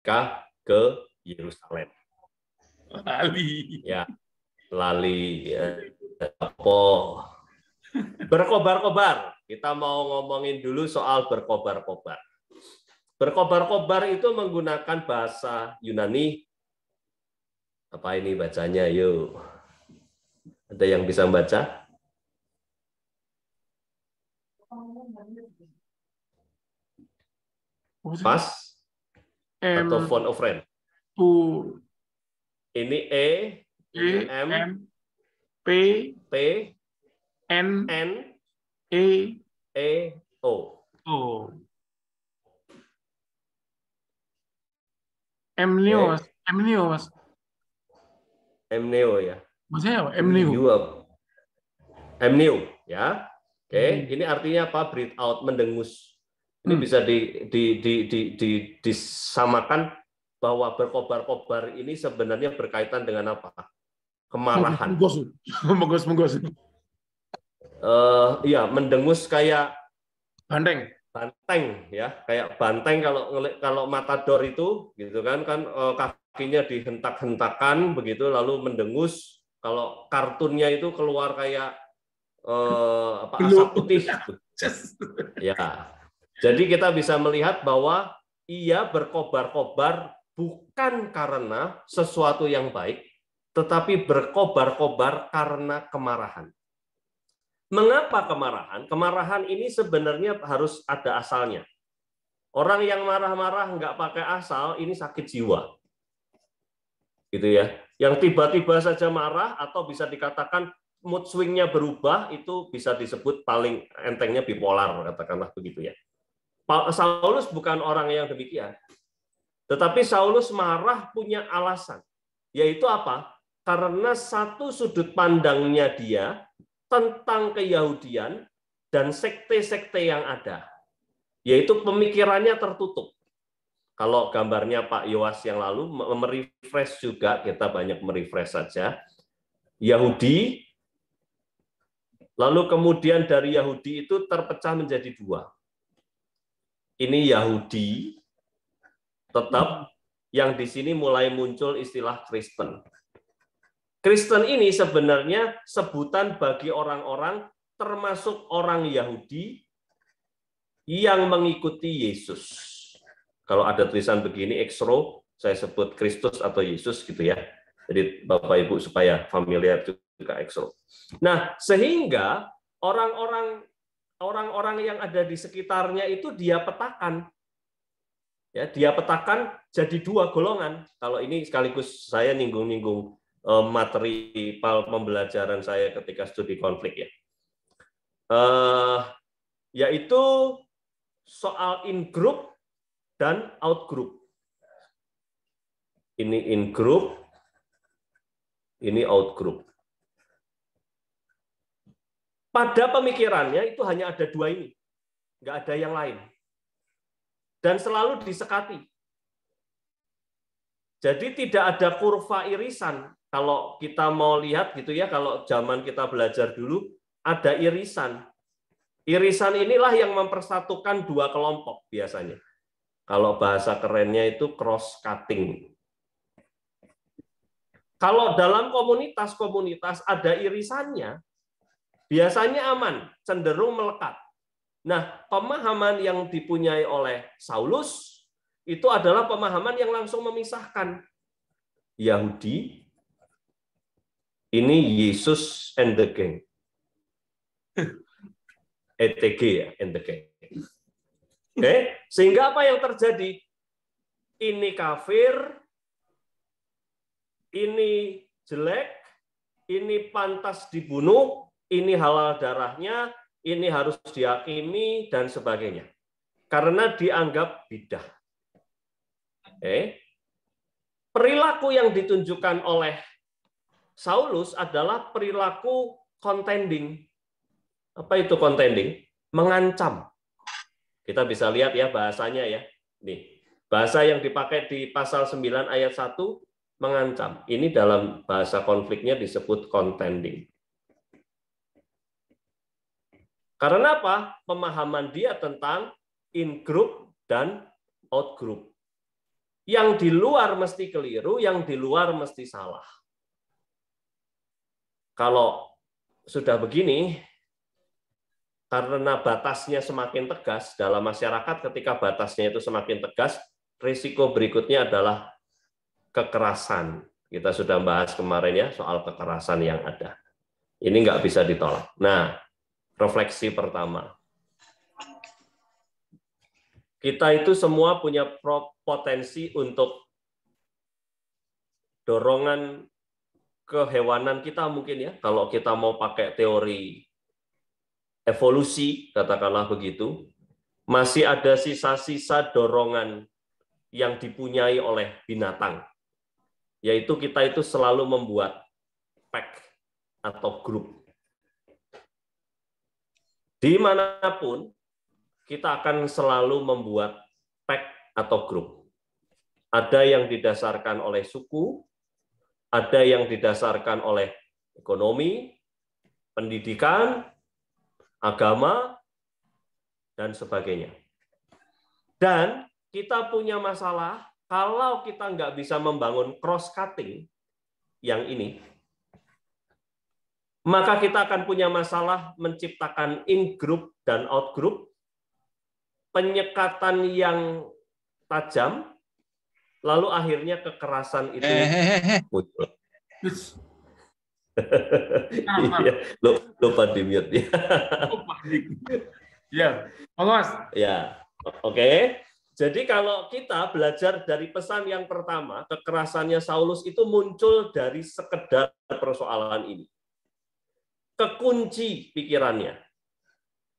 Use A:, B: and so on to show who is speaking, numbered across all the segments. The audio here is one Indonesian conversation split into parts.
A: mereka ke Yerusalem.
B: Lali.
A: Ya, lali ya. Apa? Berkobar-kobar. Kita mau ngomongin dulu soal berkobar-kobar. Berkobar-kobar itu menggunakan bahasa Yunani. Apa ini bacanya? Yuk. Ada yang bisa membaca? Pas atau phone of friend? Ini ini M,
B: P,
A: P,
B: N,
A: O.
B: O. Mneo, Mas. Mneo, Mas.
A: Mneo ya.
B: Maksudnya apa? Mneo.
A: Mneo ya. Oke, ini artinya apa? Breathe out, mendengus. Ini bisa disamakan bahwa berkobar-kobar ini sebenarnya berkaitan dengan apa? Kemarahan.
B: Menggos.
A: Iya, mendengus kayak
B: Banteng
A: ya, kayak banteng kalau matador itu gitu kan kakinya dihentak-hentakan begitu lalu mendengus. Kalau kartunnya itu keluar kayak asap putih. Ya. Jadi kita bisa melihat bahwa ia berkobar-kobar bukan karena sesuatu yang baik, tetapi berkobar-kobar karena kemarahan. Mengapa kemarahan? Kemarahan ini sebenarnya harus ada asalnya. Orang yang marah-marah nggak pakai asal, ini sakit jiwa. Gitu ya. Yang tiba-tiba saja marah atau bisa dikatakan mood swing-nya berubah, itu bisa disebut paling entengnya bipolar, katakanlah begitu ya. Saulus bukan orang yang demikian. Tetapi Saulus marah punya alasan. Yaitu apa? Karena satu sudut pandangnya dia tentang keyahudian dan sekte-sekte yang ada. Yaitu pemikirannya tertutup. Kalau gambarnya Pak Yowas yang lalu, merefresh juga, kita banyak merefresh saja. Yahudi, lalu kemudian dari Yahudi itu terpecah menjadi dua. Ini Yahudi, tetap yang di sini mulai muncul istilah Kristen. Kristen ini sebenarnya sebutan bagi orang-orang termasuk orang Yahudi yang mengikuti Yesus. Kalau ada tulisan begini exro, saya sebut Kristus atau Yesus gitu ya. Jadi Bapak Ibu supaya familiar juga exro. Nah, sehingga orang-orang yang ada di sekitarnya itu dia petakan. Ya, dia petakan jadi dua golongan. Kalau ini sekaligus saya nyinggung-nyinggung materi pembelajaran saya ketika studi konflik ya, yaitu soal in group dan out group. Ini in group, ini out group. Pada pemikirannya itu hanya ada dua ini, nggak ada yang lain, dan selalu disekati. Jadi tidak ada kurva irisan. Kalau kita mau lihat gitu ya, kalau zaman kita belajar dulu, ada irisan. Irisan inilah yang mempersatukan dua kelompok biasanya. Kalau bahasa kerennya itu cross-cutting. Kalau dalam komunitas-komunitas ada irisannya, biasanya aman, cenderung melekat. Nah, pemahaman yang dipunyai oleh Saulus itu adalah pemahaman yang langsung memisahkan. Yahudi, ini Yesus and the gang. ETG ya, and the gang. Oke, sehingga apa yang terjadi? Ini kafir, ini jelek, ini pantas dibunuh, ini halal darahnya, ini harus dihakimi, dan sebagainya. Karena dianggap bidah. Oke. Perilaku yang ditunjukkan oleh Saulus adalah perilaku contending. Apa itu contending? Mengancam. Kita bisa lihat ya bahasanya ya. Nih, bahasa yang dipakai di pasal 9 ayat 1 mengancam. Ini dalam bahasa konfliknya disebut contending. Karena apa? Pemahaman dia tentang in group dan out group. Yang di luar mesti keliru, yang di luar mesti salah. Kalau sudah begini, karena batasnya semakin tegas dalam masyarakat, ketika batasnya itu semakin tegas, risiko berikutnya adalah kekerasan. Kita sudah bahas kemarin ya soal kekerasan yang ada. Ini nggak bisa ditolak. Nah, refleksi pertama. Kita itu semua punya potensi untuk dorongan kehewanan kita mungkin ya. Kalau kita mau pakai teori evolusi, katakanlah begitu, masih ada sisa-sisa dorongan yang dipunyai oleh binatang. Yaitu kita itu selalu membuat pack atau grup. Dimanapun, kita akan selalu membuat pack atau grup. Ada yang didasarkan oleh suku, ada yang didasarkan oleh ekonomi, pendidikan, agama, dan sebagainya. Dan kita punya masalah kalau kita nggak bisa membangun cross-cutting yang ini, maka kita akan punya masalah menciptakan in-group dan out-group, penyekatan yang tajam, lalu akhirnya kekerasan itu muncul. Lupa di-mute ya.
B: Ya, Mas.
A: Ya, oke. Jadi kalau kita belajar dari pesan yang pertama, kekerasannya Saulus itu muncul dari sekedar persoalan ini. Kekunci pikirannya.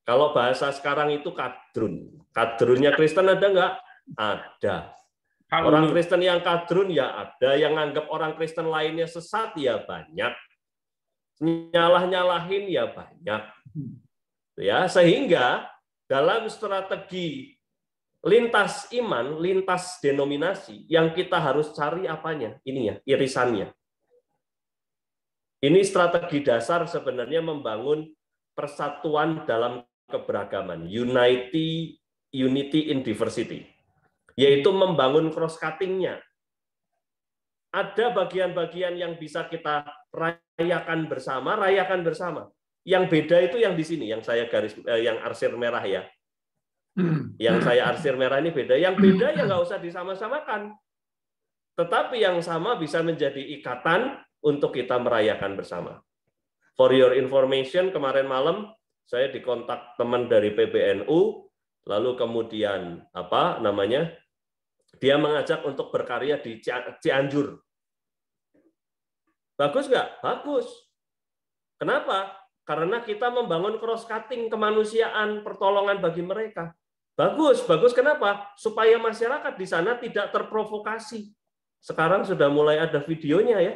A: Kalau bahasa sekarang itu kadrun. Kadrunnya Kristen ada nggak? Ada. Orang Kristen yang kadrun ya ada, yang nganggap orang Kristen lainnya sesat ya banyak. Nyalah-nyalahin ya banyak. Ya, sehingga dalam strategi lintas iman, lintas denominasi, yang kita harus cari apanya? Ini ya, irisannya. Ini strategi dasar sebenarnya membangun persatuan dalam keberagaman, unity in diversity, yaitu membangun cross-cutting-nya. Ada bagian-bagian yang bisa kita rayakan bersama. Yang beda itu yang di sini, yang saya yang arsir merah ya. Yang saya arsir merah ini beda. Yang beda ya nggak usah disama-samakan. Tetapi yang sama bisa menjadi ikatan untuk kita merayakan bersama. For your information, kemarin malam saya dikontak teman dari PBNU, lalu kemudian dia mengajak untuk berkarya di Cianjur. Bagus nggak? Bagus. Kenapa? Karena kita membangun cross-cutting kemanusiaan, pertolongan bagi mereka. Bagus, bagus. Kenapa? Supaya masyarakat di sana tidak terprovokasi. Sekarang sudah mulai ada videonya ya,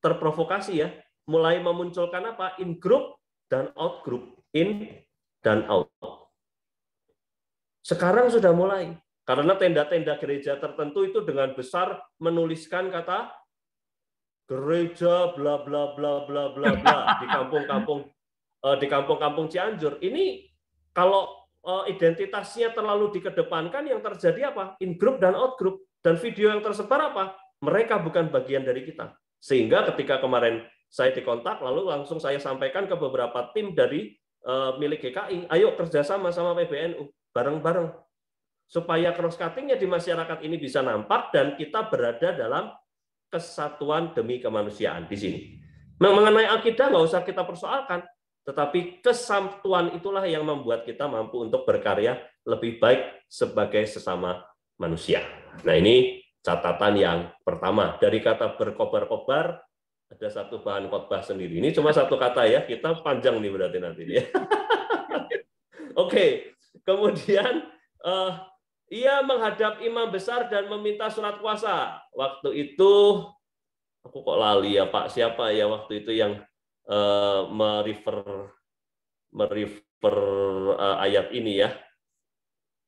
A: terprovokasi ya. Mulai memunculkan apa? In group dan out group. In dan out. Sekarang sudah mulai. Karena tenda-tenda gereja tertentu itu dengan besar menuliskan kata gereja bla bla bla bla bla bla di kampung-kampung Cianjur. Ini kalau identitasnya terlalu dikedepankan, yang terjadi apa? In group dan out group. Dan video yang tersebar apa? Mereka bukan bagian dari kita. Sehingga ketika kemarin saya dikontak, lalu langsung saya sampaikan ke beberapa tim dari milik GKI, ayo kerjasama sama PBNU, bareng-bareng. Supaya cross-cutting-nya di masyarakat ini bisa nampak dan kita berada dalam kesatuan demi kemanusiaan di sini. Mengenai akidah nggak usah kita persoalkan, tetapi kesatuan itulah yang membuat kita mampu untuk berkarya lebih baik sebagai sesama manusia. Nah, ini catatan yang pertama. Dari kata berkobar-kobar, ada satu bahan khotbah sendiri. Ini cuma satu kata ya, kita panjang nih berarti nanti. Oke, kemudian ia menghadap imam besar dan meminta surat kuasa. Waktu itu, aku kok lali ya Pak, siapa ya waktu itu yang merefer ayat ini ya?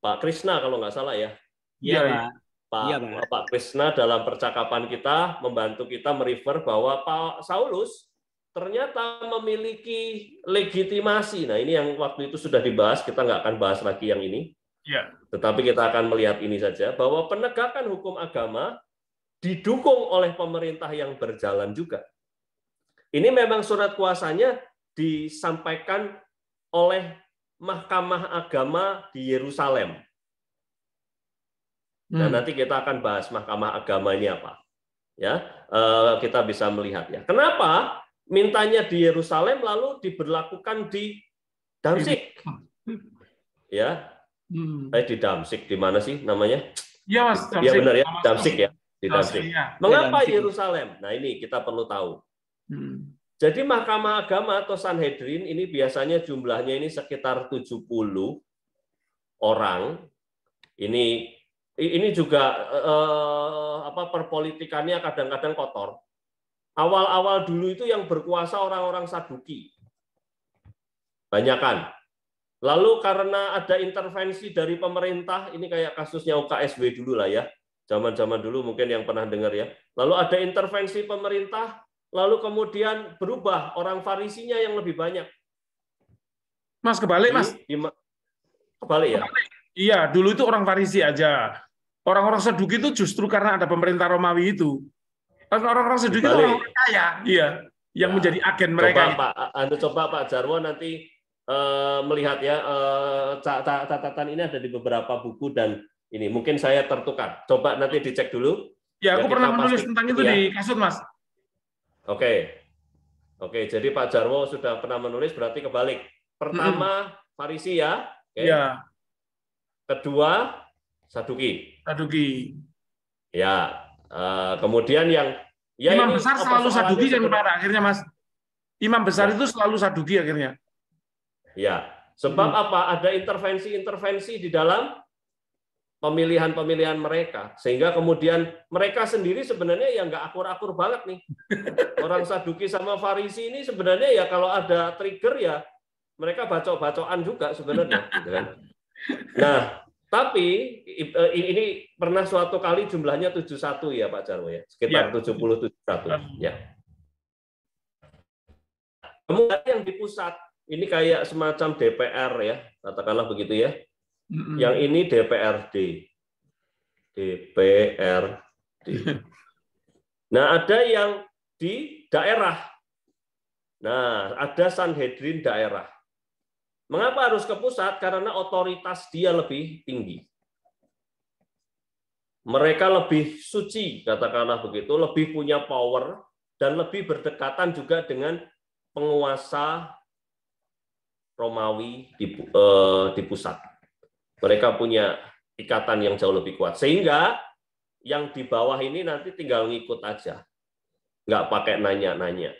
A: Pak Krishna kalau nggak salah ya.
C: Iya,
A: Pak Krishna dalam percakapan kita membantu kita merefer bahwa Pak Saulus ternyata memiliki legitimasi. Nah, ini yang waktu itu sudah dibahas, kita nggak akan bahas lagi yang ini.
B: Ya.
A: Tetapi kita akan melihat ini saja, bahwa penegakan hukum agama didukung oleh pemerintah yang berjalan juga. Ini memang surat kuasanya disampaikan oleh Mahkamah Agama di Yerusalem. Nah, nanti kita akan bahas Mahkamah Agama ini apa. Ya, kita bisa melihat ya. Kenapa mintanya di Yerusalem lalu diberlakukan di Damsyik? Ya, di Damsyik di mana sih namanya?
B: Iya Mas,
A: ya benar ya, Damsyik ya, di Damsyik. Mengapa Yerusalem? Nah ini kita perlu tahu. Jadi Mahkamah Agama atau Sanhedrin ini biasanya jumlahnya ini sekitar 70 orang. Ini juga perpolitikannya kadang-kadang kotor. Awal-awal dulu itu yang berkuasa orang-orang Saduki. Banyakan. Lalu karena ada intervensi dari pemerintah, ini kayak kasusnya UKSW dulu lah ya. Zaman-zaman dulu mungkin yang pernah dengar ya. Lalu ada intervensi pemerintah, lalu kemudian berubah, orang Farisinya yang lebih banyak.
B: Mas, kebalik Mas.
A: Kebalik ya?
B: Iya, dulu itu orang Farisi aja. Orang-orang Saduki itu justru karena ada pemerintah Romawi itu. Orang-orang Saduki itu orang kaya, iya, yang menjadi agen mereka.
A: Coba Pak Jarwo nanti melihat ya, catatan ini ada di beberapa buku dan ini mungkin saya tertukar. Coba nanti dicek dulu.
B: Ya, aku pernah menulis tentang itu di Kasut, Mas.
A: Oke, jadi Pak Jarwo sudah pernah menulis, berarti kebalik. Pertama Farisi ya,
B: ya.
A: Kedua Saduki. Ya, kemudian yang
B: imam besar selalu Saduki kan pada akhirnya Mas. Imam besar itu selalu Saduki akhirnya.
A: Ya, sebab apa? Ada intervensi di dalam pemilihan mereka, sehingga kemudian mereka sendiri sebenarnya ya nggak akur-akur banget nih. Orang Saduki sama Farisi ini sebenarnya ya kalau ada trigger ya mereka bacok-bacokan juga sebenarnya. Gitu kan. Nah, tapi ini pernah suatu kali jumlahnya 71 ya Pak Jarwo ya, sekitar 70-71 ya. Kemudian yang di pusat ini kayak semacam DPR ya, katakanlah begitu ya. Yang ini DPRD. Nah, ada yang di daerah. Nah, ada Sanhedrin daerah. Mengapa harus ke pusat? Karena otoritas dia lebih tinggi. Mereka lebih suci, katakanlah begitu, lebih punya power, dan lebih berdekatan juga dengan penguasa Romawi di pusat. Mereka punya ikatan yang jauh lebih kuat. Sehingga yang di bawah ini nanti tinggal ngikut aja. Nggak pakai nanya-nanya.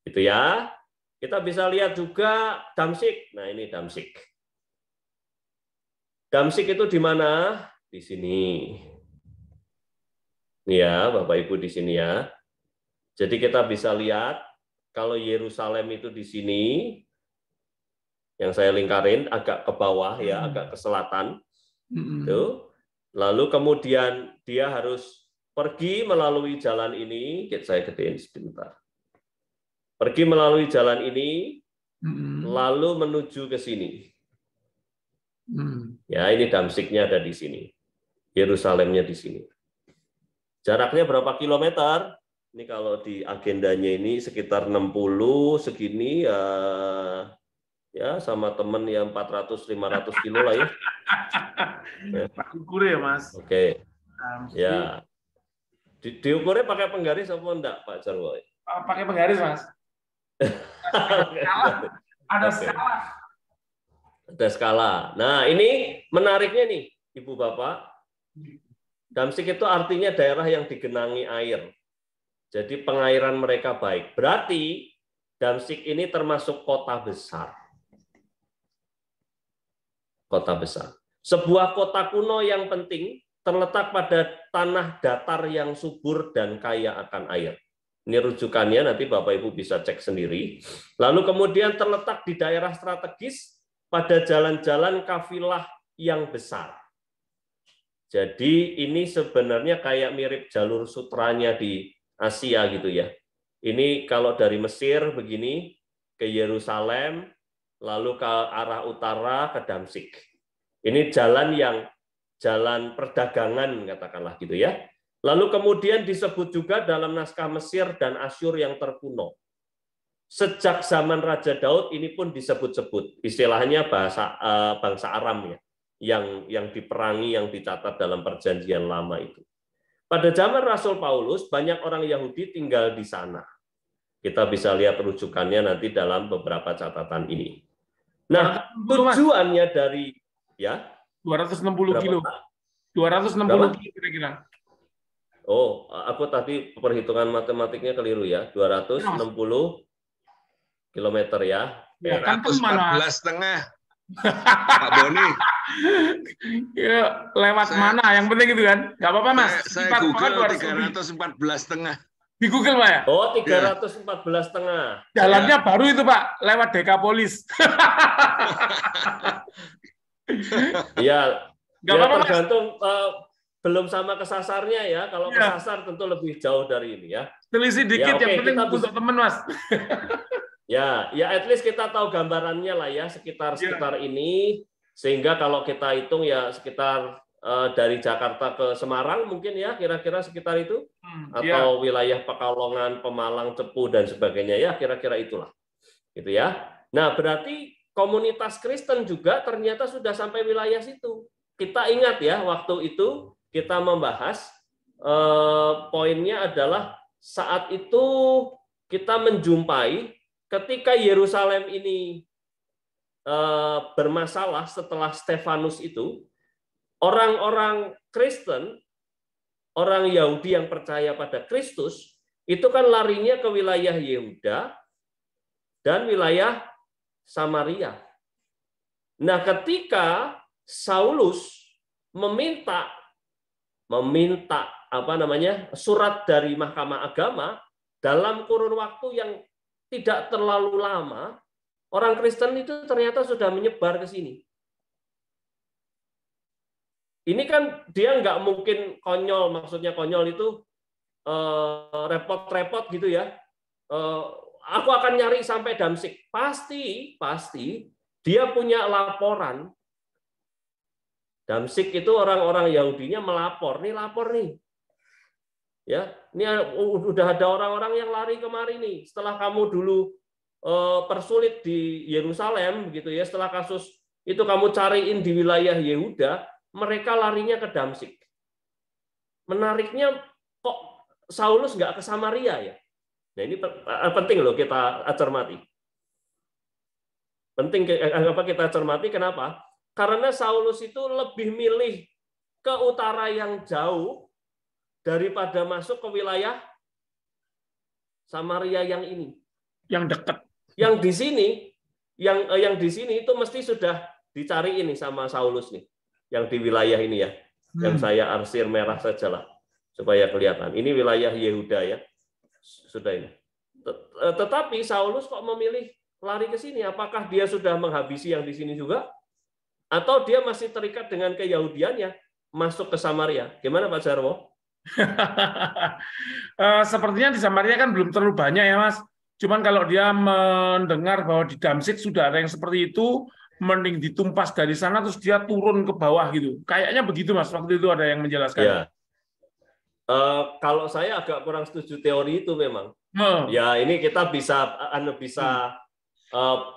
A: Gitu ya. Kita bisa lihat juga Damsyik. Nah, ini Damsyik. Damsyik itu di mana? Di sini. Ya, Bapak Ibu di sini ya. Jadi kita bisa lihat kalau Yerusalem itu di sini, yang saya lingkarin agak ke bawah ya, agak ke selatan. Tuh. Lalu kemudian dia harus pergi melalui jalan ini. Saya gedein sebentar. Pergi melalui jalan ini, lalu menuju ke sini. Ya, ini Damsyiknya ada di sini. Yerusalemnya di sini. Jaraknya berapa kilometer? Ini kalau di agendanya ini sekitar 60 segini ya sama temen yang 400-500 kilo lah ya.
B: Ukur ya Mas.
A: Oke. Ya. Diukurnya pakai penggaris apa enggak Pak Jarwo?
B: Pakai penggaris Mas. Ada skala.
A: Ada skala. Nah, ini menariknya nih, Ibu Bapak. Damsyik itu artinya daerah yang digenangi air. Jadi pengairan mereka baik. Berarti Damsyik ini termasuk kota besar. Kota besar. Sebuah kota kuno yang penting terletak pada tanah datar yang subur dan kaya akan air. Ini rujukannya, nanti Bapak Ibu bisa cek sendiri. Lalu kemudian terletak di daerah strategis pada jalan-jalan kafilah yang besar. Jadi ini sebenarnya kayak mirip jalur sutranya di Asia gitu ya. Ini kalau dari Mesir begini ke Yerusalem, lalu ke arah utara ke Damsyik. Ini jalan perdagangan katakanlah gitu ya. Lalu kemudian disebut juga dalam naskah Mesir dan Asyur yang terkuno. Sejak zaman Raja Daud ini pun disebut-sebut, istilahnya bangsa Aram ya, yang diperangi, yang dicatat dalam Perjanjian Lama itu. Pada zaman Rasul Paulus banyak orang Yahudi tinggal di sana. Kita bisa lihat rujukannya nanti dalam beberapa catatan ini. Nah, tujuannya dari ya
B: 260 kilo. 260 kilo kira-kira.
A: Oh, aku tadi perhitungan matematiknya keliru ya. 260 kilometer ya.
C: 214,5. Pak Boni.
B: Ya, lewat mana? Yang penting itu kan. Nggak apa-apa, Mas.
C: Saya Google 314,5.
B: Di Google, Pak ya?
A: Oh, 314,5.
B: Jalannya baru itu, Pak. Lewat Dekapolis.
A: Iya.
B: Nggak apa-apa, Mas.
A: Tergantung belum sama kesasarnya ya. Kalau kesasar tentu lebih jauh dari ini ya.
B: Selisih dikit, yang penting untuk teman, Mas.
A: Ya, at least kita tahu gambarannya lah ya, sekitar ini. Sehingga kalau kita hitung ya sekitar dari Jakarta ke Semarang mungkin ya, kira-kira sekitar itu. Atau wilayah Pekalongan, Pemalang, Cepu, dan sebagainya ya, kira-kira itulah. Gitu ya. Nah, berarti komunitas Kristen juga ternyata sudah sampai wilayah situ. Kita ingat ya, waktu itu kita membahas poinnya adalah saat itu kita menjumpai ketika Yerusalem ini bermasalah setelah Stefanus itu, orang-orang Kristen, orang Yahudi yang percaya pada Kristus, itu kan larinya ke wilayah Yehuda dan wilayah Samaria. Nah, ketika Saulus meminta surat dari Mahkamah Agama dalam kurun waktu yang tidak terlalu lama, orang Kristen itu ternyata sudah menyebar ke sini. Ini kan dia nggak mungkin konyol, maksudnya konyol itu repot-repot gitu ya. Aku akan nyari sampai Damsyik. Pasti dia punya laporan. Damsyik itu orang-orang Yahudinya lapor nih. Ya, ini udah ada orang-orang yang lari kemari nih. Setelah kamu dulu persulit di Yerusalem gitu ya, setelah kasus itu kamu cariin di wilayah Yehuda, mereka larinya ke Damsyik. Menariknya kok Saulus nggak ke Samaria ya? Nah, ini penting loh kita cermati. Penting apa kita cermati, kenapa? Karena Saulus itu lebih milih ke utara yang jauh daripada masuk ke wilayah Samaria yang ini.
B: Yang dekat.
A: Yang di sini itu mesti sudah dicari ini sama Saulus nih. Yang di wilayah ini ya. Yang saya arsir merah sajalah supaya kelihatan. Ini wilayah Yehuda ya. Sudah ini. Tetapi Saulus kok memilih lari ke sini? Apakah dia sudah menghabisi yang di sini juga? Atau dia masih terikat dengan keyahudiannya masuk ke Samaria? Gimana Pak Jarwo?
B: Sepertinya di Samaria kan belum terlalu banyak ya Mas. Cuman kalau dia mendengar bahwa di Damsyik sudah ada yang seperti itu, mending ditumpas dari sana terus dia turun ke bawah gitu. Kayaknya begitu Mas. Waktu itu ada yang menjelaskan.
A: Ya. Kalau saya agak kurang setuju teori itu memang. Ya ini kita bisa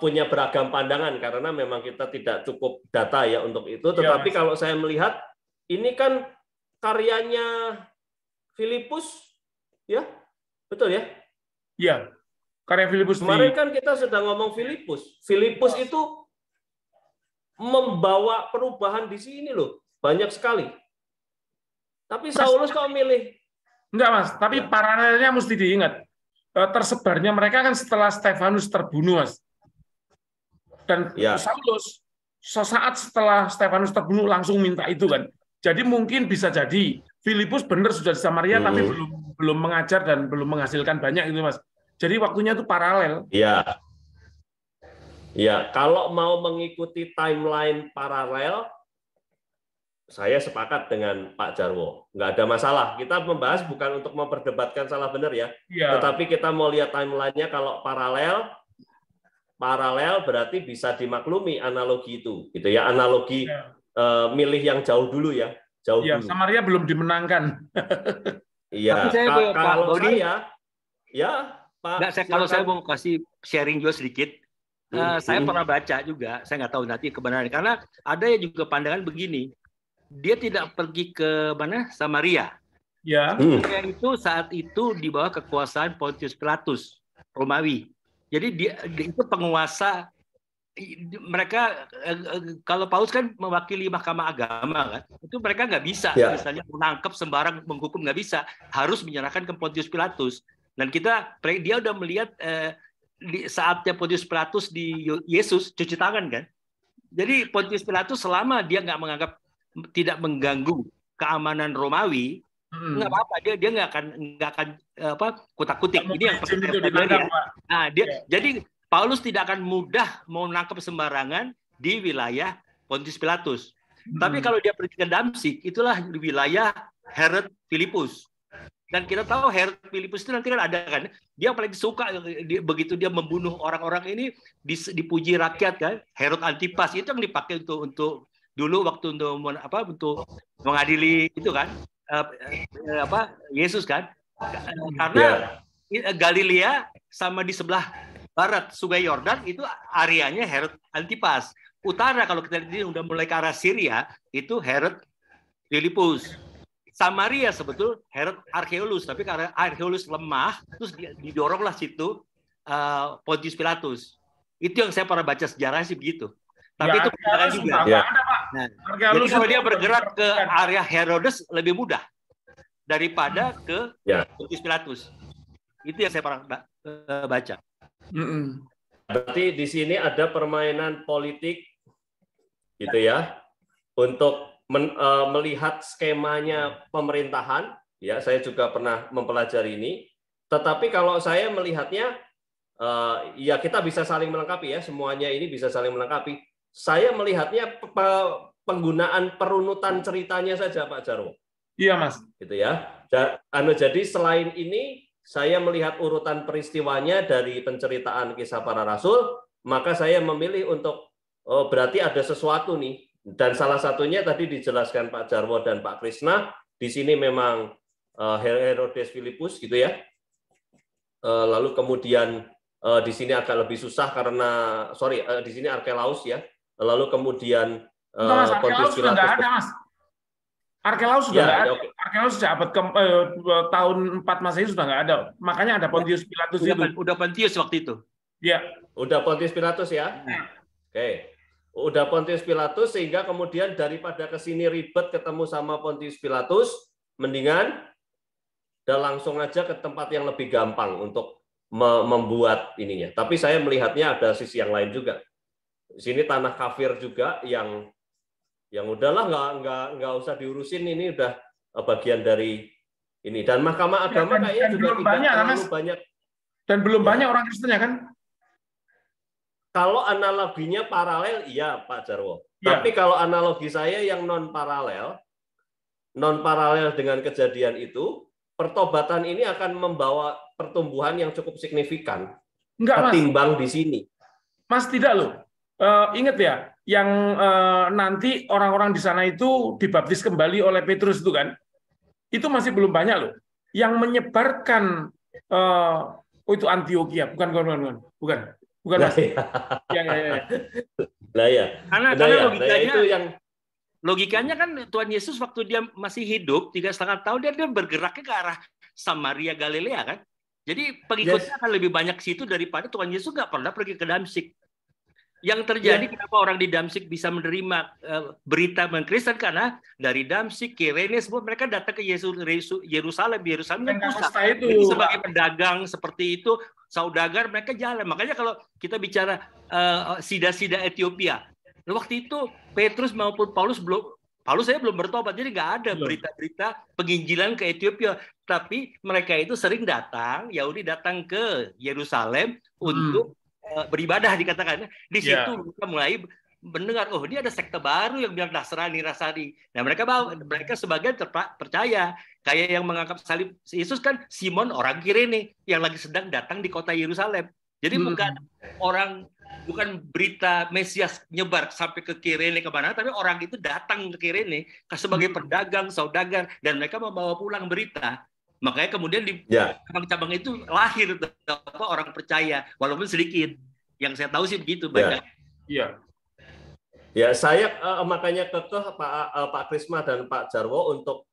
A: punya beragam pandangan karena memang kita tidak cukup data ya untuk itu. Tetapi kalau saya melihat ini kan karyanya Filipus, ya betul ya?
B: Iya, karya Filipus.
A: Kemarin kan kita sudah ngomong Filipus. Filipus itu membawa perubahan di sini loh, banyak sekali. Tapi Saulus kok milih?
B: Enggak Mas, tapi paralelnya mesti diingat. Tersebarnya mereka kan setelah Stefanus terbunuh Mas. Dan Saulus sesaat setelah Stefanus terbunuh langsung minta itu kan. Jadi mungkin bisa jadi Filipus benar sudah di Samaria tapi belum mengajar dan belum menghasilkan banyak itu Mas. Jadi waktunya itu paralel.
A: Iya. Ya, kalau mau mengikuti timeline paralel, saya sepakat dengan Pak Jarwo. Nggak ada masalah. Kita membahas bukan untuk memperdebatkan salah benar ya. Tetapi kita mau lihat timelinenya kalau paralel berarti bisa dimaklumi analogi itu, gitu ya. Analogi milih yang jauh dulu ya, jauh
B: ya,
A: dulu.
B: Samaria belum dimenangkan.
A: Iya, kalau saya, ya Pak.
D: Nggak, kalau saya mau kasih sharing juga sedikit, saya pernah baca juga, saya nggak tahu nanti kebenaran, karena ada yang juga pandangan begini, dia tidak pergi ke mana, Samaria.
B: Ya.
D: Samaria itu saat itu di bawah kekuasaan Pontius Pilatus, Romawi. Jadi dia itu penguasa. Mereka, kalau Paulus kan mewakili mahkamah agama kan, itu mereka nggak bisa misalnya menangkap sembarang, menghukum nggak bisa, harus menyerahkan ke Pontius Pilatus. Dan dia udah melihat di saatnya Pontius Pilatus di Yesus cuci tangan kan. Jadi Pontius Pilatus selama dia nggak menganggap, tidak mengganggu keamanan Romawi, nggak apa-apa, dia nggak akan kutak-kutik. Ini yang pertama. Nah, jadi Paulus tidak akan mudah mau menangkap sembarangan di wilayah Pontius Pilatus. Tapi kalau dia pergi ke Damsik, itulah wilayah Herod Filipus. Dan kita tahu Herod Filipus itu nanti kan ada kan, dia paling suka begitu dia membunuh orang-orang ini, dipuji rakyat kan. Herod Antipas itu yang dipakai untuk dulu waktu untuk mengadili itu kan, Yesus kan. Karena Galilea sama di sebelah barat Sungai Yordan itu areanya Herod Antipas. Utara kalau kita lihat udah mulai ke arah Syria itu Herod Filipus. Samaria sebetulnya Herod Arkeolus, tapi karena Arkeolus lemah terus didoronglah situ Pontius Pilatus. Itu yang saya pernah baca sejarah sih begitu. Tapi itu benar juga. Nah, jadi kalau dia bergerak ke area Herodes lebih mudah daripada ke Pontius Pilatus. Itu yang saya pernah baca.
A: Berarti di sini ada permainan politik, gitu ya, untuk melihat skemanya pemerintahan. Ya, saya juga pernah mempelajari ini. Tetapi kalau saya melihatnya, ya kita bisa saling melengkapi ya, semuanya ini bisa saling melengkapi. Saya melihatnya penggunaan perunutan ceritanya saja, Pak Jarwo.
B: Iya, Mas.
A: Gitu ya. Jadi selain ini, saya melihat urutan peristiwanya dari penceritaan Kisah Para Rasul, maka saya memilih untuk berarti ada sesuatu nih. Dan salah satunya tadi dijelaskan Pak Jarwo dan Pak Krisna, di sini memang Herodes Filipus gitu ya. Lalu kemudian di sini agak lebih susah karena di sini Arkelaus ya. Lalu kemudian
B: Pontius Pilatus nggak ada, Mas. Arkelaus sudah nggak ada. Arkelaus sejak abad tahun 4 Masehi sudah nggak ada. Makanya ada Pontius Pilatus itu.
D: Udah Pontius waktu itu.
B: Ya.
A: Udah Pontius Pilatus ya. Oke. Udah Pontius Pilatus sehingga kemudian daripada ke sini ribet ketemu sama Pontius Pilatus, mendingan dan langsung aja ke tempat yang lebih gampang untuk membuat ininya. Tapi saya melihatnya ada sisi yang lain juga. Di sini tanah kafir juga yang udahlah nggak usah diurusin, ini udah bagian dari ini. Dan Mahkamah Agama kayaknya juga tidak terlalu banyak.
B: Dan belum banyak orang Kristen ya kan?
A: Kalau analoginya paralel, iya Pak Jarwo. Ya. Tapi kalau analogi saya yang non paralel dengan kejadian itu, pertobatan ini akan membawa pertumbuhan yang cukup signifikan. Ketimbang di sini.
B: Mas, tidak loh. Ingat ya, yang nanti orang-orang di sana itu dibaptis kembali oleh Petrus itu kan, itu masih belum banyak loh. Yang menyebarkan itu Antioquia, bukan. Mas.
D: Ya. Karena logikanya kan Tuhan Yesus waktu dia masih hidup 3,5 tahun dia bergeraknya ke arah Samaria Galilea kan. Jadi pengikutnya akan lebih banyak situ daripada Tuhan Yesus nggak pernah pergi ke Damsik. Yang terjadi kenapa orang di Damsik bisa menerima berita Kristen karena dari Damsik, Kirene, semua mereka datang ke Yerusalem yang pusat. Jadi sebagai pedagang seperti itu, saudagar mereka jalan. Makanya kalau kita bicara sida-sida Ethiopia, waktu itu Petrus maupun Paulus saya belum bertobat, jadi nggak ada berita-berita penginjilan ke Ethiopia. Tapi mereka itu sering datang, Yahudi datang ke Yerusalem untuk beribadah dikatakan. Di situ mereka mulai mendengar, oh ini ada sekte baru yang bilang Nasrani. Nah mereka sebagian percaya. Kayak yang mengangkat salib Yesus kan Simon orang Kirene yang lagi sedang datang di kota Yerusalem. Jadi bukan orang bukan berita Mesias nyebar sampai ke Kirene kemana, tapi orang itu datang ke Kirene sebagai pedagang, saudagar, dan mereka membawa pulang berita. Makanya kemudian di cabang-cabang itu lahir orang percaya, walaupun sedikit. Yang saya tahu sih begitu banyak.
B: Iya.
A: Ya, saya makanya kekeh Pak Krisma dan Pak Jarwo untuk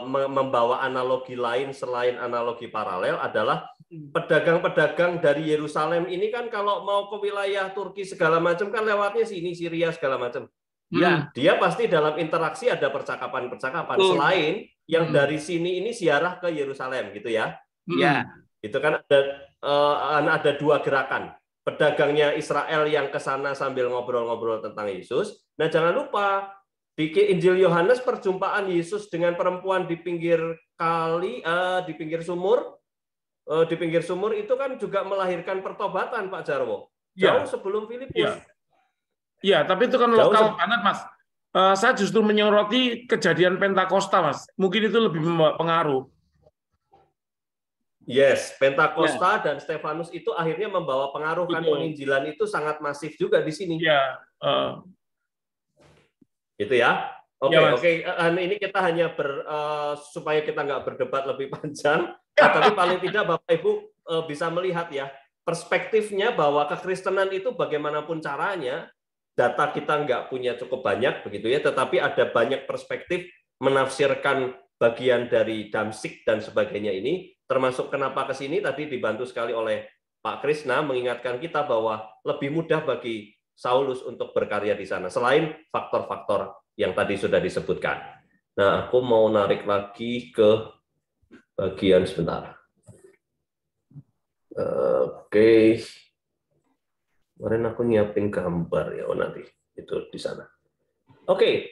A: membawa analogi lain selain analogi paralel adalah pedagang-pedagang dari Yerusalem ini kan kalau mau ke wilayah Turki segala macam kan lewatnya sini, Syria segala macam. Ya, dia pasti dalam interaksi ada percakapan-percakapan selain yang dari sini ini ziarah ke Yerusalem gitu ya.
D: Ya.
A: Itu kan ada dua gerakan. Pedagangnya Israel yang ke sana sambil ngobrol-ngobrol tentang Yesus. Nah, jangan lupa di Injil Yohanes perjumpaan Yesus dengan perempuan di pinggir kali, di pinggir sumur. Di pinggir sumur itu kan juga melahirkan pertobatan, Pak Jarwo. Jauh sebelum Filipus.
B: Iya, tapi itu kan lokal banget, Mas. Saya justru menyoroti kejadian Pentakosta, Mas. Mungkin itu lebih mempengaruh.
A: Yes, Pentakosta dan Stefanus itu akhirnya membawa pengaruh kan, penginjilan itu sangat masif juga di sini.
B: Iya.
A: Gitu ya. Oke. Ini kita hanya supaya kita nggak berdebat lebih panjang, tapi paling tidak Bapak Ibu bisa melihat ya perspektifnya bahwa kekristenan itu bagaimanapun caranya, data kita nggak punya cukup banyak begitu ya, tetapi ada banyak perspektif menafsirkan bagian dari Damsyik dan sebagainya ini, termasuk kenapa ke sini tadi dibantu sekali oleh Pak Krisna mengingatkan kita bahwa lebih mudah bagi Saulus untuk berkarya di sana, selain faktor-faktor yang tadi sudah disebutkan. Nah, aku mau narik lagi ke bagian sebentar. Oke. Kemarin aku nyiapin gambar ya, nanti itu di sana. Oke,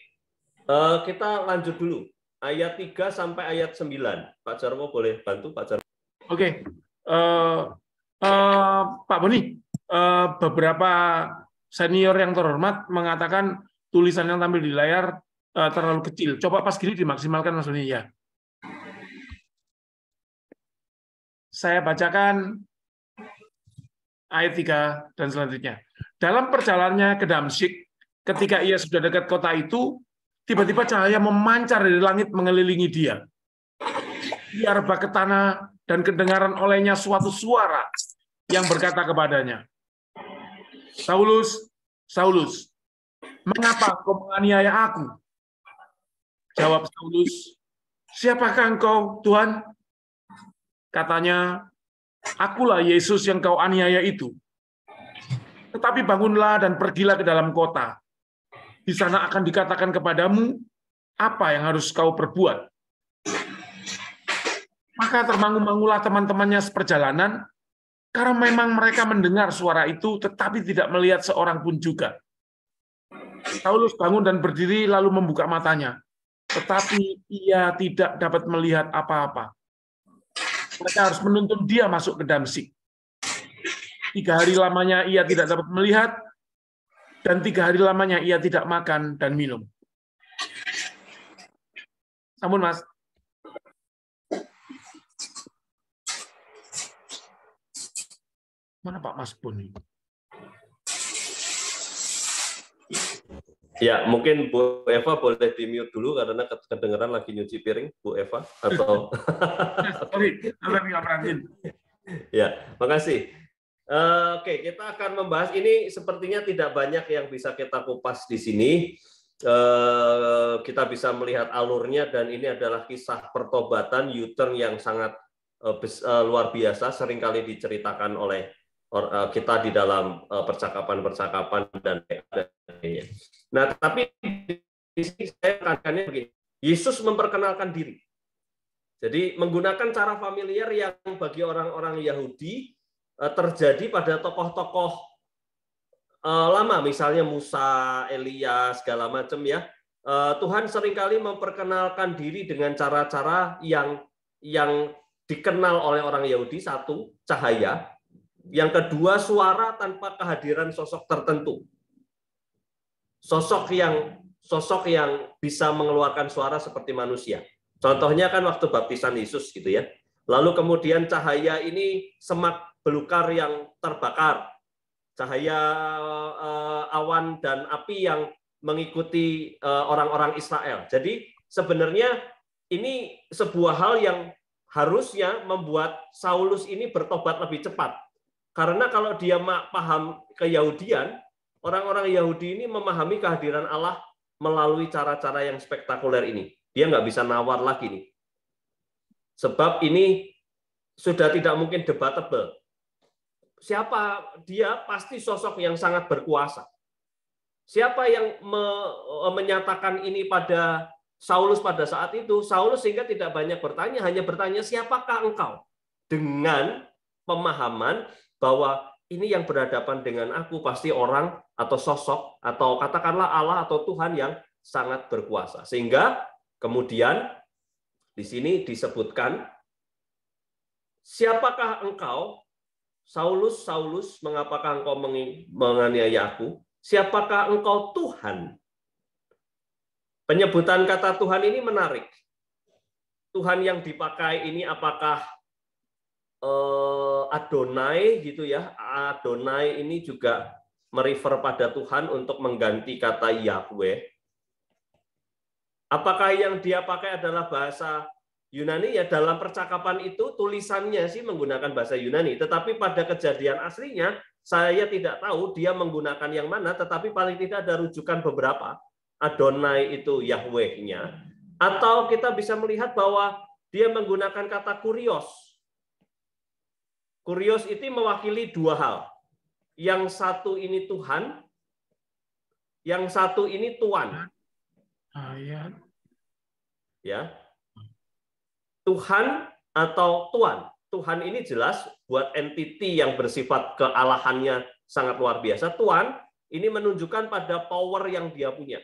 A: kita lanjut dulu. Ayat 3 sampai ayat 9. Pak Jarwo boleh bantu, Pak Jarwo?
B: Oke. Pak Boni, beberapa senior yang terhormat mengatakan tulisan yang tampil di layar terlalu kecil. Coba pas gini dimaksimalkan, Mas Boni, ya. Saya bacakan ayat 3 dan selanjutnya. Dalam perjalanannya ke Damsyik, ketika ia sudah dekat kota itu, tiba-tiba cahaya memancar dari langit mengelilingi dia. Ia rebah ke tanah dan kedengaran olehnya suatu suara yang berkata kepadanya, Saulus, Saulus, mengapa kau menganiaya aku? Jawab Saulus, siapakah engkau, Tuhan? Katanya, akulah Yesus yang kau aniaya itu. Tetapi bangunlah dan pergilah ke dalam kota. Di sana akan dikatakan kepadamu apa yang harus kau perbuat. Maka termangu-mangulah teman-temannya seperjalanan, karena memang mereka mendengar suara itu, tetapi tidak melihat seorang pun juga. Saulus bangun dan berdiri lalu membuka matanya, tetapi ia tidak dapat melihat apa-apa. Mereka harus menuntun dia masuk ke Damsyik. 3 hari lamanya ia tidak dapat melihat, dan 3 hari lamanya ia tidak makan dan minum. Sampun, Mas. Mana Pak Mas Boni?
A: Ya, mungkin Bu Eva boleh di-mute dulu karena kedengeran lagi nyuci piring, Bu Eva, atau
B: sorry,
A: ya, makasih. Oke, kita akan membahas ini. Sepertinya tidak banyak yang bisa kita kupas di sini. Kita bisa melihat alurnya, dan ini adalah kisah pertobatan U-turn yang sangat luar biasa, seringkali diceritakan oleh kita di dalam percakapan-percakapan dan sebagainya. Nah, tapi di sini saya katakannya begini, Yesus memperkenalkan diri. Jadi menggunakan cara familiar yang bagi orang-orang Yahudi terjadi pada tokoh-tokoh lama, misalnya Musa, Elia, segala macam ya. Tuhan seringkali memperkenalkan diri dengan cara-cara yang dikenal oleh orang Yahudi. Satu, cahaya. Yang kedua, suara tanpa kehadiran sosok tertentu. Sosok yang bisa mengeluarkan suara seperti manusia. Contohnya kan waktu baptisan Yesus gitu ya. Lalu kemudian cahaya ini semak belukar yang terbakar. cahaya awan dan api yang mengikuti orang-orang Israel. Jadi sebenarnya ini sebuah hal yang harusnya membuat Saulus ini bertobat lebih cepat. Karena kalau dia paham keyahudian, orang-orang Yahudi ini memahami kehadiran Allah melalui cara-cara yang spektakuler ini. Dia nggak bisa nawar lagi nih. Sebab ini sudah tidak mungkin debatable. Siapa dia? Pasti sosok yang sangat berkuasa. Siapa yang menyatakan ini pada Saulus pada saat itu? Saulus sehingga tidak banyak bertanya, hanya bertanya, siapakah engkau? Dengan pemahaman bahwa ini yang berhadapan dengan aku pasti orang atau sosok atau katakanlah Allah atau Tuhan yang sangat berkuasa. Sehingga kemudian di sini disebutkan, siapakah engkau? Saulus, Saulus, mengapakah engkau menganiaya aku? Siapakah engkau Tuhan? Penyebutan kata Tuhan ini menarik. Tuhan yang dipakai ini apakah Adonai gitu ya? Adonai ini juga merefer pada Tuhan untuk mengganti kata Yahweh. Apakah yang dia pakai adalah bahasa Yunani? Ya dalam percakapan itu tulisannya sih menggunakan bahasa Yunani, tetapi pada kejadian aslinya saya tidak tahu dia menggunakan yang mana, tetapi paling tidak ada rujukan beberapa. Adonai itu Yahweh-nya, atau kita bisa melihat bahwa dia menggunakan kata kurios. Kurios itu mewakili dua hal. Yang satu ini Tuhan, yang satu ini Tuan. Ya. Tuhan atau Tuan. Tuhan ini jelas buat entity yang bersifat kealahannya sangat luar biasa. Tuan ini menunjukkan pada power yang dia punya.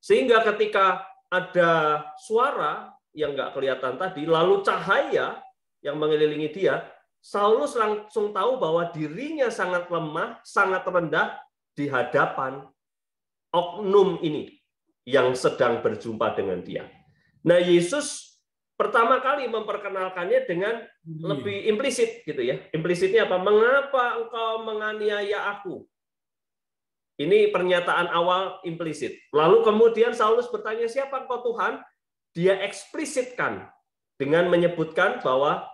A: Sehingga ketika ada suara yang nggak kelihatan tadi, lalu cahaya yang mengelilingi dia, Saulus langsung tahu bahwa dirinya sangat lemah, sangat rendah di hadapan oknum ini yang sedang berjumpa dengan dia. Nah, Yesus pertama kali memperkenalkannya dengan lebih implisit gitu ya. Implisitnya apa? Mengapa engkau menganiaya aku? Ini pernyataan awal implisit. Lalu kemudian Saulus bertanya, siapa engkau Tuhan? Dia eksplisitkan dengan menyebutkan bahwa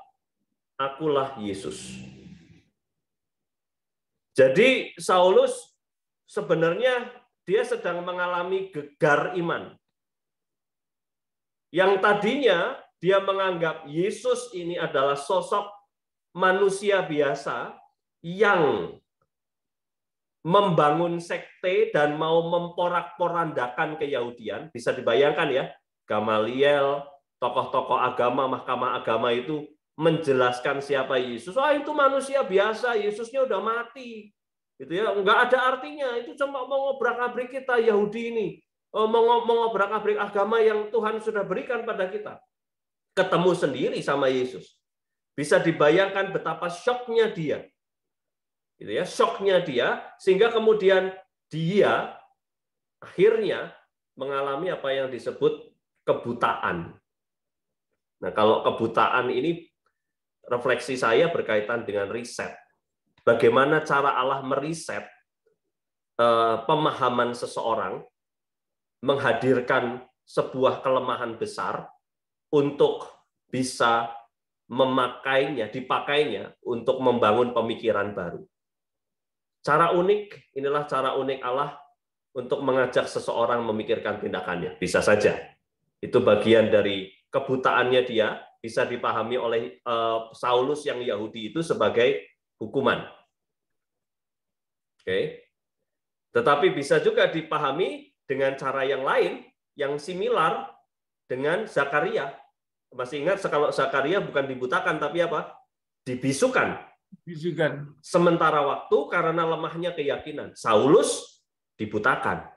A: akulah Yesus. Jadi Saulus sebenarnya dia sedang mengalami gegar iman. Yang tadinya dia menganggap Yesus ini adalah sosok manusia biasa yang membangun sekte dan mau memporak-porandakan keyahudian. Bisa dibayangkan ya, Gamaliel, tokoh-tokoh agama, mahkamah agama itu menjelaskan siapa Yesus. Oh, itu manusia biasa, Yesusnya udah mati. Gitu ya, enggak ada artinya. Itu cuma mau ngobrak-abrik kita Yahudi ini. Mau ngobrak-abrik agama yang Tuhan sudah berikan pada kita. Ketemu sendiri sama Yesus. Bisa dibayangkan betapa syoknya dia. Gitu ya, syoknya dia, sehingga kemudian dia akhirnya mengalami apa yang disebut kebutaan. Nah, kalau kebutaan ini refleksi saya berkaitan dengan riset. Bagaimana cara Allah meriset pemahaman seseorang, menghadirkan sebuah kelemahan besar untuk bisa dipakainya untuk membangun pemikiran baru. Cara unik, inilah cara unik Allah untuk mengajak seseorang memikirkan tindakannya. Bisa saja. Itu bagian dari kebutaannya dia, bisa dipahami oleh Saulus yang Yahudi itu sebagai hukuman. Oke. Tetapi bisa juga dipahami dengan cara yang lain, yang similar dengan Zakaria. Masih ingat kalau Zakaria bukan dibutakan, tapi apa? Dibisukan. Sementara waktu karena lemahnya keyakinan. Saulus dibutakan.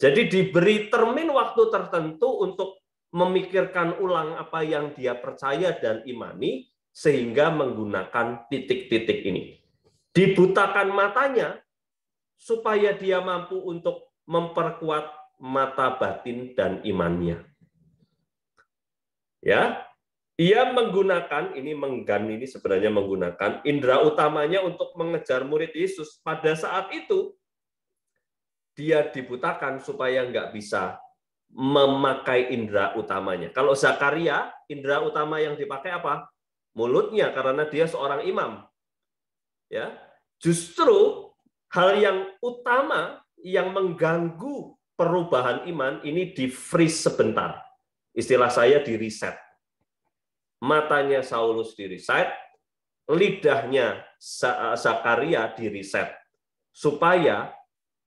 A: Jadi diberi termin waktu tertentu untuk memikirkan ulang apa yang dia percaya dan imani, sehingga menggunakan titik-titik ini. Dibutakan matanya supaya dia mampu untuk memperkuat mata batin dan imannya. Ya, Ia menggunakan, ini sebenarnya menggunakan indera utamanya untuk mengejar murid Yesus. Pada saat itu, dia dibutakan supaya nggak bisa memakai indera utamanya. Kalau Zakaria, indera utama yang dipakai apa? Mulutnya, karena dia seorang imam. Ya, justru hal yang utama yang mengganggu perubahan iman ini di freeze sebentar. Istilah saya di reset. Matanya Saulus di reset, lidahnya Zakaria di reset, supaya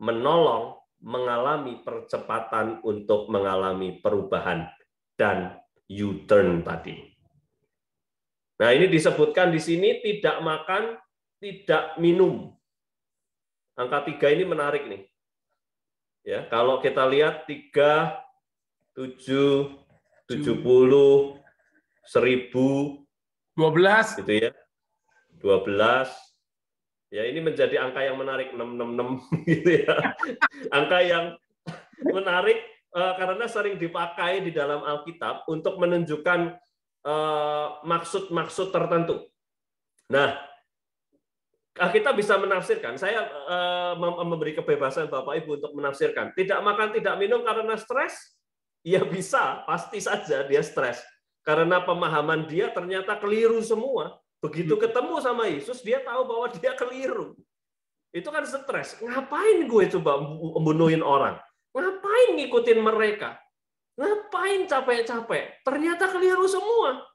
A: menolong mengalami percepatan untuk mengalami perubahan dan U-turn tadi. Nah, ini disebutkan di sini tidak makan, tidak minum. Angka 3 ini menarik nih. Ya, kalau kita lihat 3, 7, 70, 1000,
B: 12
A: gitu ya. 12. Ya, ini menjadi angka yang menarik, 666 gitu ya. Angka yang menarik karena sering dipakai di dalam Alkitab untuk menunjukkan maksud-maksud tertentu. Nah, kita bisa menafsirkan. Saya memberi kebebasan Bapak Ibu untuk menafsirkan. Tidak makan, tidak minum karena stres? Ya bisa, pasti saja dia stres. Karena pemahaman dia ternyata keliru semua. Begitu ketemu sama Yesus, dia tahu bahwa dia keliru. Itu kan stres. Ngapain gue coba bunuhin orang? Ngapain ngikutin mereka? Ngapain capek-capek? Ternyata keliru semua.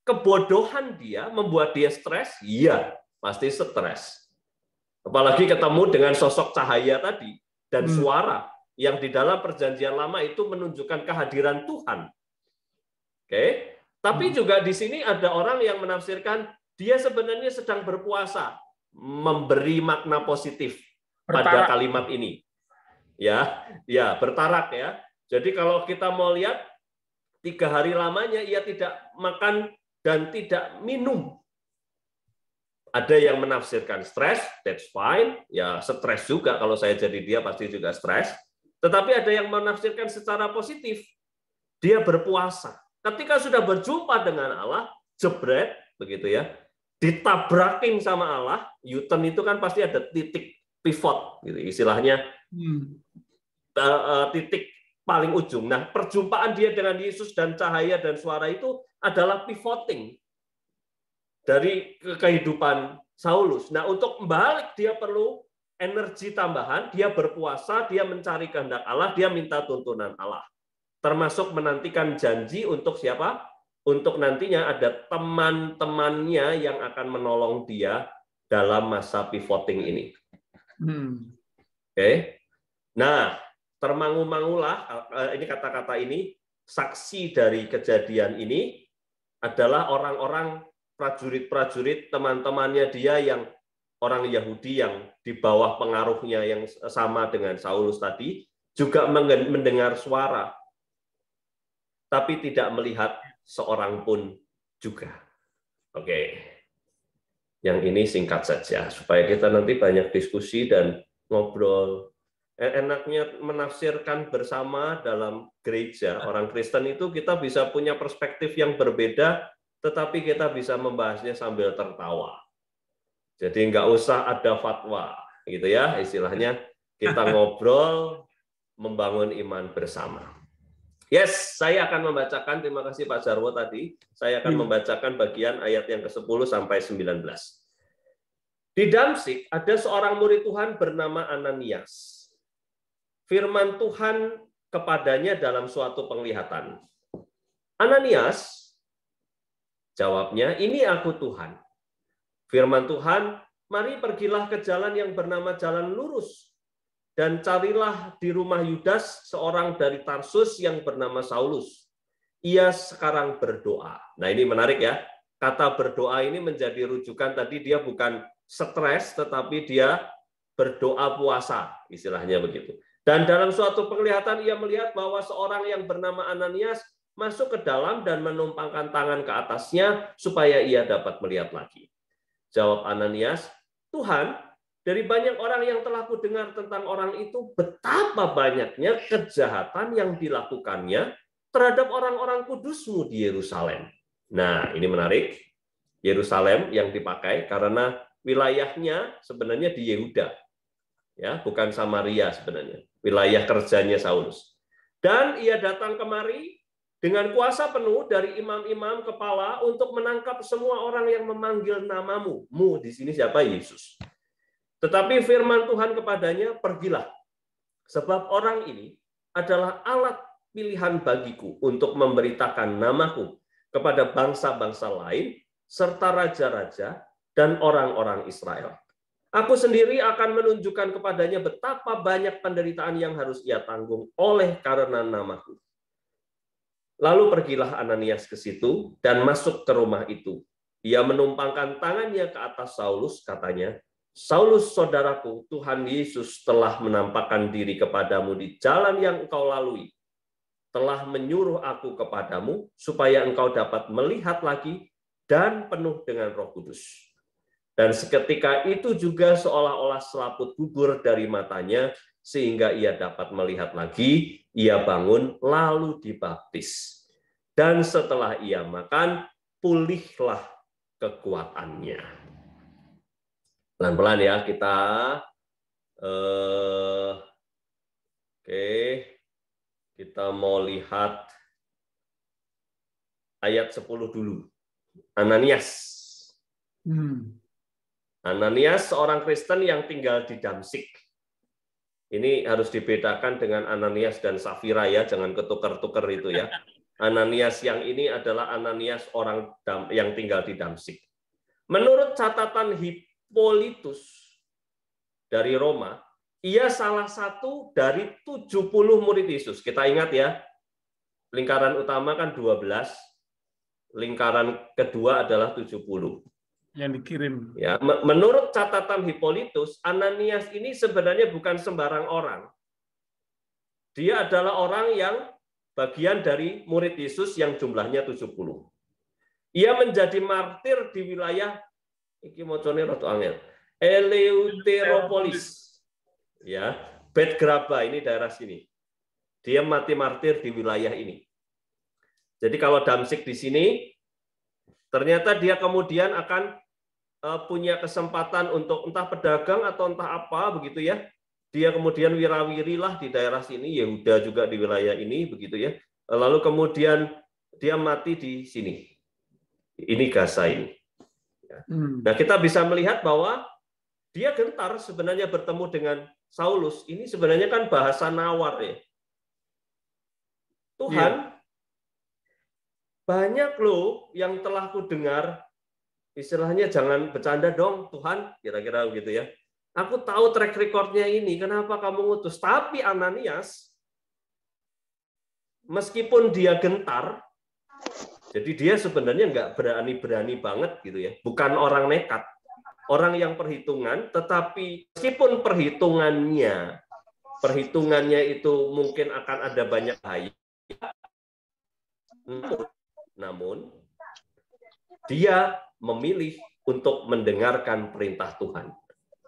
A: Kebodohan dia membuat dia stres? Iya, pasti stres. Apalagi ketemu dengan sosok cahaya tadi dan suara yang di dalam perjanjian lama itu menunjukkan kehadiran Tuhan. Oke, tapi juga di sini ada orang yang menafsirkan dia sebenarnya sedang berpuasa, memberi makna positif pada kalimat ini. Ya, bertarak ya. Jadi kalau kita mau lihat 3 hari lamanya ia tidak makan dan tidak minum. Ada yang menafsirkan stres, that's fine. Ya, stres juga kalau saya jadi dia pasti juga stres. Tetapi ada yang menafsirkan secara positif. Dia berpuasa. Ketika sudah berjumpa dengan Allah, jebret, begitu ya, ditabrakin sama Allah, U-turn itu kan pasti ada titik pivot, gitu istilahnya, titik paling ujung. Nah, perjumpaan dia dengan Yesus dan cahaya dan suara itu adalah pivoting dari kehidupan Saulus. Nah, untuk balik dia perlu energi tambahan, dia berpuasa, dia mencari kehendak Allah, dia minta tuntunan Allah. Termasuk menantikan janji untuk siapa? Untuk nantinya ada teman-temannya yang akan menolong dia dalam masa pivoting ini. Oke. Nah, termangu-mangulah, ini kata-kata ini, saksi dari kejadian ini adalah orang-orang prajurit-prajurit, teman-temannya dia yang orang Yahudi yang di bawah pengaruhnya yang sama dengan Saulus tadi, juga mendengar suara, tapi tidak melihat seorang pun juga. Oke. Yang ini singkat saja, supaya kita nanti banyak diskusi dan ngobrol. Enaknya menafsirkan bersama dalam gereja, orang Kristen itu kita bisa punya perspektif yang berbeda, tetapi kita bisa membahasnya sambil tertawa. Jadi nggak usah ada fatwa, gitu ya, istilahnya kita ngobrol, membangun iman bersama. Yes, saya akan membacakan, terima kasih Pak Jarwo tadi, saya akan membacakan bagian ayat yang ke-10 sampai 19. Di Damsyik ada seorang murid Tuhan bernama Ananias. Firman Tuhan kepadanya dalam suatu penglihatan. Ananias, jawabnya, ini aku Tuhan. Firman Tuhan, mari pergilah ke jalan yang bernama Jalan Lurus, dan carilah di rumah Yudas seorang dari Tarsus yang bernama Saulus. Ia sekarang berdoa. Nah, ini menarik ya. Kata berdoa ini menjadi rujukan tadi, dia bukan stres, tetapi dia berdoa puasa, istilahnya begitu. Dan dalam suatu penglihatan ia melihat bahwa seorang yang bernama Ananias masuk ke dalam dan menumpangkan tangan ke atasnya supaya ia dapat melihat lagi. Jawab Ananias, Tuhan, dari banyak orang yang telah kudengar tentang orang itu, betapa banyaknya kejahatan yang dilakukannya terhadap orang-orang kudusmu di Yerusalem. Nah, ini menarik. Yerusalem yang dipakai karena wilayahnya sebenarnya di Yehuda. Ya, bukan Samaria sebenarnya. Wilayah kerjanya Saulus. Dan ia datang kemari dengan kuasa penuh dari imam-imam kepala untuk menangkap semua orang yang memanggil namamu. Mu di sini siapa? Yesus. Tetapi firman Tuhan kepadanya, pergilah. Sebab orang ini adalah alat pilihan bagiku untuk memberitakan namaku kepada bangsa-bangsa lain, serta raja-raja dan orang-orang Israel. Aku sendiri akan menunjukkan kepadanya betapa banyak penderitaan yang harus ia tanggung oleh karena namaku. Lalu pergilah Ananias ke situ dan masuk ke rumah itu. Ia menumpangkan tangannya ke atas Saulus, katanya, Saulus, saudaraku, Tuhan Yesus telah menampakkan diri kepadamu di jalan yang engkau lalui. Telah menyuruh aku kepadamu supaya engkau dapat melihat lagi dan penuh dengan Roh Kudus. Dan seketika itu juga seolah-olah selaput gugur dari matanya, sehingga ia dapat melihat lagi, ia bangun lalu dibaptis. Dan setelah ia makan, pulihlah kekuatannya. Pelan-pelan ya kita. Kita mau lihat ayat 10 dulu. Ananias. Ananias seorang Kristen yang tinggal di Damsyik. Ini harus dibedakan dengan Ananias dan Safira ya, jangan ketukar-tukar itu ya. Ananias yang ini adalah Ananias orang yang tinggal di Damsyik. Menurut catatan Hippolytus dari Roma, ia salah satu dari 70 murid Yesus. Kita ingat ya, lingkaran utama kan 12, lingkaran kedua adalah 70.
B: Yang dikirim.
A: Ya, menurut catatan Hippolytus, Ananias ini sebenarnya bukan sembarang orang. Dia adalah orang yang bagian dari murid Yesus yang jumlahnya 70. Ia menjadi martir di wilayah Eleuteropolis. Ya, Betgraba ini daerah sini. Dia mati martir di wilayah ini. Jadi kalau Damsyik di sini, ternyata dia kemudian akan punya kesempatan untuk entah pedagang atau entah apa begitu ya. Dia kemudian wirawirilah di daerah sini, Yehuda juga di wilayah ini begitu ya. Lalu kemudian dia mati di sini. Ini Gaza ini. Nah, kita bisa melihat bahwa dia gentar sebenarnya bertemu dengan Saulus. Ini sebenarnya kan bahasa nawar ya. Tuhan, banyak loh yang telah ku dengar, istilahnya jangan bercanda dong Tuhan, kira-kira begitu ya. Aku tahu track record-nya ini, kenapa kamu ngutus? Tapi Ananias, meskipun dia gentar, jadi dia sebenarnya nggak berani-berani banget gitu ya. Bukan orang nekat, orang yang perhitungan, tetapi meskipun perhitungannya itu mungkin akan ada banyak bahaya, namun dia memilih untuk mendengarkan perintah Tuhan.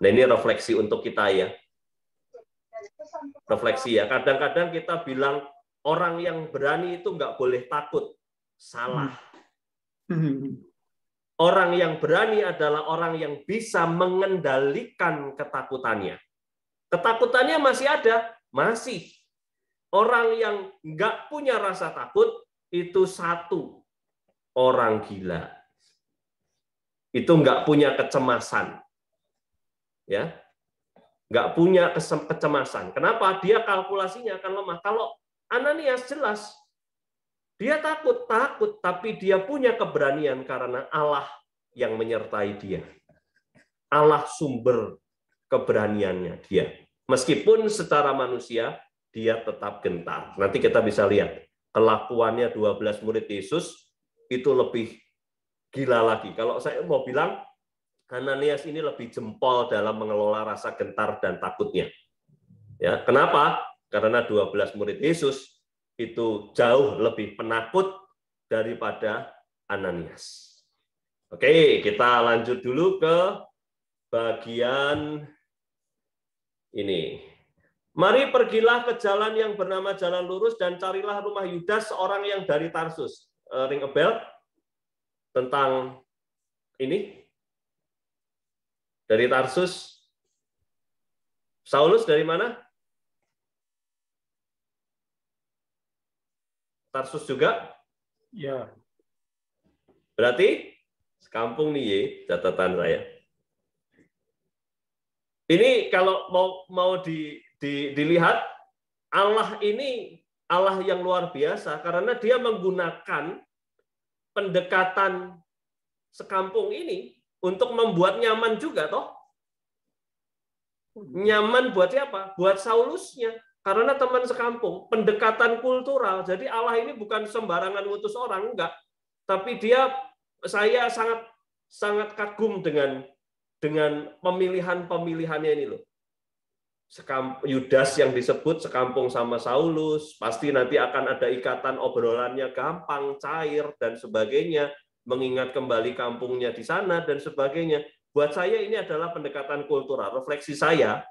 A: Nah, ini refleksi untuk kita ya. Refleksi ya. Kadang-kadang kita bilang orang yang berani itu nggak boleh takut. Salah. Orang yang berani adalah orang yang bisa mengendalikan ketakutannya. Ketakutannya masih ada, masih. Orang yang nggak punya rasa takut itu satu orang gila. Itu nggak punya kecemasan, ya, nggak punya kecemasan. Kenapa? Dia kalkulasinya akan lemah. Kalau Ananias jelas, dia takut, tapi dia punya keberanian karena Allah yang menyertai dia. Allah sumber keberaniannya dia. Meskipun secara manusia dia tetap gentar. Nanti kita bisa lihat kelakuannya 12 murid Yesus itu lebih gila lagi. Kalau saya mau bilang, Ananias ini lebih jempol dalam mengelola rasa gentar dan takutnya. Ya, kenapa? Karena 12 murid Yesus itu jauh lebih penakut daripada Ananias. Oke, kita lanjut dulu ke bagian ini. Mari pergilah ke jalan yang bernama Jalan Lurus dan carilah rumah Yudas, seorang yang dari Tarsus. Ring a bell tentang ini? Dari Tarsus. Saulus dari mana? Tarsus juga?
B: Ya.
A: Berarti sekampung nih, ye, catatan saya. Ini kalau mau dilihat, Allah ini Allah yang luar biasa karena dia menggunakan pendekatan sekampung ini untuk membuat nyaman juga, toh. Nyaman buat siapa? Buat Saulusnya. Karena teman sekampung, pendekatan kultural. Jadi Allah ini bukan sembarangan ngutus orang, enggak. Tapi saya sangat kagum dengan pemilihannya ini loh. Yudas yang disebut sekampung sama Saulus, pasti nanti akan ada ikatan obrolannya gampang, cair, dan sebagainya, mengingat kembali kampungnya di sana, dan sebagainya. Buat saya ini adalah pendekatan kultural, refleksi saya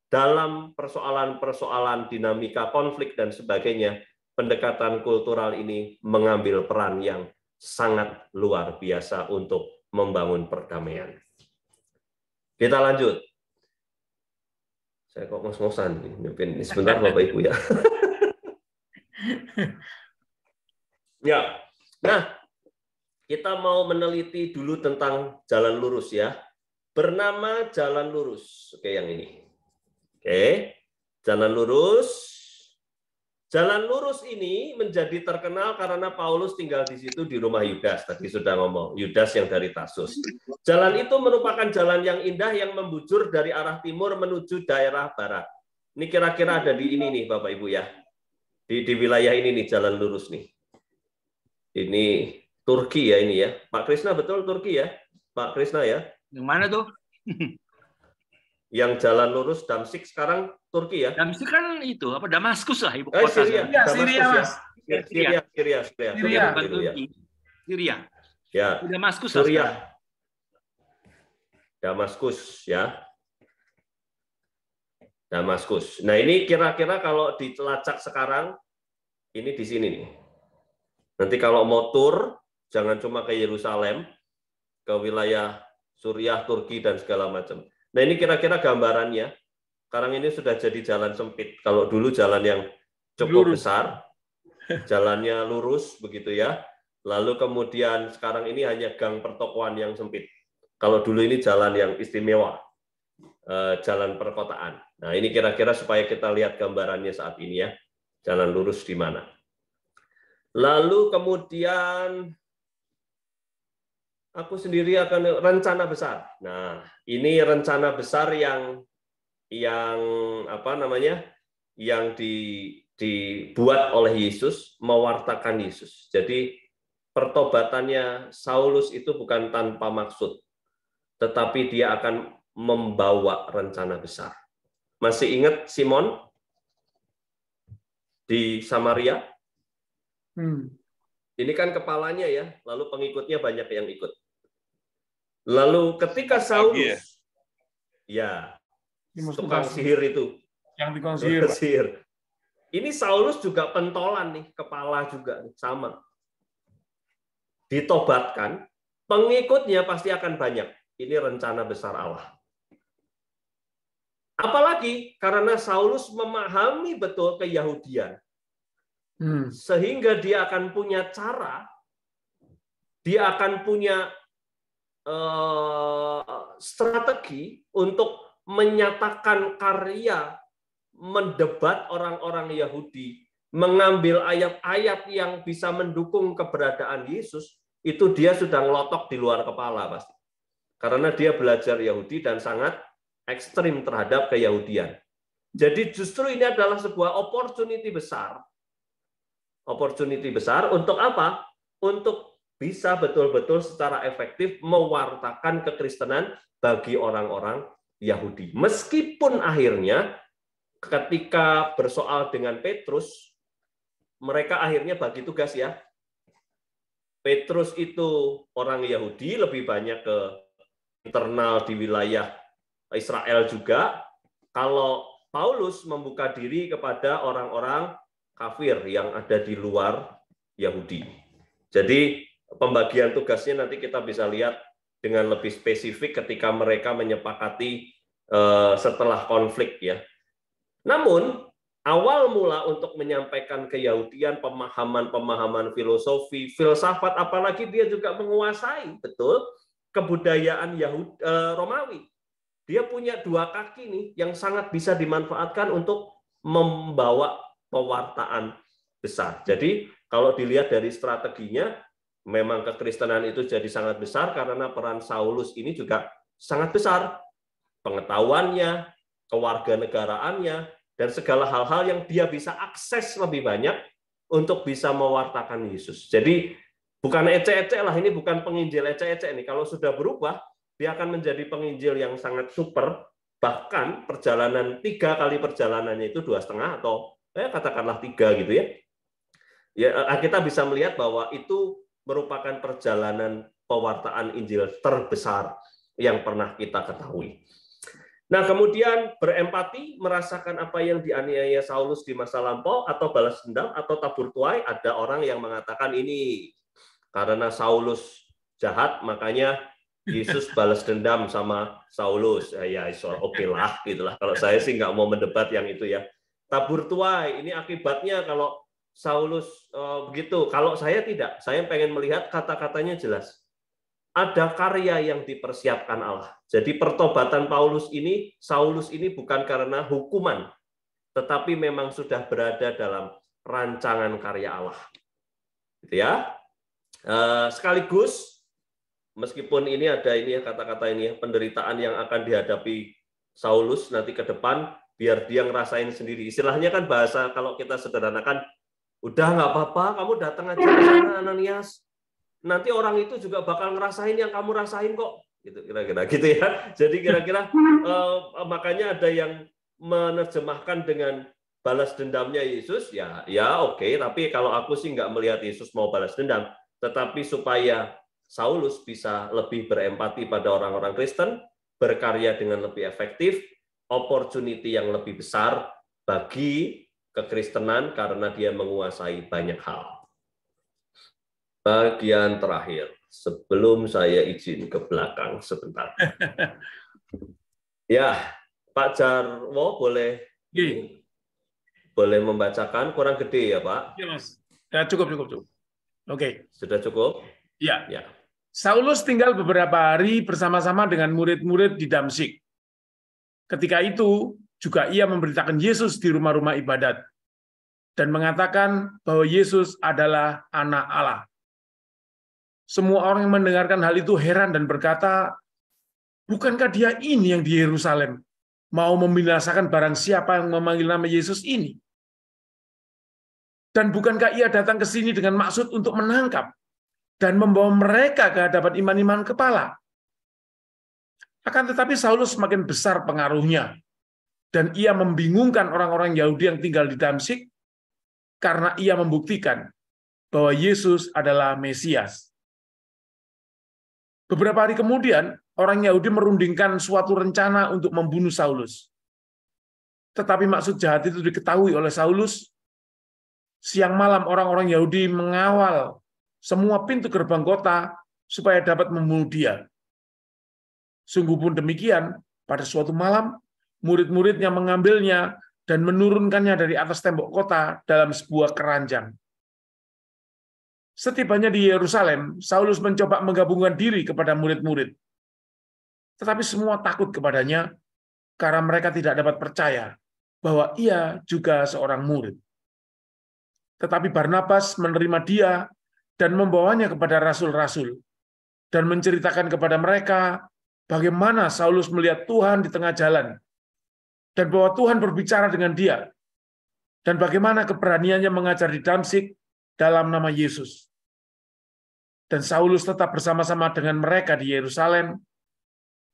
A: dalam persoalan-persoalan dinamika konflik dan sebagainya, pendekatan kultural ini mengambil peran yang sangat luar biasa untuk membangun perdamaian. Kita lanjut. Saya kok ngos-ngosan ini sebentar Bapak Ibu ya. Ya. Nah, kita mau meneliti dulu tentang jalan lurus ya. Bernama jalan lurus. Oke, yang ini. Oke. Jalan lurus. Jalan lurus ini menjadi terkenal karena Paulus tinggal di situ di rumah Yudas. Tadi sudah ngomong, Yudas yang dari Tarsus. Jalan itu merupakan jalan yang indah yang membujur dari arah timur menuju daerah barat. Ini kira-kira ada di ini nih Bapak Ibu ya. Di wilayah ini nih jalan lurus nih. Ini Turki ya ini ya. Pak Krisna betul Turki ya? Pak Krisna ya?
D: Yang mana tuh?
A: Yang jalan lurus Damsyik sekarang Turki ya?
D: Damsyik kan itu apa Damaskus lah ibu kota.
A: Syria,
B: Syria, Mas.
D: Syria.
A: Ya.
D: Damaskus.
A: Syria. Damaskus ya. Damaskus. Nah, ini kira-kira kalau dilacak sekarang ini di sini nih. Nanti kalau mau tur jangan cuma ke Yerusalem, ke wilayah Suriah, Turki dan segala macam. Nah, ini kira-kira gambarannya. Sekarang ini sudah jadi jalan sempit. Kalau dulu jalan yang cukup besar, jalannya lurus begitu ya. Lalu kemudian sekarang ini hanya gang pertokoan yang sempit. Kalau dulu ini jalan yang istimewa, jalan perkotaan. Nah, ini kira-kira supaya kita lihat gambarannya saat ini ya, jalan lurus di mana. Lalu kemudian aku sendiri akan rencana besar. Nah, ini rencana besar yang apa namanya? Yang dibuat oleh Yesus, mewartakan Yesus. Jadi pertobatannya Saulus itu bukan tanpa maksud, tetapi dia akan membawa rencana besar. Masih ingat Simon di Samaria? Ini kan kepalanya ya, lalu pengikutnya banyak yang ikut. Lalu ketika Saulus, ya, tukang sihir itu,
B: yang tukang
A: sihir. Ini Saulus juga pentolan nih, kepala juga sama. Ditobatkan, pengikutnya pasti akan banyak. Ini rencana besar Allah. Apalagi karena Saulus memahami betul keyahudian. Sehingga dia akan punya cara, dia akan punya strategi untuk menyatakan karya, mendebat orang-orang Yahudi, mengambil ayat-ayat yang bisa mendukung keberadaan Yesus, itu dia sudah ngelotok di luar kepala pasti. Karena dia belajar Yahudi dan sangat ekstrim terhadap keyahudian. Jadi justru ini adalah sebuah opportunity besar. Opportunity besar untuk apa? Untuk bisa betul-betul secara efektif mewartakan kekristenan bagi orang-orang Yahudi. Meskipun akhirnya ketika bersoal dengan Petrus, mereka akhirnya bagi tugas ya. Petrus itu orang Yahudi, lebih banyak ke internal di wilayah Israel juga. Kalau Paulus membuka diri kepada orang-orang kafir yang ada di luar Yahudi. Jadi pembagian tugasnya nanti kita bisa lihat dengan lebih spesifik ketika mereka menyepakati setelah konflik ya. Namun awal mula untuk menyampaikan keyahudian, pemahaman-pemahaman filosofi, filsafat, apalagi dia juga menguasai betul kebudayaan Romawi. Dia punya dua kaki nih yang sangat bisa dimanfaatkan untuk membawa pewartaan besar. Jadi kalau dilihat dari strateginya, memang kekristenan itu jadi sangat besar karena peran Saulus ini juga sangat besar. Pengetahuannya, kewarganegaraannya, dan segala hal-hal yang dia bisa akses lebih banyak untuk bisa mewartakan Yesus. Jadi bukan ecek-ecek lah, ini bukan penginjil ecek-ecek nih. Kalau sudah berubah, dia akan menjadi penginjil yang sangat super, bahkan perjalanan 3 kali perjalanannya itu 2,5 atau katakanlah 3 gitu ya. Ya, kita bisa melihat bahwa itu merupakan perjalanan pewartaan Injil terbesar yang pernah kita ketahui. Nah, kemudian berempati, merasakan apa yang dianiaya Saulus di masa lampau, atau balas dendam, atau tabur tuai. Ada orang yang mengatakan ini karena Saulus jahat, makanya Yesus balas dendam sama Saulus. Ya, oke lah, gitulah. Kalau saya sih nggak mau mendebat yang itu ya. Tabur tuai, ini akibatnya kalau Saulus begitu. Kalau saya tidak, saya pengen melihat kata-katanya jelas. Ada karya yang dipersiapkan Allah. Jadi pertobatan Saulus ini bukan karena hukuman, tetapi memang sudah berada dalam rancangan karya Allah. Gitu ya. Sekaligus, meskipun ini ada kata-kata ini penderitaan yang akan dihadapi Saulus nanti ke depan, biar dia ngerasain sendiri. Istilahnya kan bahasa kalau kita sederhanakan, udah nggak apa-apa, kamu datang aja ke sana, Ananias. Nanti orang itu juga bakal ngerasain yang kamu rasain kok, gitu kira-kira gitu ya. Jadi kira-kira makanya ada yang menerjemahkan dengan balas dendamnya Yesus, ya oke. Tapi kalau aku sih nggak melihat Yesus mau balas dendam, tetapi supaya Saulus bisa lebih berempati pada orang-orang Kristen, berkarya dengan lebih efektif, opportunity yang lebih besar bagi kekristenan karena dia menguasai banyak hal. Bagian terakhir, sebelum saya izin ke belakang sebentar. Ya, Pak Jarwo boleh membacakan, kurang gede ya Pak?
B: Iya Mas, ya, cukup. Oke.
A: Sudah cukup?
B: Ya.
A: Ya.
B: Saulus tinggal beberapa hari bersama-sama dengan murid-murid di Damsyik. Ketika itu juga ia memberitakan Yesus di rumah-rumah ibadat dan mengatakan bahwa Yesus adalah Anak Allah. Semua orang yang mendengarkan hal itu heran dan berkata, bukankah dia ini yang di Yerusalem mau membinasakan barang siapa yang memanggil nama Yesus ini? Dan bukankah ia datang ke sini dengan maksud untuk menangkap dan membawa mereka ke hadapan imam-imam kepala? Akan tetapi Saulus semakin besar pengaruhnya, dan ia membingungkan orang-orang Yahudi yang tinggal di Damsyik karena ia membuktikan bahwa Yesus adalah Mesias. Beberapa hari kemudian, orang Yahudi merundingkan suatu rencana untuk membunuh Saulus. Tetapi maksud jahat itu diketahui oleh Saulus. Siang malam orang-orang Yahudi mengawal semua pintu gerbang kota supaya dapat membunuh dia. Sungguh pun demikian, pada suatu malam, murid-muridnya mengambilnya dan menurunkannya dari atas tembok kota dalam sebuah keranjang. Setibanya di Yerusalem, Saulus mencoba menggabungkan diri kepada murid-murid. Tetapi semua takut kepadanya karena mereka tidak dapat percaya bahwa ia juga seorang murid. Tetapi Barnabas menerima dia dan membawanya kepada rasul-rasul dan menceritakan kepada mereka bagaimana Saulus melihat Tuhan di tengah jalan dan bahwa Tuhan berbicara dengan dia dan bagaimana keberaniannya mengajar di Damsyik dalam nama Yesus. Dan Saulus tetap bersama-sama dengan mereka di Yerusalem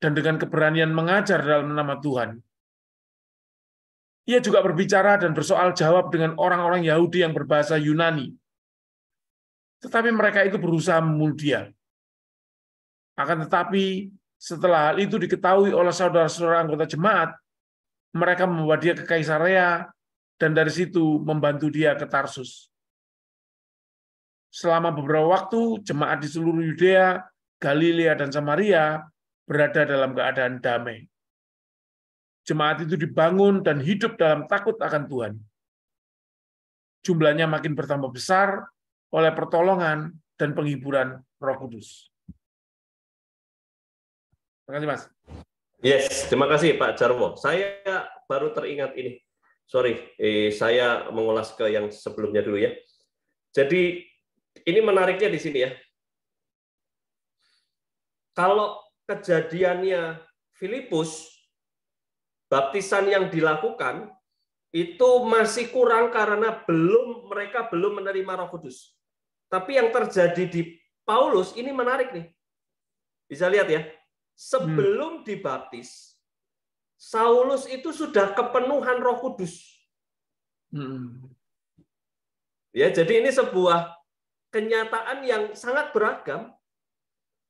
B: dan dengan keberanian mengajar dalam nama Tuhan. Ia juga berbicara dan bersoal jawab dengan orang-orang Yahudi yang berbahasa Yunani. Tetapi mereka itu berusaha membunuh dia. Akan tetapi setelah hal itu diketahui oleh saudara-saudara anggota jemaat, mereka membawa dia ke Kaisarea, dan dari situ membantu dia ke Tarsus. Selama beberapa waktu, jemaat di seluruh Yudea, Galilea, dan Samaria berada dalam keadaan damai. Jemaat itu dibangun dan hidup dalam takut akan Tuhan. Jumlahnya makin bertambah besar oleh pertolongan dan penghiburan Roh Kudus. Terima kasih, Mas.
A: Yes, terima kasih Pak Jarwo. Saya baru teringat ini. Sorry, saya mengulas ke yang sebelumnya dulu ya. Jadi ini menariknya di sini ya. Kalau kejadiannya Filipus, baptisan yang dilakukan itu masih kurang karena mereka belum menerima Roh Kudus. Tapi yang terjadi di Paulus ini menarik nih. Bisa lihat ya. Sebelum dibaptis, Saulus itu sudah kepenuhan Roh Kudus. Ya, jadi ini sebuah kenyataan yang sangat beragam.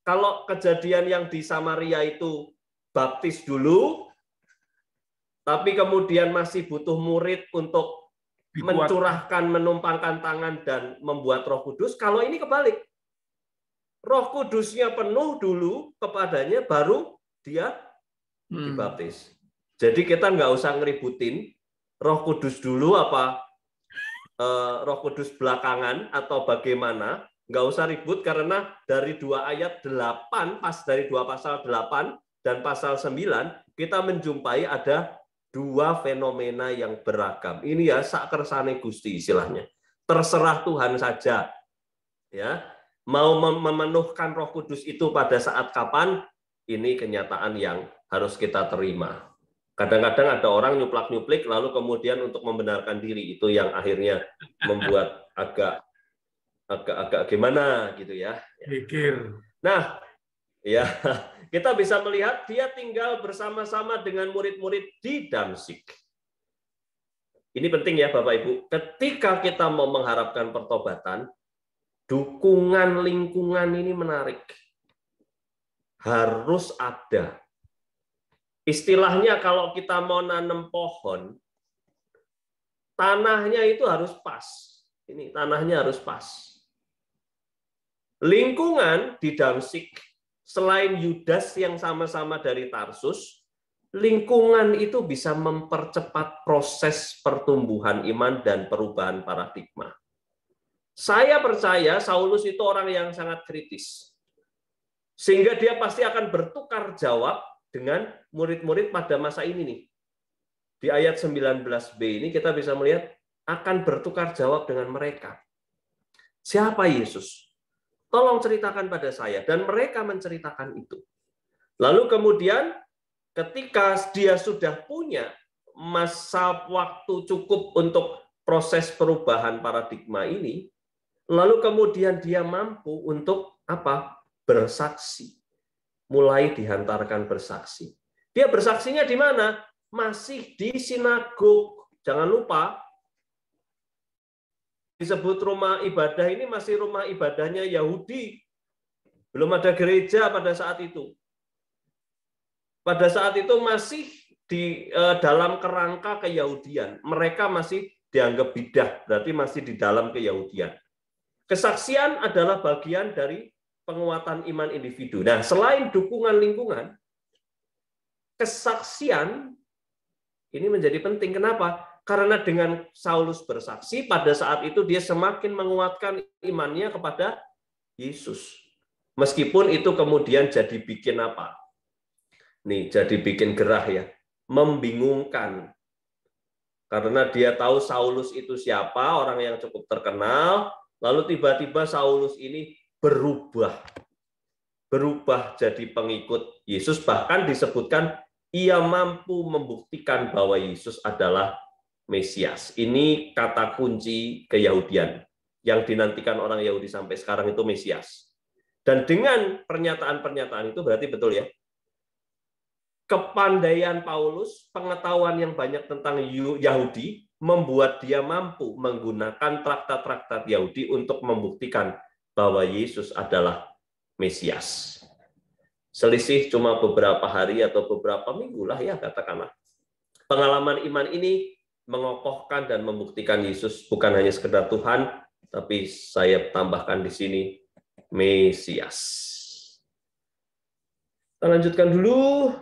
A: Kalau kejadian yang di Samaria itu baptis dulu, tapi kemudian masih butuh murid untuk mencurahkan, menumpangkan tangan, dan membuat Roh Kudus. Kalau ini kebalik. Roh Kudusnya penuh dulu kepadanya, baru dia dibaptis. Jadi kita nggak usah ngeributin Roh Kudus dulu apa Roh Kudus belakangan atau bagaimana. Nggak usah ribut karena dari 2 ayat 8, dari 2 pasal 8 dan pasal 9, kita menjumpai ada 2 fenomena yang beragam. Ini ya sak kersane Gusti istilahnya. Terserah Tuhan saja. Ya, mau memenuhkan Roh Kudus itu pada saat kapan, ini kenyataan yang harus kita terima. Kadang-kadang ada orang nyuplak-nyuplik lalu kemudian untuk membenarkan diri, itu yang akhirnya membuat agak gimana gitu ya.
B: Pikir.
A: Nah, ya, kita bisa melihat dia tinggal bersama-sama dengan murid-murid di Damsyik. Ini penting ya Bapak Ibu, ketika kita mau mengharapkan pertobatan, dukungan lingkungan ini menarik. Harus ada. Istilahnya kalau kita mau nanam pohon, tanahnya itu harus pas. Ini tanahnya harus pas. Lingkungan di Damsyik, selain Yudas yang sama-sama dari Tarsus, lingkungan itu bisa mempercepat proses pertumbuhan iman dan perubahan paradigma. Saya percaya Saulus itu orang yang sangat kritis. Sehingga dia pasti akan bertukar jawab dengan murid-murid pada masa ini nih. Di ayat 19b ini kita bisa melihat akan bertukar jawab dengan mereka. Siapa Yesus? Tolong ceritakan pada saya. Dan mereka menceritakan itu. Lalu kemudian ketika dia sudah punya masa waktu cukup untuk proses perubahan paradigma ini, lalu kemudian dia mampu untuk apa? Bersaksi. Mulai dihantarkan bersaksi. Dia bersaksinya di mana? Masih di sinagog. Jangan lupa, disebut rumah ibadah ini masih rumah ibadahnya Yahudi. Belum ada gereja pada saat itu. Pada saat itu masih di dalam kerangka keyahudian. Mereka masih dianggap bidah, berarti masih di dalam keyahudian. Kesaksian adalah bagian dari penguatan iman individu. Nah, selain dukungan lingkungan, kesaksian ini menjadi penting. Kenapa? Karena dengan Saulus bersaksi, pada saat itu dia semakin menguatkan imannya kepada Yesus. Meskipun itu kemudian jadi bikin apa? Nih, jadi bikin gerah ya. Membingungkan. Karena dia tahu Saulus itu siapa, orang yang cukup terkenal, lalu tiba-tiba Saulus ini berubah jadi pengikut Yesus. Bahkan disebutkan ia mampu membuktikan bahwa Yesus adalah Mesias. Ini kata kunci keyahudian yang dinantikan orang Yahudi sampai sekarang itu Mesias. Dan dengan pernyataan-pernyataan itu berarti betul ya. Kepandaian Paulus, pengetahuan yang banyak tentang Yahudi membuat dia mampu menggunakan traktat-traktat Yahudi untuk membuktikan bahwa Yesus adalah Mesias. Selisih cuma beberapa hari atau beberapa minggu lah ya katakanlah. Pengalaman iman ini mengokohkan dan membuktikan Yesus bukan hanya sekedar Tuhan, tapi saya tambahkan di sini Mesias. Kita lanjutkan dulu.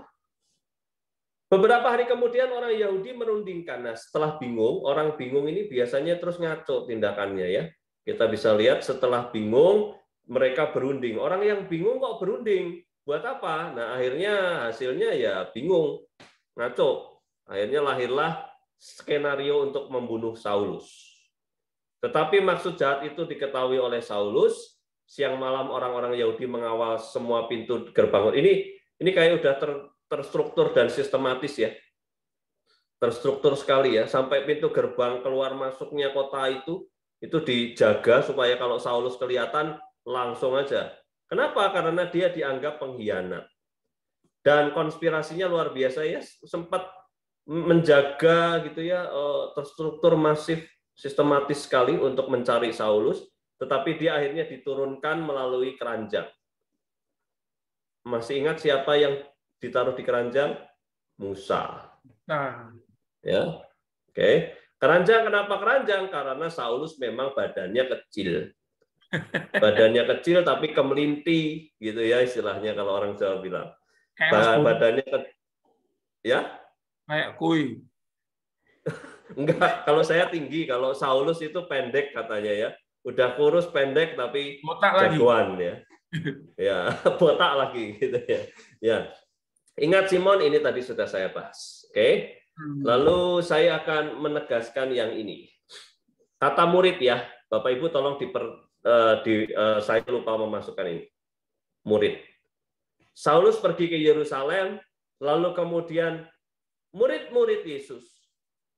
A: Beberapa hari kemudian orang Yahudi merundingkan. Nah, setelah bingung, orang bingung ini biasanya terus ngaco tindakannya ya. Kita bisa lihat setelah bingung, mereka berunding. Orang yang bingung kok berunding? Buat apa? Nah, akhirnya hasilnya ya bingung, ngaco. Akhirnya lahirlah skenario untuk membunuh Saulus. Tetapi maksud jahat itu diketahui oleh Saulus. Siang malam orang-orang Yahudi mengawal semua pintu gerbang. Ini kayak udah terstruktur dan sistematis ya. Terstruktur sekali ya. Sampai pintu gerbang keluar masuknya kota itu dijaga supaya kalau Saulus kelihatan langsung aja. Kenapa? Karena dia dianggap pengkhianat. Dan konspirasinya luar biasa ya. Sempat menjaga gitu ya, terstruktur masif, sistematis sekali untuk mencari Saulus. Tetapi dia akhirnya diturunkan melalui keranjang. Masih ingat siapa yang ditaruh di keranjang? Musa.
B: Nah.
A: Ya, oke. Keranjang, kenapa keranjang? Karena Saulus memang badannya kecil. Badannya kecil tapi kemelinti, gitu ya istilahnya kalau orang Jawa bilang. Badannya ya?
B: Kayak kui.
A: Enggak, kalau saya tinggi, kalau Saulus itu pendek katanya ya. Udah kurus pendek tapi jagoan ya. Ya, botak lagi gitu ya. Ya. Ingat Simon, ini tadi sudah saya bahas. Oke. Lalu saya akan menegaskan yang ini. Kata murid ya, Bapak Ibu tolong saya lupa memasukkan ini. Murid. Saulus pergi ke Yerusalem, lalu kemudian murid-murid Yesus.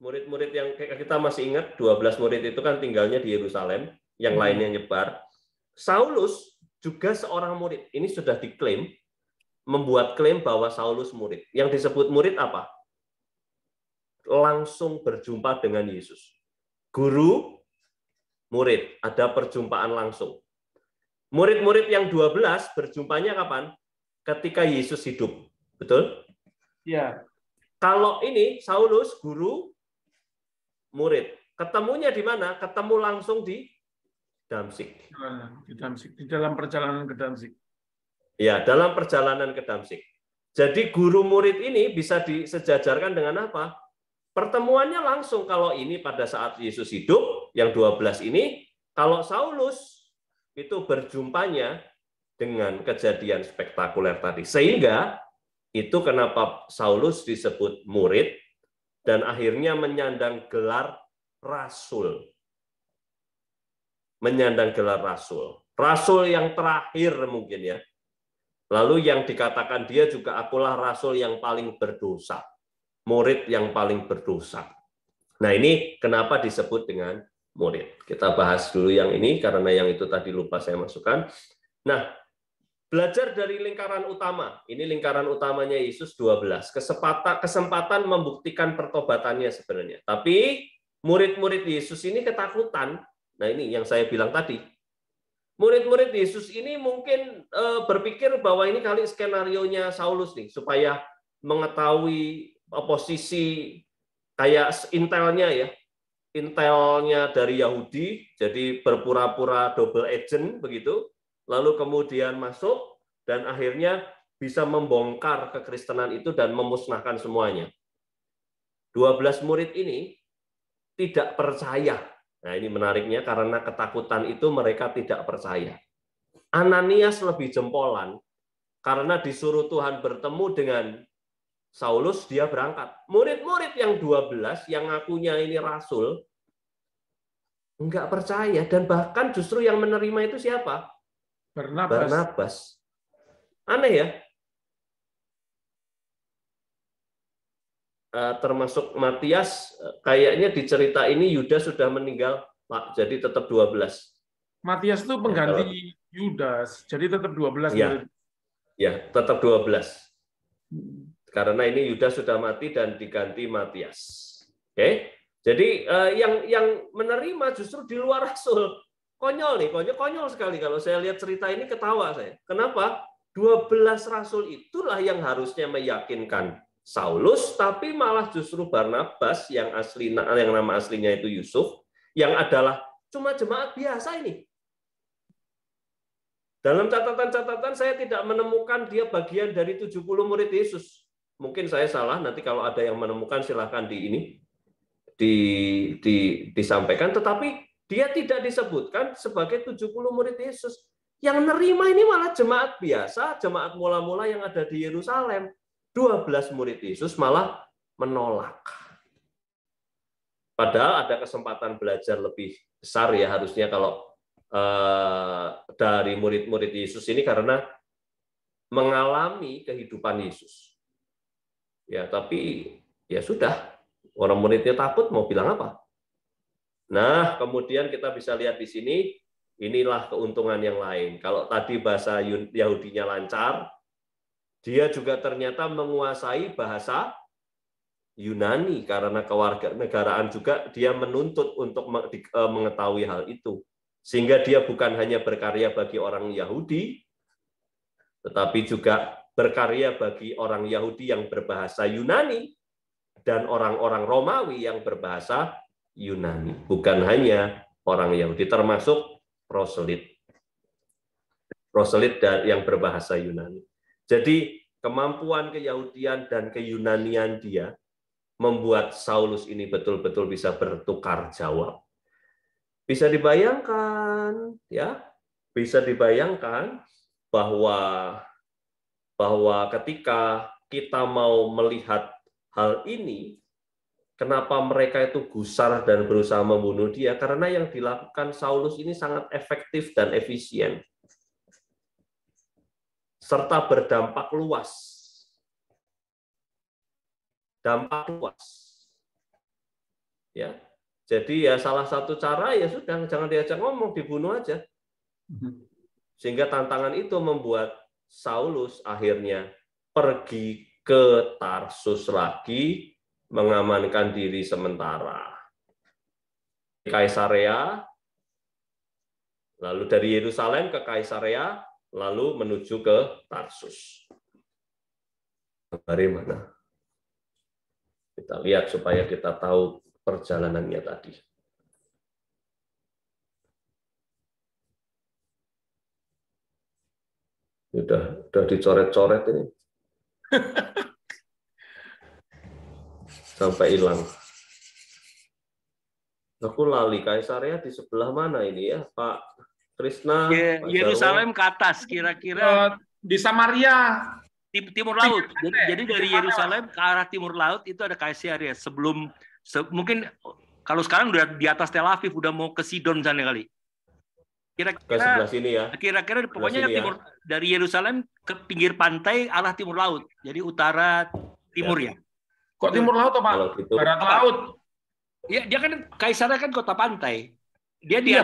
A: Murid-murid yang kita masih ingat, 12 murid itu kan tinggalnya di Yerusalem, yang lainnya nyebar. Saulus juga seorang murid. Ini sudah diklaim, membuat klaim bahwa Saulus murid. Yang disebut murid apa? Langsung berjumpa dengan Yesus. Guru, murid, ada perjumpaan langsung. Murid-murid yang 12 berjumpanya kapan? Ketika Yesus hidup. Betul?
B: Iya.
A: Kalau ini Saulus, guru, murid. Ketemunya di mana? Ketemu langsung di Damsik.
B: Di Damsik, di dalam perjalanan ke Damsik.
A: Ya, dalam perjalanan ke Damsik. Jadi guru murid ini bisa disejajarkan dengan apa? Pertemuannya langsung. Kalau ini pada saat Yesus hidup, yang 12 ini, kalau Saulus itu berjumpanya dengan kejadian spektakuler tadi. Sehingga itu kenapa Saulus disebut murid dan akhirnya menyandang gelar rasul. Menyandang gelar rasul. Rasul yang terakhir mungkin ya. Lalu yang dikatakan dia juga akulah rasul yang paling berdosa. Murid yang paling berdosa. Nah ini kenapa disebut dengan murid. Kita bahas dulu yang ini karena yang itu tadi lupa saya masukkan. Nah, belajar dari lingkaran utama. Ini lingkaran utamanya Yesus 12. Kesempatan membuktikan pertobatannya sebenarnya. Tapi murid-murid Yesus ini ketakutan. Nah ini yang saya bilang tadi. Murid-murid Yesus ini mungkin berpikir bahwa ini kali skenarionya Saulus nih. Supaya mengetahui posisi kayak intelnya ya. Intelnya dari Yahudi. Jadi berpura-pura double agent begitu. Lalu kemudian masuk dan akhirnya bisa membongkar kekristenan itu dan memusnahkan semuanya. 12 murid ini tidak percaya. Nah ini menariknya karena ketakutan itu mereka tidak percaya. Ananias lebih jempolan karena disuruh Tuhan bertemu dengan Saulus, dia berangkat. Murid-murid yang 12 yang ngakunya ini rasul enggak percaya dan bahkan justru yang menerima itu siapa? Barnabas. Aneh ya. Termasuk Matias, kayaknya di cerita ini Yudas sudah meninggal, Pak. Jadi tetap 12.
B: Matias itu pengganti Yudas, jadi tetap 12.
A: Ya, tetap 12. Karena ini Yudas sudah mati dan diganti Matias. Oke. Jadi yang menerima justru di luar rasul. Konyol nih, konyol sekali kalau saya lihat cerita ini ketawa saya. Kenapa? 12 rasul itulah yang harusnya meyakinkan Saulus, tapi malah justru Barnabas yang nama aslinya itu Yusuf, yang adalah cuma jemaat biasa ini. Dalam catatan-catatan saya tidak menemukan dia bagian dari 70 murid Yesus. Mungkin saya salah, nanti kalau ada yang menemukan silahkan disampaikan, tetapi dia tidak disebutkan sebagai 70 murid Yesus. Yang nerima ini malah jemaat biasa, jemaat mula-mula yang ada di Yerusalem. 12 murid Yesus malah menolak. Padahal ada kesempatan belajar lebih besar ya harusnya kalau dari murid-murid Yesus ini karena mengalami kehidupan Yesus. Ya, tapi ya sudah, orang muridnya takut mau bilang apa? Nah, kemudian kita bisa lihat di sini, inilah keuntungan yang lain. Kalau tadi bahasa Yahudinya lancar, dia juga ternyata menguasai bahasa Yunani karena kewarganegaraan juga dia menuntut untuk mengetahui hal itu. Sehingga dia bukan hanya berkarya bagi orang Yahudi, tetapi juga berkarya bagi orang Yahudi yang berbahasa Yunani dan orang-orang Romawi yang berbahasa Yunani. Bukan hanya orang Yahudi, termasuk proselit yang berbahasa Yunani. Jadi kemampuan keyahudian dan keyunanian dia membuat Saulus ini betul-betul bisa bertukar jawab. Bisa dibayangkan, ya, bisa dibayangkan bahwa ketika kita mau melihat hal ini, kenapa mereka itu gusar dan berusaha membunuh dia? Karena yang dilakukan Saulus ini sangat efektif dan efisien, serta berdampak luas. Dampak luas. Ya. Jadi ya salah satu cara ya sudah jangan diajak ngomong, dibunuh aja. Sehingga tantangan itu membuat Saulus akhirnya pergi ke Tarsus lagi mengamankan diri sementara. Kaisarea, lalu dari Yerusalem ke Kaisarea, lalu menuju ke Tarsus. Dari mana? Kita lihat supaya kita tahu perjalanannya tadi. Udah dicoret-coret ini. Sampai hilang. Aku lali, Kaisarea di sebelah mana ini ya, Pak Krisna?
D: Yerusalem ke atas, kira-kira
B: di Samaria.
D: Timur laut. Jadi dari Yerusalem ke arah timur laut itu ada Kaisarea. Mungkin kalau sekarang udah di atas Tel Aviv, udah mau ke Sidon sana kali. Kira-kira
A: ke sebelah sini ya.
D: Kira-kira pokoknya timur ya. Dari Yerusalem ke pinggir pantai arah timur laut. Jadi utara timur ya.
B: Kok timur laut Pak?
A: Gitu.
B: Barat laut.
D: Ya, dia kan Kaisarea kan kota pantai. Dia di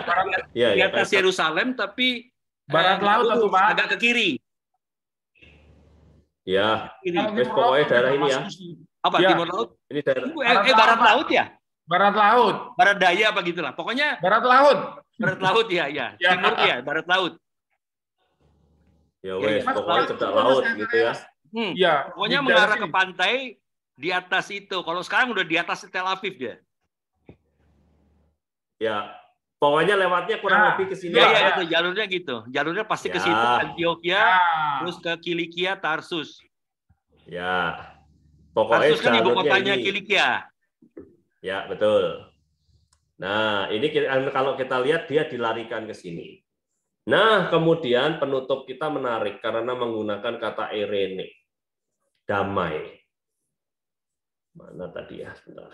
D: atas Yerusalem tapi
B: barat laut atau Pak?
D: Agak ke kiri.
A: Ya. Pokoknya daerah ini ya.
D: Apa ya. Timur laut?
A: Ini daerah.
D: Barat laut ya?
B: Barat laut.
D: Barat daya apa gitulah. Pokoknya
B: barat laut.
D: Barat laut ya. Timur ya, barat laut.
A: Ya wes, pokoknya cedak laut gitu ya.
D: Ya, pokoknya mengarah ke pantai di atas itu. Kalau sekarang udah di atas Tel Aviv dia.
A: Ya, pokoknya lewatnya kurang lebih ke sini.
D: Ya, itu jalurnya gitu. Jalurnya pasti ke situ, Antioquia, terus ke Kilikia, Tarsus.
A: Ya. Pokoknya
D: Tarsus kan ibu kotanya Kilikia.
A: Ya, betul. Nah, ini kalau kita lihat dia dilarikan ke sini. Nah, kemudian penutup kita menarik karena menggunakan kata Irene. Damai. Mana tadi ya? Sebentar.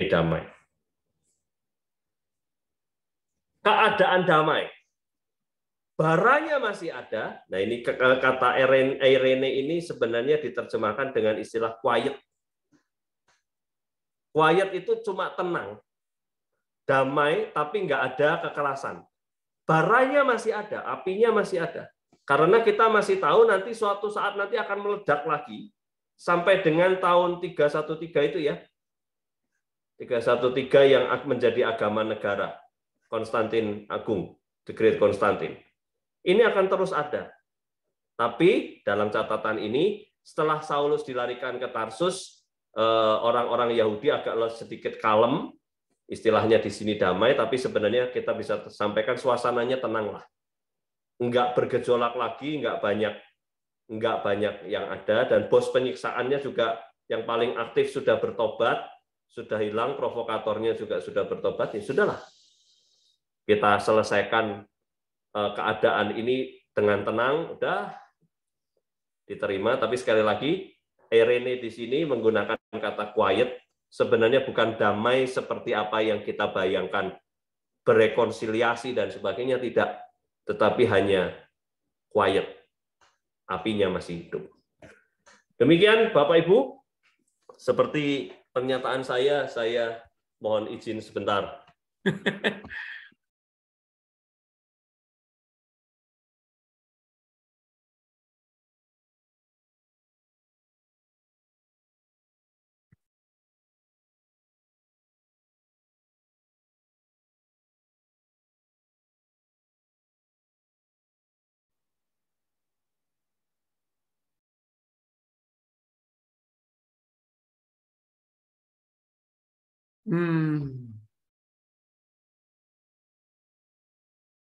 A: Damai. Keadaan damai. Baranya masih ada. Nah, ini kata Irene ini sebenarnya diterjemahkan dengan istilah quiet. Quiet itu cuma tenang. Damai, tapi nggak ada kekerasan. Baranya masih ada, apinya masih ada. Karena kita masih tahu nanti suatu saat nanti akan meledak lagi. Sampai dengan tahun 313 itu ya. 313 yang menjadi agama negara. Konstantin Agung, The Great Konstantin. Ini akan terus ada. Tapi dalam catatan ini, setelah Saulus dilarikan ke Tarsus, orang-orang Yahudi agak sedikit kalem, istilahnya di sini damai, tapi sebenarnya kita bisa sampaikan suasananya tenang lah. Enggak bergejolak lagi, enggak banyak yang ada, dan bos penyiksaannya juga yang paling aktif sudah bertobat, sudah hilang, provokatornya juga sudah bertobat, ya sudahlah. Kita selesaikan keadaan ini dengan tenang, udah diterima. Tapi sekali lagi, Irene di sini menggunakan kata quiet, sebenarnya bukan damai seperti apa yang kita bayangkan, berekonsiliasi dan sebagainya, tidak. Tetapi hanya quiet, apinya masih hidup. Demikian Bapak Ibu, seperti pernyataan saya mohon izin sebentar.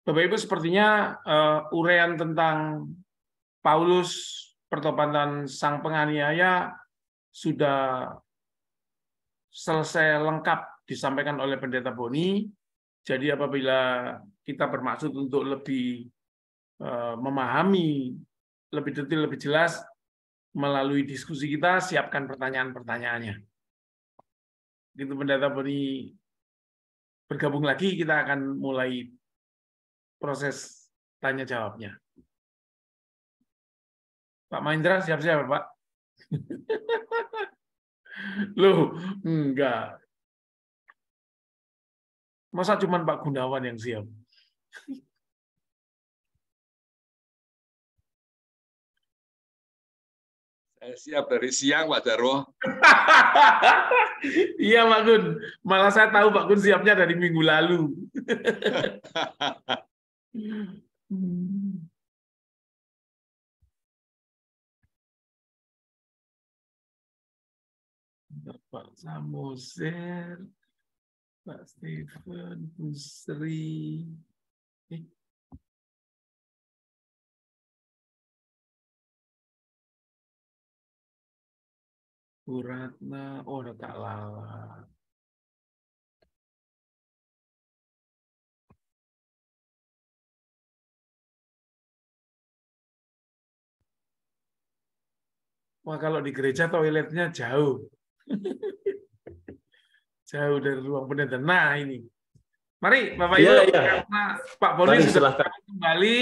B: Bapak Ibu, sepertinya uraian tentang Paulus, pertobatan sang penganiaya sudah selesai lengkap disampaikan oleh Pendeta Boni. Jadi apabila kita bermaksud untuk lebih memahami lebih detail, lebih jelas melalui diskusi kita, siapkan pertanyaan-pertanyaannya. Gitu Pendeta Boni bergabung lagi, kita akan mulai proses tanya jawabnya. Pak Mahendra siap-siap, Pak? Loh, enggak. Masa cuma Pak Gunawan yang siap?
C: Saya siap dari siang, Pak Jarwo.
B: Iya, Pak Gun. Malah saya tahu Pak Gun siapnya dari minggu lalu. Pak Samoser, Pak Steven, Bu Sri. Bu Ratna, oh udah tak lala. Wah, kalau di gereja toiletnya jauh. Jauh dari ruang pendeta. Nah, ini. Mari, Bapak Ibu, karena Pak Boni sudah kembali,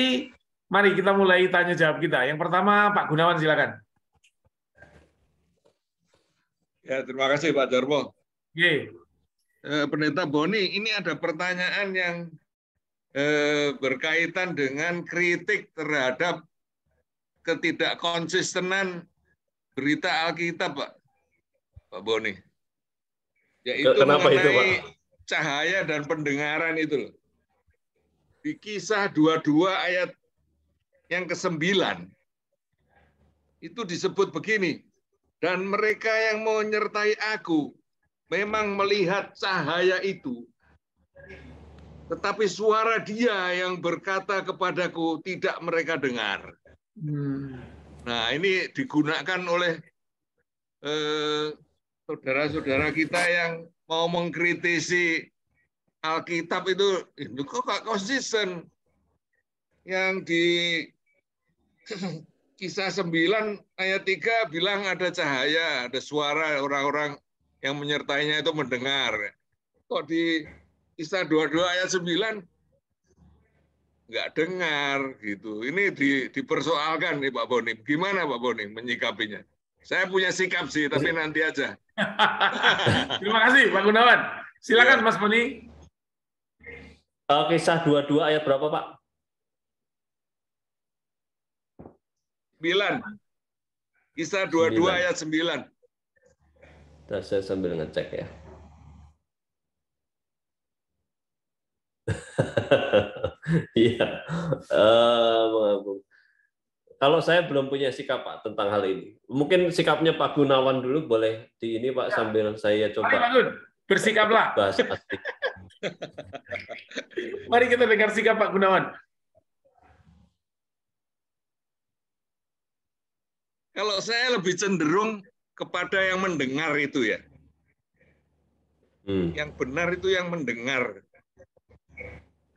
B: mari kita mulai tanya jawab kita. Yang pertama, Pak Gunawan, silakan.
C: Ya, terima kasih Pak Jarwo.
B: Oke.
C: Pendeta Boni, ini ada pertanyaan yang berkaitan dengan kritik terhadap ketidakkonsistenan berita Alkitab, Pak Boni. Yaitu
A: Kenapa
C: mengenai
A: itu, Pak?
C: Cahaya dan pendengaran itu loh. Di Kisah 22 ayat yang ke-9 itu disebut begini, dan mereka yang menyertai aku memang melihat cahaya itu, tetapi suara Dia yang berkata kepadaku tidak mereka dengar. Nah, ini digunakan oleh saudara-saudara kita yang mau mengkritisi Alkitab itu kok gak konsisten. Yang di Kisah 9 ayat 3 bilang ada cahaya, ada suara orang-orang yang menyertainya itu mendengar. Kok di Kisah 22 ayat 9 nggak dengar gitu. Ini dipersoalkan nih Pak Boni. Gimana Pak Boni menyikapinya? Saya punya sikap sih, tapi nanti aja.
B: Terima kasih Pak Gunawan. Silakan Mas Boni.
A: Kisah 22 ayat berapa, Pak?
C: 9. Kisah 22 ayat 9.
A: Saya sambil ngecek ya. Iya. Kalau saya belum punya sikap Pak tentang hal ini. Mungkin sikapnya Pak Gunawan dulu boleh di ini Pak sambil saya
B: Mari
A: coba
B: Pak Gun, bersikaplah.
A: bahas asik.
B: Mari kita dengar sikap Pak Gunawan.
C: Kalau saya lebih cenderung kepada yang mendengar itu ya. Yang benar itu yang mendengar.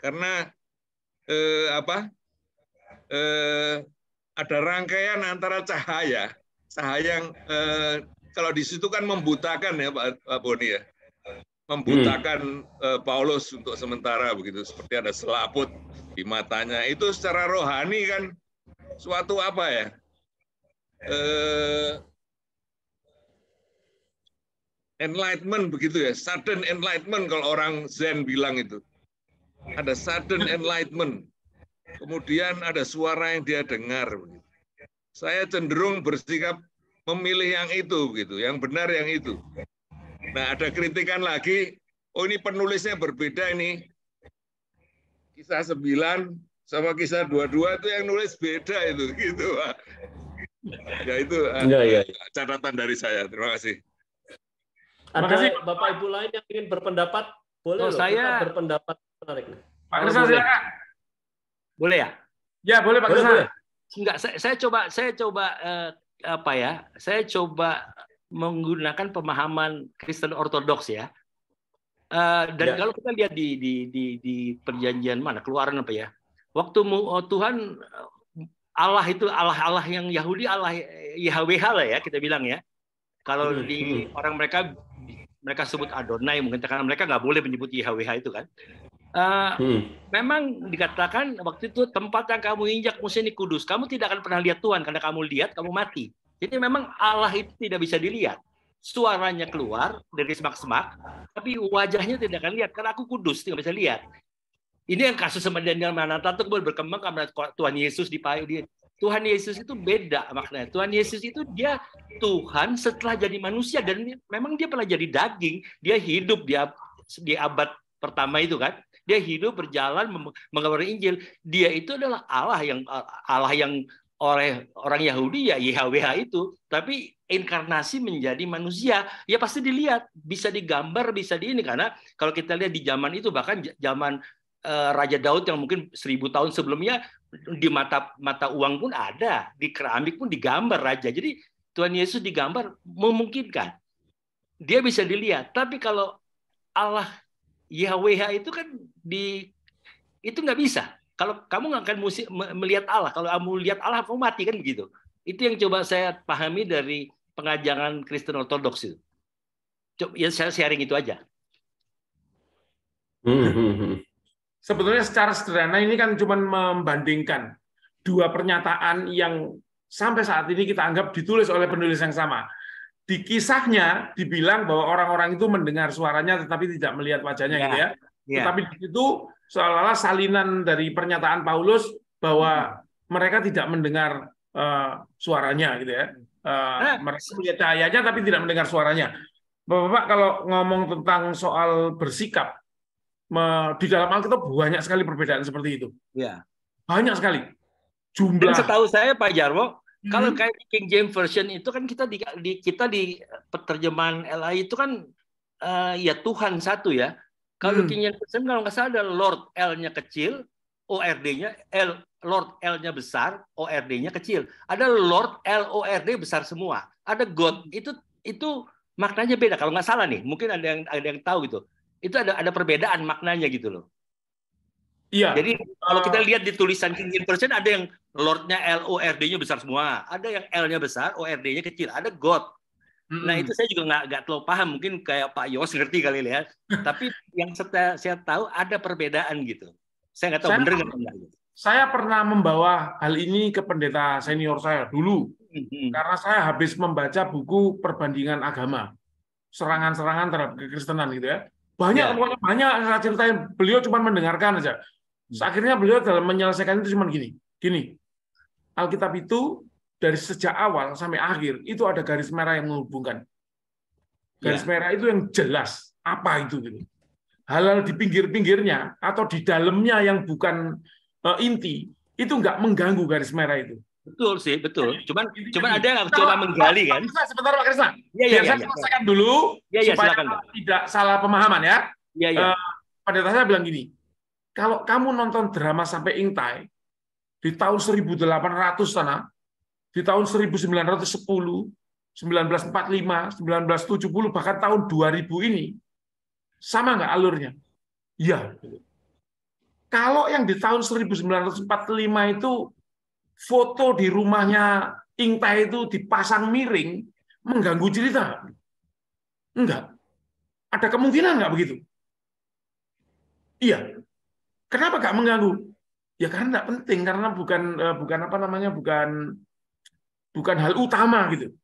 C: Karena ada rangkaian antara cahaya yang kalau di situ kan membutakan ya Pak Boni ya, membutakan Paulus untuk sementara begitu, seperti ada selaput di matanya. Itu secara rohani kan suatu apa ya? Enlightenment begitu ya, sudden enlightenment kalau orang Zen bilang itu. Ada sudden enlightenment. Kemudian ada suara yang dia dengar. Saya cenderung bersikap memilih yang itu, gitu, yang benar yang itu. Nah, ada kritikan lagi, oh ini penulisnya berbeda ini. Kisah 9 sama kisah 22 itu yang nulis beda itu, gitu Pak. Ya itu catatan dari saya. Terima kasih.
A: Ada Bapak Ibu lain yang ingin berpendapat? Boleh
D: saya
A: kita berpendapat menarik.
B: Pak Krisna silakan.
D: Boleh ya?
B: Ya, boleh Pak Krisna.
D: Enggak, saya coba saya coba menggunakan pemahaman Kristen Ortodoks ya. Dan kalau kita lihat di perjanjian mana, Keluaran apa ya? Waktu Tuhan Allah itu Allah yang Yahudi, Allah YHWH lah ya kita bilang ya. Kalau di orang mereka sebut Adonai, mungkin karena mereka nggak boleh menyebut YHWH itu kan. Memang dikatakan waktu itu tempat yang kamu injak musuh ini kudus. Kamu tidak akan pernah lihat Tuhan, karena kamu lihat kamu mati. Jadi memang Allah itu tidak bisa dilihat. Suaranya keluar dari semak-semak, tapi wajahnya tidak akan lihat karena aku kudus, tidak bisa lihat. Ini yang kasus sama Daniel Mananta itu berkembang karena Tuhan Yesus dipayu. Tuhan Yesus itu beda maknanya. Tuhan Yesus itu dia Tuhan setelah jadi manusia, dan memang dia pernah jadi daging. Dia hidup di abad pertama itu kan. Dia hidup berjalan mengabarkan Injil. Dia itu adalah Allah yang oleh orang Yahudi ya YHWH itu, tapi inkarnasi menjadi manusia. Ya pasti dilihat, bisa digambar, bisa di ini, karena kalau kita lihat di zaman itu, bahkan zaman Raja Daud yang mungkin 1000 tahun sebelumnya, di mata uang pun ada, di keramik pun digambar raja. Jadi Tuhan Yesus digambar memungkinkan. Dia bisa dilihat. Tapi kalau Allah YHWH itu kan itu nggak bisa. Kalau kamu nggak akan melihat Allah, kalau kamu lihat Allah kamu mati kan begitu. Itu yang coba saya pahami dari pengajaran Kristen Ortodoks itu. Ya saya sharing itu aja.
B: Sebetulnya secara sederhana ini kan cuma membandingkan dua pernyataan yang sampai saat ini kita anggap ditulis oleh penulis yang sama. Di kisahnya dibilang bahwa orang-orang itu mendengar suaranya tetapi tidak melihat wajahnya, gitu ya. Tetapi di situ seolah-olah salinan dari pernyataan Paulus bahwa mereka tidak mendengar suaranya, gitu ya. Mereka melihat cahayanya tapi tidak mendengar suaranya. Bapak-bapak kalau ngomong tentang soal bersikap, di dalam Alkitab banyak sekali perbedaan seperti itu.
D: Ya.
B: Banyak sekali. Jumlah.
D: Dan setahu saya Pak Jarwo, kalau kayak King James Version itu kan kita di penerjemahan LA itu kan ya Tuhan satu ya. Kalau King James Version kalau nggak salah ada Lord, L-nya kecil, ORD-nya Lord, L-nya besar, ORD-nya kecil. Ada Lord, L-O-R-D besar semua. Ada God, itu maknanya beda. Kalau nggak salah nih, mungkin ada yang tahu gitu. Itu ada perbedaan maknanya gitu loh.
B: Iya.
D: Jadi kalau kita lihat di tulisan King James Version ada yang Lord-nya L-O-R-D-nya besar semua, ada yang L-nya besar, O-R-D-nya kecil, ada God. Nah itu saya juga nggak terlalu paham, mungkin kayak Pak Yos ngerti kali ya. Tapi yang saya tahu ada perbedaan gitu. Saya nggak tahu bener nggak enggak.
B: Saya pernah membawa hal ini ke pendeta senior saya dulu, karena saya habis membaca buku perbandingan agama, serangan-serangan terhadap kekristenan gitu ya. Banyak saya ceritain, beliau cuma mendengarkan aja. Akhirnya beliau dalam menyelesaikan itu cuma gini, Alkitab itu dari sejak awal sampai akhir itu ada garis merah yang menghubungkan. Garis merah itu yang jelas apa itu gitu. Hal-hal di pinggir-pinggirnya atau di dalamnya yang bukan inti itu nggak mengganggu garis merah itu.
D: Betul sih, betul. Cuman ada yang coba menggali kan.
B: Sebentar Pak Krisna.
D: Biar
B: saya selesaikan dulu supaya
D: silakan,
B: tidak salah pemahaman ya.
D: Iya.
B: Pada dasarnya bilang gini, kalau kamu nonton drama sampai Ingtai di tahun 1800 sana, di tahun 1910, 1945, 1970, bahkan tahun 2000 ini, sama nggak alurnya? Iya. Kalau yang di tahun 1945 itu foto di rumahnya Ingtai itu dipasang miring, mengganggu cerita? Enggak. Ada kemungkinan nggak begitu? Iya. Kenapa nggak mengganggu? Ya karena nggak penting, karena bukan hal utama gitu.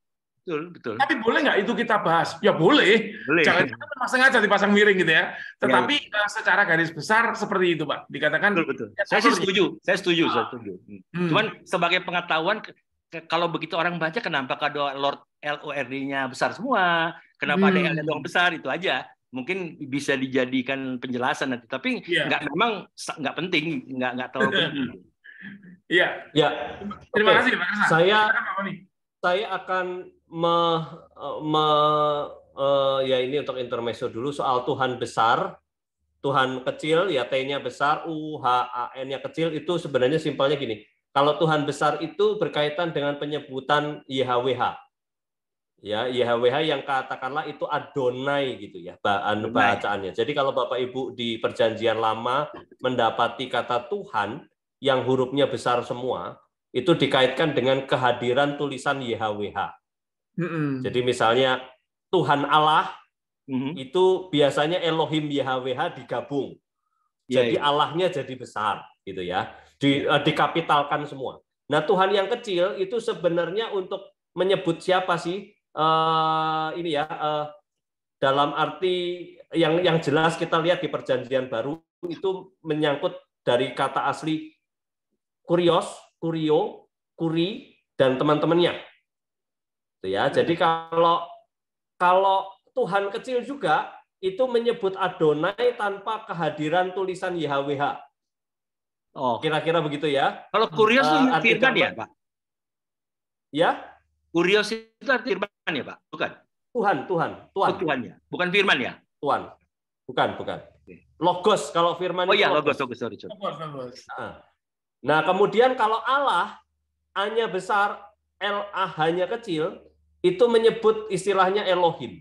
D: Betul.
B: Tapi boleh nggak itu kita bahas? Ya boleh. Jangan memang sengaja dipasang miring gitu ya. Tetapi secara garis besar seperti itu, Pak. Dikatakan.
D: Betul. Saya setuju. Cuman sebagai pengetahuan, kalau begitu orang baca, kenapa kalau Lord LORD-nya besar semua? Kenapa ada L-nya doang besar? Itu aja. Mungkin bisa dijadikan penjelasan nanti. Tapi memang nggak penting, nggak terlalu penting.
B: Iya.
A: Ya.
B: Terima kasih, Pak Krisna.
A: Saya akan ya ini untuk intermezzo dulu soal Tuhan besar, Tuhan kecil, ya T-nya besar, U-H-A-N-nya kecil, itu sebenarnya simpelnya gini. Kalau Tuhan besar itu berkaitan dengan penyebutan YHWH. Ya, YHWH yang katakanlah itu Adonai gitu ya, bacaannya. Jadi kalau Bapak Ibu di Perjanjian Lama mendapati kata Tuhan yang hurufnya besar semua, itu dikaitkan dengan kehadiran tulisan YHWH. Jadi misalnya Tuhan Allah itu biasanya Elohim YHWH digabung. Jadi Allahnya jadi besar gitu ya. Dikapitalkan semua. Nah, Tuhan yang kecil itu sebenarnya untuk menyebut siapa sih? Dalam arti yang jelas kita lihat di Perjanjian Baru itu menyangkut dari kata asli kurios, kurio, kuri, dan teman-temannya. Ya, jadi kalau Tuhan kecil juga itu menyebut Adonai tanpa kehadiran tulisan YHWH. Kira-kira begitu ya.
D: Kalau kurios itu firman ya, Pak?
A: Ya?
D: Kurios itu arti firman ya, Pak? Bukan.
A: Tuhan.
D: Tuhannya. Bukan firman ya?
A: Tuhan. Bukan. Logos kalau firman.
D: Oh iya, logos. Sorry.
A: Nah, kemudian kalau Allah A-nya besar, L-A-H-nya kecil, itu menyebut istilahnya Elohim.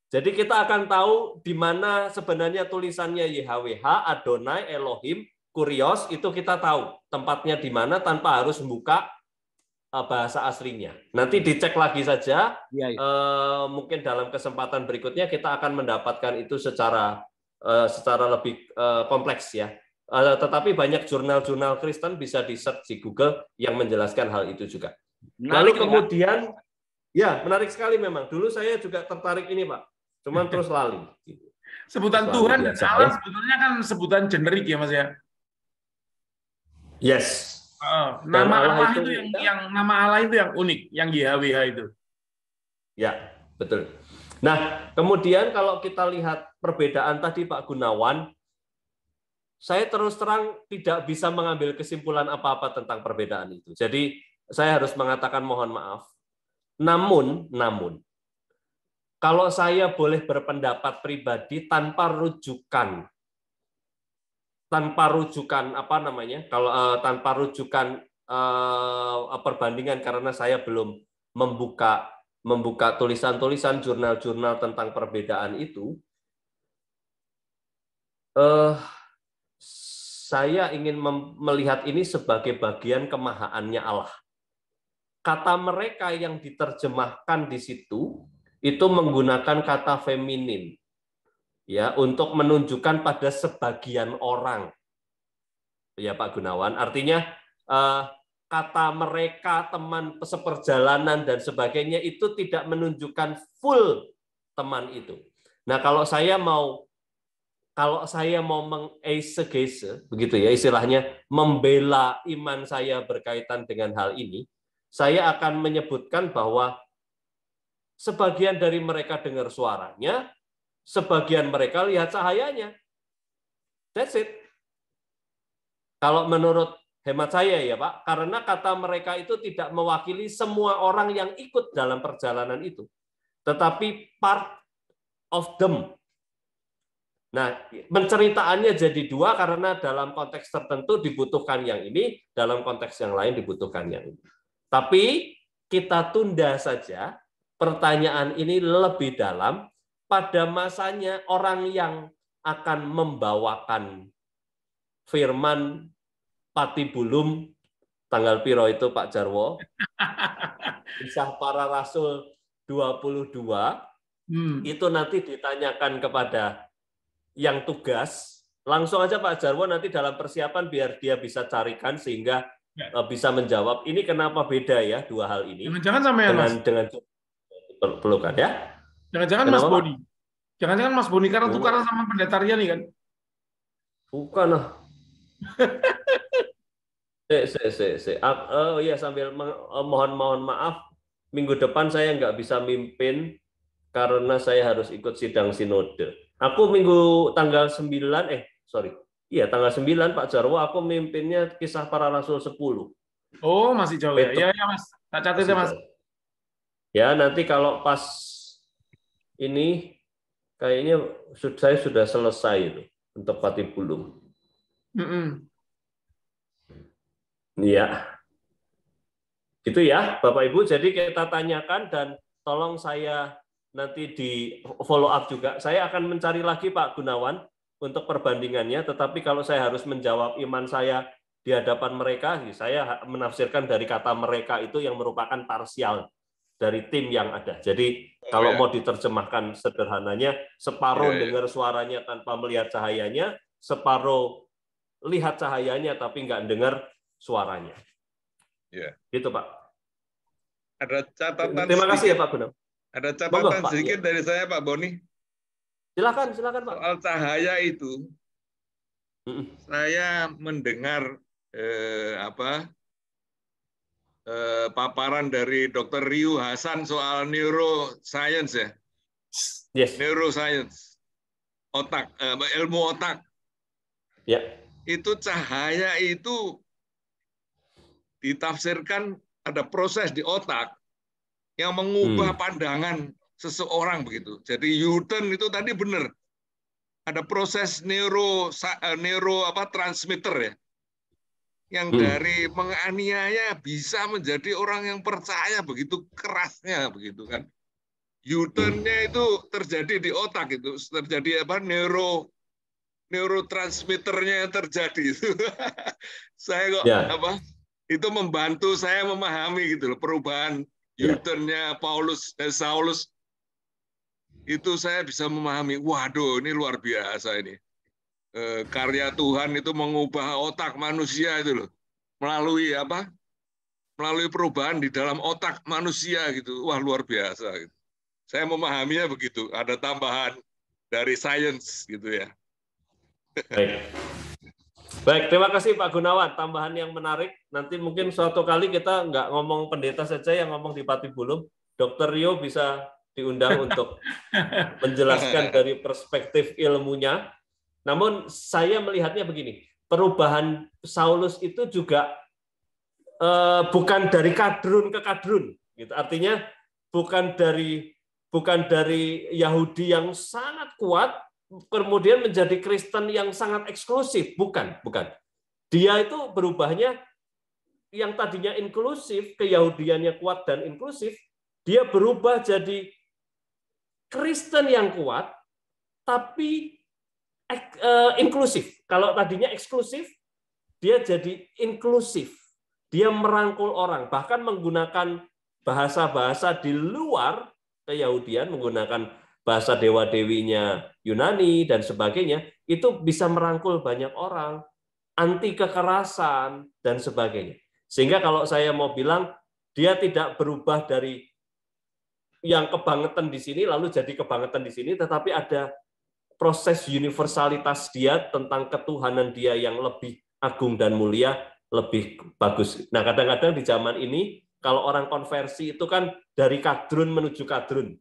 A: Jadi kita akan tahu di mana sebenarnya tulisannya YHWH, Adonai, Elohim, Kurios, itu kita tahu tempatnya di mana tanpa harus membuka bahasa aslinya. Nanti dicek lagi saja, mungkin dalam kesempatan berikutnya kita akan mendapatkan itu secara lebih kompleks ya. Tetapi banyak jurnal-jurnal Kristen bisa di-search di Google yang menjelaskan hal itu juga. Lalu kemudian, ya menarik sekali memang. Dulu saya juga tertarik ini Pak, cuman terus lali.
B: Sebutan Tuhan dan Allah sebetulnya kan sebutan generik ya Mas ya?
A: Yes.
B: Nama Allah itu yang unik, yang YHWH itu.
A: Ya, betul. Nah, kemudian kalau kita lihat perbedaan tadi Pak Gunawan, saya terus terang tidak bisa mengambil kesimpulan apa-apa tentang perbedaan itu. Jadi saya harus mengatakan mohon maaf. Namun, kalau saya boleh berpendapat pribadi tanpa rujukan perbandingan karena saya belum membuka tulisan-tulisan jurnal-jurnal tentang perbedaan itu. Saya ingin melihat ini sebagai bagian kemahaannya Allah. Kata mereka yang diterjemahkan di situ itu menggunakan kata feminin, ya, untuk menunjukkan pada sebagian orang, ya Pak Gunawan. Artinya kata mereka, teman seperjalanan dan sebagainya itu tidak menunjukkan full teman itu. Nah, kalau saya mau mengeksegese, begitu ya istilahnya, membela iman saya berkaitan dengan hal ini, saya akan menyebutkan bahwa sebagian dari mereka dengar suaranya, sebagian mereka lihat cahayanya. That's it. Kalau menurut hemat saya ya Pak, karena kata mereka itu tidak mewakili semua orang yang ikut dalam perjalanan itu, tetapi part of them. Nah, penceritaannya jadi dua karena dalam konteks tertentu dibutuhkan yang ini, dalam konteks yang lain dibutuhkan yang ini. Tapi kita tunda saja pertanyaan ini lebih dalam pada masanya orang yang akan membawakan firman Patibulum tanggal piro itu Pak Jarwo? Kisah Para Rasul 22 itu nanti ditanyakan kepada yang tugas, langsung aja Pak Jarwo nanti dalam persiapan biar dia bisa carikan sehingga bisa menjawab ini kenapa beda ya dua hal ini.
B: Jangan-jangan sama yang
A: dengan pelukan ya.
B: Jangan-jangan Mas Boni. Jangan-jangan Mas Boni karena tukaran sama Pendeta Riani kan?
A: Bukan lah. Oh iya, sambil mohon maaf, minggu depan saya nggak bisa mimpin karena saya harus ikut sidang sinode. Aku minggu tanggal 9, tanggal 9 Pak Jarwo, aku mimpinnya Kisah Para Rasul 10.
B: Oh, masih jauh ya? Iya Mas, tak catat ya Mas.
A: Ya, nanti kalau pas ini kayaknya saya sudah selesai itu untuk Patibulum. Iya. Gitu ya, Bapak Ibu. Jadi kita tanyakan dan tolong saya nanti di follow up juga. Saya akan mencari lagi Pak Gunawan untuk perbandingannya, tetapi kalau saya harus menjawab iman saya di hadapan mereka, saya menafsirkan dari kata mereka itu yang merupakan parsial dari tim yang ada. Jadi kalau mau diterjemahkan sederhananya, separuh dengar suaranya tanpa melihat cahayanya, separuh lihat cahayanya tapi nggak dengar suaranya. Gitu Pak.
C: Ada catatan.
A: Terima kasih ya Pak Gunawan.
C: Ada catatan sedikit dari saya Pak Boni.
A: Silakan Pak.
C: Soal cahaya itu, saya mendengar paparan dari Dr. Ryu Hasan soal neuroscience ya.
A: Yes.
C: Neuroscience, otak, ilmu otak.
A: Ya.
C: Itu cahaya itu ditafsirkan ada proses di otak yang mengubah pandangan seseorang begitu. Jadi U-turn itu tadi benar. Ada proses transmitter ya. Yang dari menganiaya bisa menjadi orang yang percaya begitu kerasnya begitu kan. U-turn-nya itu terjadi di otak itu, terjadi neurotransmitternya terjadi itu. Saya kok itu membantu saya memahami gitu loh perubahan U-turn-nya Saulus itu saya bisa memahami. Waduh, ini luar biasa ini. Karya Tuhan itu mengubah otak manusia itu loh. Melalui perubahan di dalam otak manusia gitu. Wah, luar biasa gitu. Saya memahaminya begitu. Ada tambahan dari sains gitu ya.
A: Baik, terima kasih Pak Gunawan. Tambahan yang menarik. Nanti mungkin suatu kali kita nggak ngomong pendeta saja yang ngomong di Patibulum. Dr. Rio bisa diundang untuk menjelaskan dari perspektif ilmunya. Namun saya melihatnya begini, perubahan Saulus itu juga bukan dari kadrun ke kadrun. Gitu. Artinya bukan dari Yahudi yang sangat kuat, kemudian menjadi Kristen yang sangat eksklusif, bukan. Dia itu berubahnya yang tadinya inklusif, keyahudiannya kuat dan inklusif, dia berubah jadi Kristen yang kuat, tapi inklusif. Kalau tadinya eksklusif, dia jadi inklusif. Dia merangkul orang, bahkan menggunakan bahasa-bahasa di luar keyahudian, menggunakan bahasa dewa-dewinya Yunani dan sebagainya, itu bisa merangkul banyak orang, anti kekerasan dan sebagainya. Sehingga kalau saya mau bilang, dia tidak berubah dari yang kebangetan di sini lalu jadi kebangetan di sini, tetapi ada proses universalitas dia tentang ketuhanan dia yang lebih agung dan mulia, lebih bagus. Nah, kadang-kadang di zaman ini kalau orang konversi itu kan dari kadrun menuju kadrun.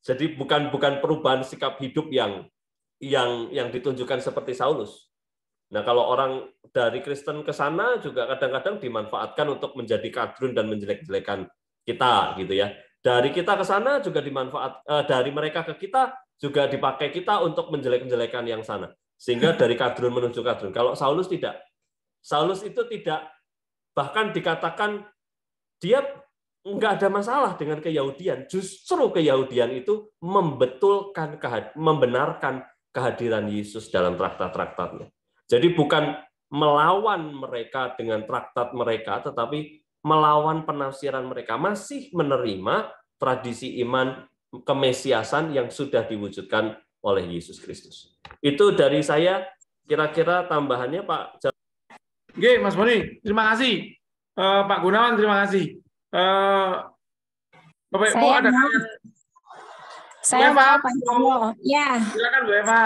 A: Jadi bukan perubahan sikap hidup yang ditunjukkan seperti Saulus. Nah, kalau orang dari Kristen ke sana juga kadang-kadang dimanfaatkan untuk menjadi kadrun dan menjelek-jelekan kita gitu ya. Dari kita ke sana juga dari mereka ke kita juga dipakai kita untuk menjelek-jelekan yang sana. Sehingga dari kadrun menuju kadrun. Kalau Saulus tidak. Saulus itu tidak, bahkan dikatakan dia nggak ada masalah dengan keyahudian. Justru keyahudian itu membenarkan kehadiran Yesus dalam traktat-traktatnya. Jadi bukan melawan mereka dengan traktat mereka, tetapi melawan penafsiran mereka. Masih menerima tradisi iman kemesiasan yang sudah diwujudkan oleh Yesus Kristus. Itu dari saya, kira-kira tambahannya Pak.
B: Oke, Mas Boni, terima kasih. Pak Gunawan, terima kasih. Bapak Ibu ada yang...
E: Saya mau Pak Jarwo. Ya.
B: Silakan Bu Eva.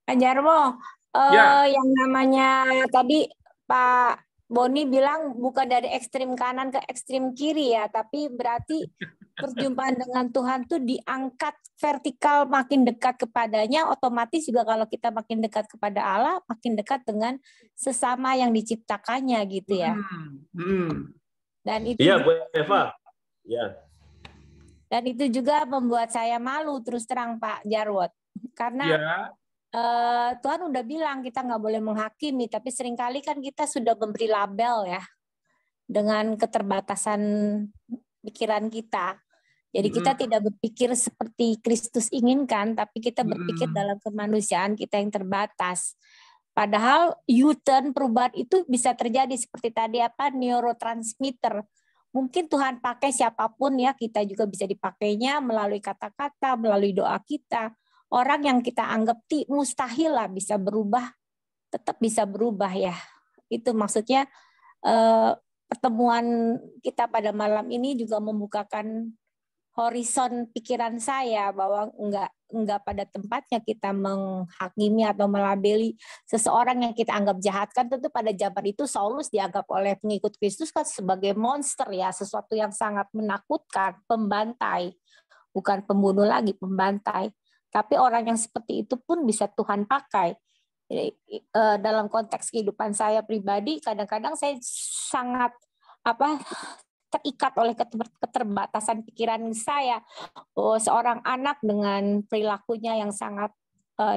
E: Pak Jarwo,
B: Ya.
E: yang namanya tadi Pak Boni bilang bukan dari ekstrim kanan ke ekstrim kiri ya, tapi berarti perjumpaan dengan Tuhan tuh diangkat vertikal makin dekat kepadanya, otomatis juga kalau kita makin dekat kepada Allah, makin dekat dengan sesama yang diciptakannya gitu ya. Dan itu
A: Iya, Bu Eva. Ya.
E: Dan itu juga membuat saya malu terus terang Pak Jarwo, karena Tuhan udah bilang kita nggak boleh menghakimi, tapi seringkali kan kita sudah memberi label ya dengan keterbatasan pikiran kita. Jadi kita tidak berpikir seperti Kristus inginkan, tapi kita berpikir dalam kemanusiaan kita yang terbatas. Padahal U-turn perubahan itu bisa terjadi seperti tadi neurotransmitter. Mungkin Tuhan pakai siapapun ya, kita juga bisa dipakainya melalui kata-kata, melalui doa kita. Orang yang kita anggap mustahil lah bisa berubah, tetap bisa berubah ya. Itu maksudnya pertemuan kita pada malam ini juga membukakan horizon pikiran saya bahwa enggak pada tempatnya kita menghakimi atau melabeli seseorang yang kita anggap jahat. Kan tentu pada zaman itu Saulus dianggap oleh pengikut Kristus kan sebagai monster ya, sesuatu yang sangat menakutkan, pembantai, bukan pembunuh lagi, pembantai. Tapi orang yang seperti itu pun bisa Tuhan pakai. Jadi, dalam konteks kehidupan saya pribadi, kadang-kadang saya sangat terikat oleh keterbatasan pikiran saya. Seorang anak dengan perilakunya yang sangat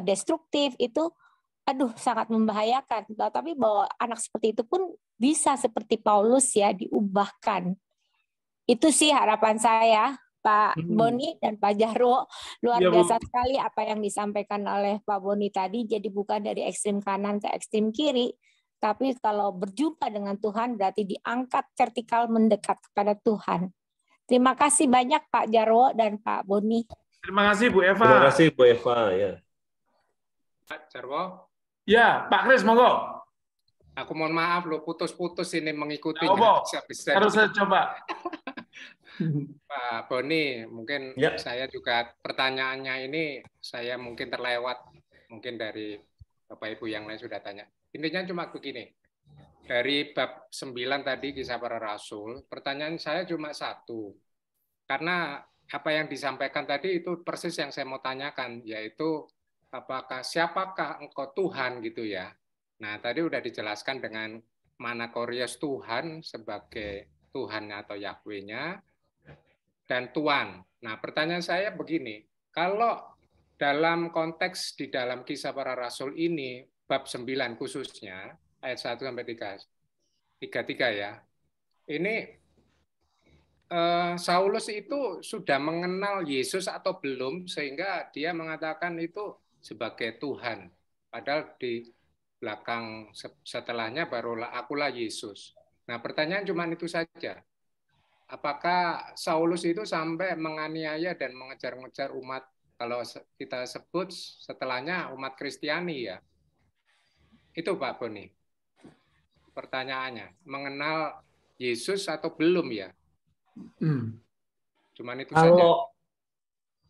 E: destruktif itu, sangat membahayakan. Tapi bahwa anak seperti itu pun bisa seperti Paulus ya, diubahkan. Itu sih harapan saya. Pak Boni dan Pak Jarwo, luar biasa sekali apa yang disampaikan oleh Pak Boni tadi. Jadi bukan dari ekstrem kanan ke ekstrem kiri, tapi kalau berjumpa dengan Tuhan berarti diangkat vertikal mendekat kepada Tuhan. Terima kasih banyak Pak Jarwo dan Pak Boni.
B: Terima kasih Bu Eva.
A: Terima kasih Bu Eva ya.
F: Pak Jarwo.
B: Ya, Pak Kris, monggo.
F: Aku mohon maaf loh, putus-putus ini mengikuti.
B: Harus saya coba.
F: Pak Boni, mungkin saya juga pertanyaannya ini saya mungkin terlewat, mungkin dari Bapak Ibu yang lain sudah tanya. Intinya cuma begini, dari bab 9 tadi Kisah Para Rasul, pertanyaan saya cuma satu, karena apa yang disampaikan tadi itu persis yang saya mau tanyakan, yaitu siapakah engkau Tuhan gitu ya. Nah tadi udah dijelaskan dengan Manakorios Tuhan sebagai Tuhan atau Yahweh-nya, dan Tuhan. Nah, pertanyaan saya begini, kalau dalam konteks di dalam Kisah Para Rasul ini, bab 9 khususnya, ayat 1-3 ya, ini Saulus itu sudah mengenal Yesus atau belum, sehingga dia mengatakan itu sebagai Tuhan. Padahal di belakang setelahnya barulah akulah Yesus. Nah, pertanyaan cuma itu saja. Apakah Saulus itu sampai menganiaya dan mengejar-ngejar umat, kalau kita sebut setelahnya umat Kristiani ya? Itu Pak Boni. Pertanyaannya, mengenal Yesus atau belum ya? Cuman itu saja.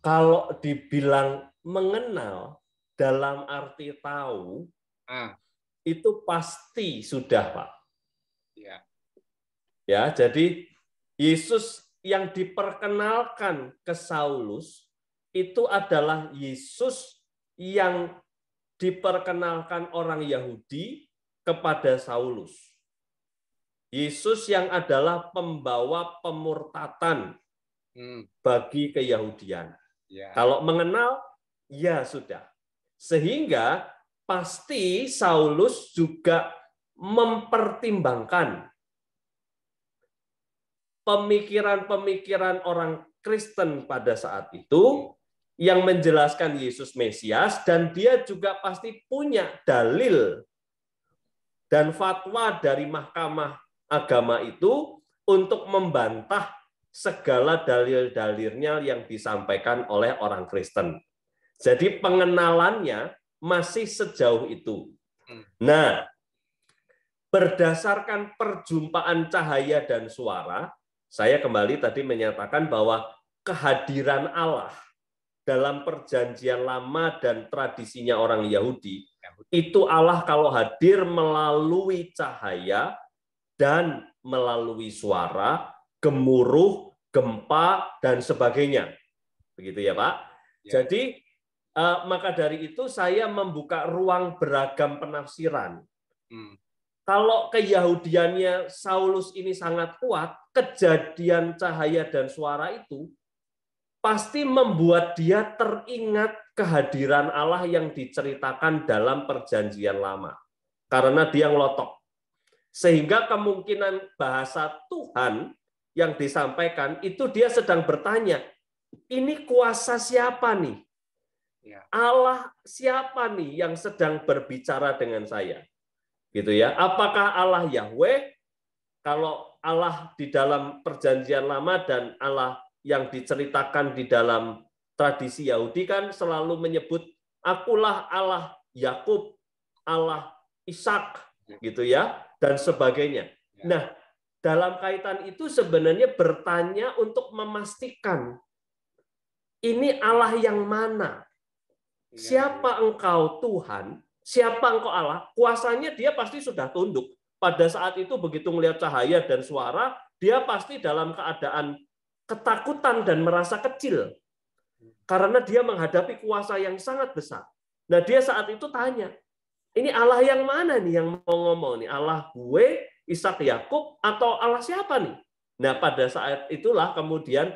A: Kalau dibilang mengenal dalam arti tahu, itu pasti sudah Pak.
F: Ya.
A: Ya, jadi Yesus yang diperkenalkan ke Saulus itu adalah Yesus yang diperkenalkan orang Yahudi kepada Saulus. Yesus yang adalah pembawa pemurtatan bagi keyahudian. Kalau mengenal, ya sudah. Sehingga pasti Saulus juga mempertimbangkan pemikiran-pemikiran orang Kristen pada saat itu yang menjelaskan Yesus Mesias, dan dia juga pasti punya dalil dan fatwa dari Mahkamah Agama itu untuk membantah segala dalil-dalilnya yang disampaikan oleh orang Kristen. Jadi pengenalannya masih sejauh itu. Nah, berdasarkan perjumpaan cahaya dan suara, saya kembali tadi menyatakan bahwa kehadiran Allah dalam perjanjian lama dan tradisinya orang Yahudi, itu Allah kalau hadir melalui cahaya dan melalui suara, gemuruh, gempa, dan sebagainya. Begitu ya Pak? Ya. Jadi, maka dari itu saya membuka ruang beragam penafsiran. Kalau keyahudiannya Saulus ini sangat kuat, kejadian cahaya dan suara itu pasti membuat dia teringat kehadiran Allah yang diceritakan dalam perjanjian lama. Karena dia ngelotok. Sehingga kemungkinan bahasa Tuhan yang disampaikan, itu dia sedang bertanya, ini kuasa siapa nih? Allah siapa nih yang sedang berbicara dengan saya? Gitu ya. Apakah Allah Yahweh? Kalau Allah di dalam perjanjian lama dan Allah yang diceritakan di dalam tradisi Yahudi kan selalu menyebut akulah Allah Yakub, Allah Ishak, gitu ya, dan sebagainya. Nah, dalam kaitan itu sebenarnya bertanya untuk memastikan ini Allah yang mana? Siapa engkau Tuhan? Siapa engkau Allah? Kuasanya dia pasti sudah tunduk. Pada saat itu begitu melihat cahaya dan suara, dia pasti dalam keadaan ketakutan dan merasa kecil. Karena dia menghadapi kuasa yang sangat besar. Nah, dia saat itu tanya, ini Allah yang mana nih yang mau ngomong nih? Allah gue, Ishak, Yakub, atau Allah siapa nih? Nah, pada saat itulah kemudian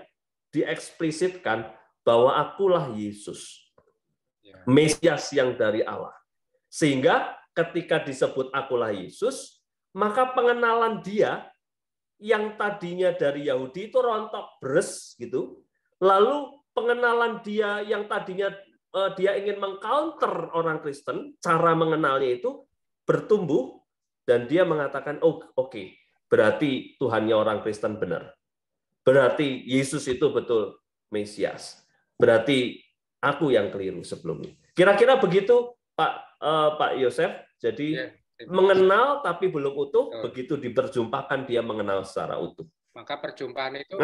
A: dieksplisitkan bahwa akulah Yesus, Mesias yang dari Allah. Sehingga ketika disebut akulah Yesus, maka pengenalan dia yang tadinya dari Yahudi itu rontok bres gitu. Lalu pengenalan dia yang tadinya dia ingin mengcounter orang Kristen, cara mengenalnya itu bertumbuh dan dia mengatakan, oh oke, berarti Tuhannya orang Kristen benar. Berarti Yesus itu betul Mesias. Berarti aku yang keliru sebelumnya. Kira-kira begitu Pak Yosef. Jadi mengenal tapi belum utuh, begitu diperjumpakan dia mengenal secara utuh.
F: Maka perjumpaan itu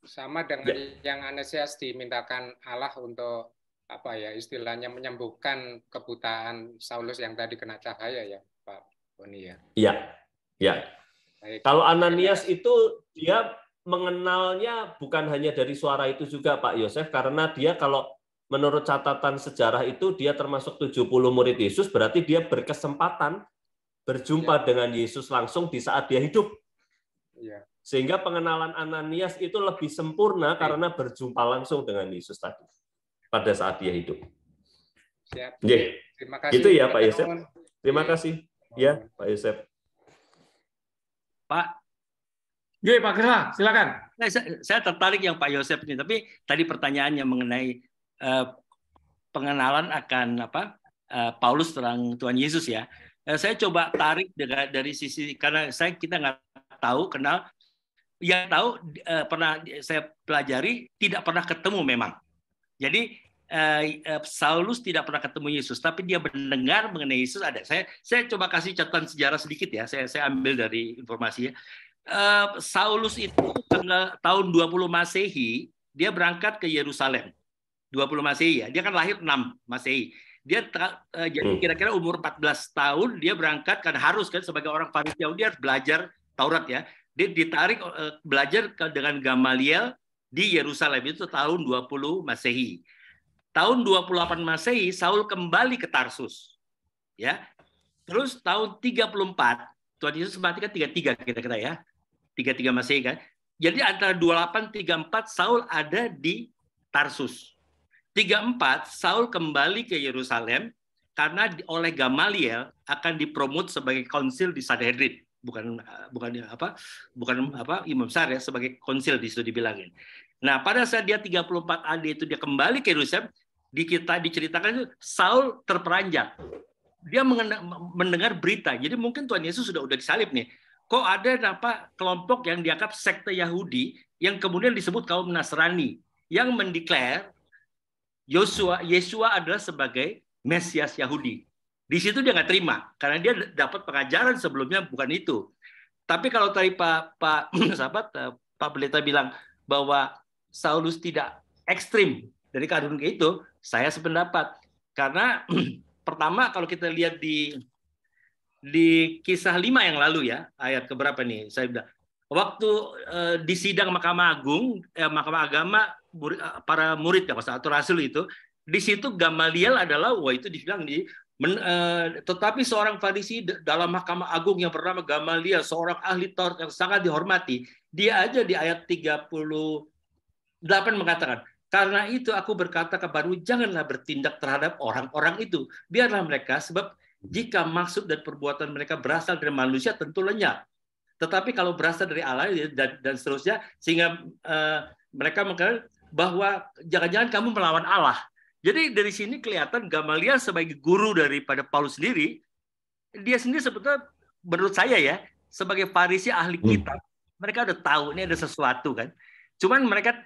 F: sama dengan yang Ananias dimintakan Allah untuk apa ya istilahnya menyembuhkan kebutaan Saulus yang tadi kena cahaya ya Pak Boni ya.
A: Iya. Ya. Kalau Ananias itu dia mengenalnya bukan hanya dari suara itu juga Pak Yosef, karena dia kalau menurut catatan sejarah itu dia termasuk 70 murid Yesus, berarti dia berkesempatan berjumpa dengan Yesus langsung di saat dia hidup. Sehingga pengenalan Ananias itu lebih sempurna karena berjumpa langsung dengan Yesus tadi pada saat dia hidup.
F: Siap.
A: Terima kasih. Itu ya Pak Yosef. Terima kasih. Ya Pak Yosef.
D: Pak.
B: Pak Gerha, silakan.
D: Saya tertarik yang Pak Yosef ini, tapi tadi pertanyaannya mengenai pengenalan akan Paulus terang Tuhan Yesus ya. Saya coba tarik dari sisi karena kita nggak tahu kenal, yang tahu pernah saya pelajari tidak pernah ketemu memang. Jadi Saulus tidak pernah ketemu Yesus, tapi dia mendengar mengenai Yesus ada. Saya coba kasih catatan sejarah sedikit ya. Saya ambil dari informasinya. Saulus itu tahun 20 Masehi dia berangkat ke Yerusalem. 20 Masehi ya. Dia kan lahir 6 Masehi. Dia jadi kira-kira umur 14 tahun dia berangkat kan harus kan sebagai orang Farisi dia harus belajar Taurat ya. Dia ditarik belajar dengan Gamaliel di Yerusalem itu tahun 20 Masehi. tahun 28 Masehi Saul kembali ke Tarsus. Ya. Terus tahun 34 Tuhan Yesus mati kan 33 kira-kira ya. 33 Masehi kan. Jadi antara 28 34 Saul ada di Tarsus. 34 Saul kembali ke Yerusalem karena oleh Gamaliel akan dipromot sebagai konsil di Sanhedrin. Bukan Imam Besar ya, sebagai konsil di situ dibilangin. Nah, pada saat dia 34 AD itu dia kembali ke Yerusalem, diceritakan itu Saul terperanjat. Dia mendengar berita. Jadi mungkin Tuhan Yesus sudah disalib nih. Kok ada kelompok yang dianggap sekte Yahudi yang kemudian disebut kaum Nasrani yang mendeklar Yesua adalah sebagai Mesias Yahudi. Di situ dia nggak terima karena dia dapat pengajaran sebelumnya bukan itu. Tapi kalau tadi Pak Pendeta bilang bahwa Saulus tidak ekstrim dari keadaan itu, saya sependapat. Karena pertama kalau kita lihat di Kisah 5 yang lalu ya, ayat keberapa nih? Saya bilang waktu di sidang Mahkamah Agung, Mahkamah Agama para murid atau rasul itu, di situ Gamaliel adalah itu dibilang tetapi seorang Farisi dalam Mahkamah Agung yang bernama Gamaliel, seorang ahli Taurat yang sangat dihormati, dia aja di ayat 38 mengatakan, karena itu aku berkata kepadamu, janganlah bertindak terhadap orang-orang itu. Biarlah mereka, sebab jika maksud dan perbuatan mereka berasal dari manusia tentu lenyap. Tetapi kalau berasal dari Allah dan seterusnya, sehingga mereka mengatakan bahwa jangan-jangan kamu melawan Allah. Jadi dari sini kelihatan Gamaliel sebagai guru daripada Paulus sendiri, dia sendiri sebetulnya menurut saya ya, sebagai Farisi ahli kitab, mereka udah tahu ini ada sesuatu kan. Cuman mereka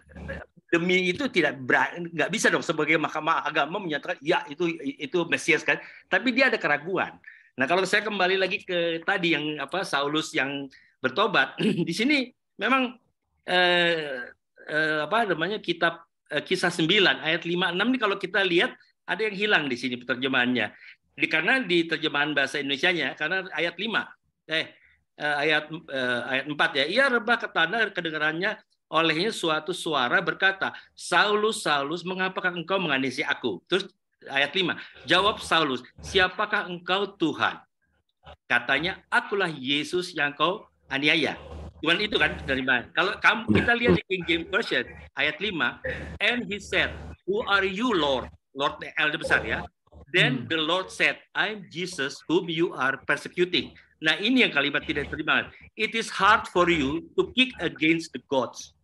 D: demi itu nggak bisa dong sebagai Mahkamah Agama menyatakan ya itu Mesias kan. Tapi dia ada keraguan. Nah kalau saya kembali lagi ke tadi yang Saulus yang bertobat, di sini memang kitab Kisah 9 ayat 5-6 ini kalau kita lihat ada yang hilang di sini penerjemahannya. Karena di terjemahan bahasa Indonesianya karena ayat 5 ayat 4 ya. Ia rebah ke tanah dan kedengarannya olehnya suatu suara berkata, Saulus, Saulus, mengapakah engkau menganiaya aku? Terus ayat 5, jawab Saulus, siapakah engkau Tuhan? Katanya, akulah Yesus yang kau aniaya. Cuman itu kan dari mana? Kalau kita lihat di King James Version ayat 5, and he said, who are you Lord? Lord L besar ya. Then the Lord said, I'm Jesus whom you are persecuting. Nah ini yang kalimat tidak diterima. It is hard for you to kick against the goats.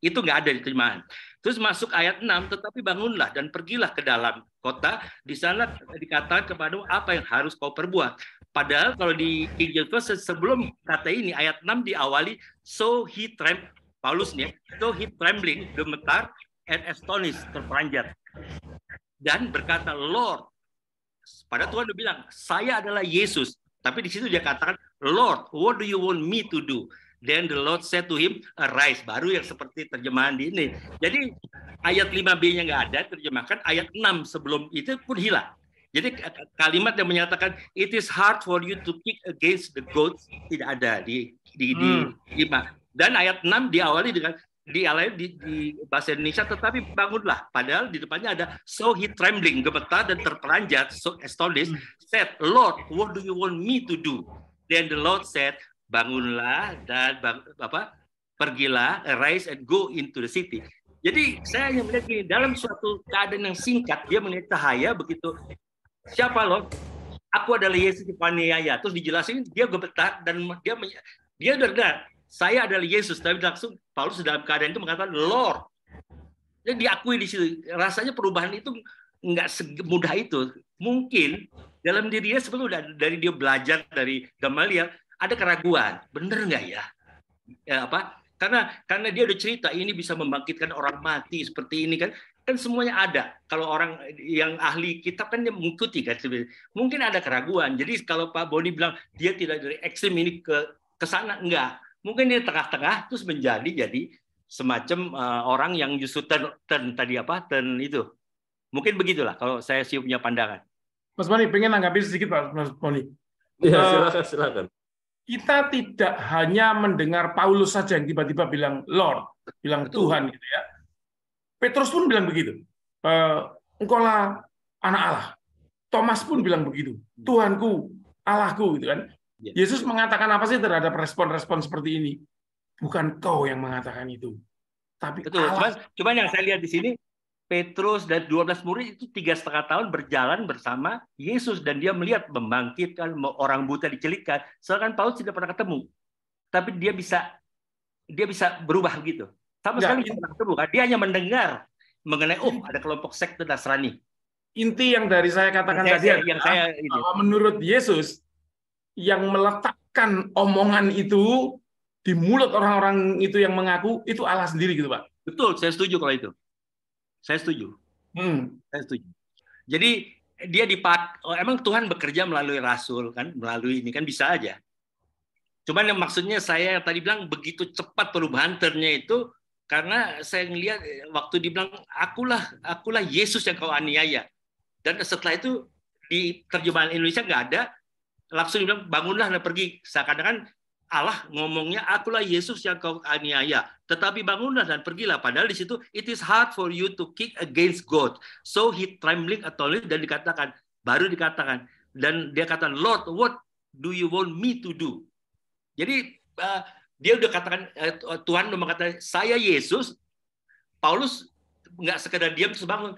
D: Itu nggak ada di terjemahan. Terus masuk ayat 6, tetapi bangunlah dan pergilah ke dalam kota. Di sana dikatakan kepadamu apa yang harus kau perbuat. Padahal kalau di King James Version sebelum kata ini ayat 6 diawali so he trembled, Paulus nih, so he trembling, gemetar and astonished, terperanjat dan berkata Lord. Pada Tuhan dia bilang saya adalah Yesus, tapi di situ dia katakan Lord, what do you want me to do? Then the Lord said to him, arise. Baru yang seperti terjemahan di ini. Jadi ayat 5b-nya nggak ada, terjemahkan ayat 6 sebelum itu pun hilang. Jadi kalimat yang menyatakan it is hard for you to kick against the goats tidak ada di 5. Dan ayat 6 diawali dengan di bahasa Indonesia tetapi bangunlah. Padahal di depannya ada so he trembling, gemetar dan terperanjat, so astonished, said, Lord, what do you want me to do? Then the Lord said, bangunlah dan pergilah, arise and go into the city. Jadi saya hanya melihat ini dalam suatu keadaan yang singkat dia melihat cahaya begitu. Siapa Lord? Aku adalah Yesus Aniaya. Terus dijelasin dia gemetar dan dia benar. Saya adalah Yesus. Tapi langsung Paulus dalam keadaan itu mengatakan Lord. Jadi diakui di situ. Rasanya perubahan itu nggak semudah itu. Mungkin dalam dirinya sebetulnya dari dia belajar dari Gamaliel ada keraguan. Benar nggak ya? Karena dia udah cerita ini bisa membangkitkan orang mati seperti ini kan semuanya ada. Kalau orang yang ahli kitab kan dia mengikuti kan. Mungkin ada keraguan. Jadi kalau Pak Boni bilang dia tidak dari ekstrem ini ke sana enggak. Mungkin dia tengah-tengah terus jadi semacam orang yang justru turn itu. Mungkin begitulah kalau saya sih punya pandangan.
B: Mas Boni pengen nanggapi sedikit Pak Mas Boni.
A: Ya, silakan.
B: Kita tidak hanya mendengar Paulus saja yang tiba-tiba bilang Lord, bilang Betul. Tuhan gitu ya. Petrus pun bilang begitu. engkaulah anak Allah. Thomas pun bilang begitu, Tuhanku, Allahku, gitu kan. Yesus mengatakan apa sih terhadap respon-respon seperti ini? Bukan kau yang mengatakan itu, tapi
D: betul. Cuman yang saya lihat di sini, Petrus dan 12 murid itu 3,5 tahun berjalan bersama Yesus dan dia melihat membangkitkan orang buta dicelikkan. Sedangkan Paulus tidak pernah ketemu, tapi dia bisa berubah begitu. Sama sekali tidak pernah ketemu. Dia hanya mendengar mengenai ada kelompok sekte Nasrani.
B: Inti yang dari saya katakan menurut Yesus yang meletakkan omongan itu di mulut orang-orang itu yang mengaku itu Allah sendiri gitu, Pak.
D: Betul, saya setuju kalau itu. Saya setuju. Saya setuju. Jadi dia emang Tuhan bekerja melalui rasul kan, melalui ini kan bisa aja. Cuman yang maksudnya saya tadi bilang begitu cepat perubahan turn-nya itu karena saya ngelihat waktu dibilang akulah Yesus yang kau aniaya. Dan setelah itu di terjemahan Indonesia nggak ada, langsung dibilang bangunlah dan pergi. Seakan-akan Allah ngomongnya akulah Yesus yang kau aniaya, tetapi bangunlah dan pergilah. Padahal di situ it is hard for you to kick against God. So he trembling atau dan baru dikatakan dan dia kata Lord, what do you want me to do? Jadi dia udah katakan Tuhan udah mengatakan saya Yesus. Paulus nggak sekedar diam terus bangun.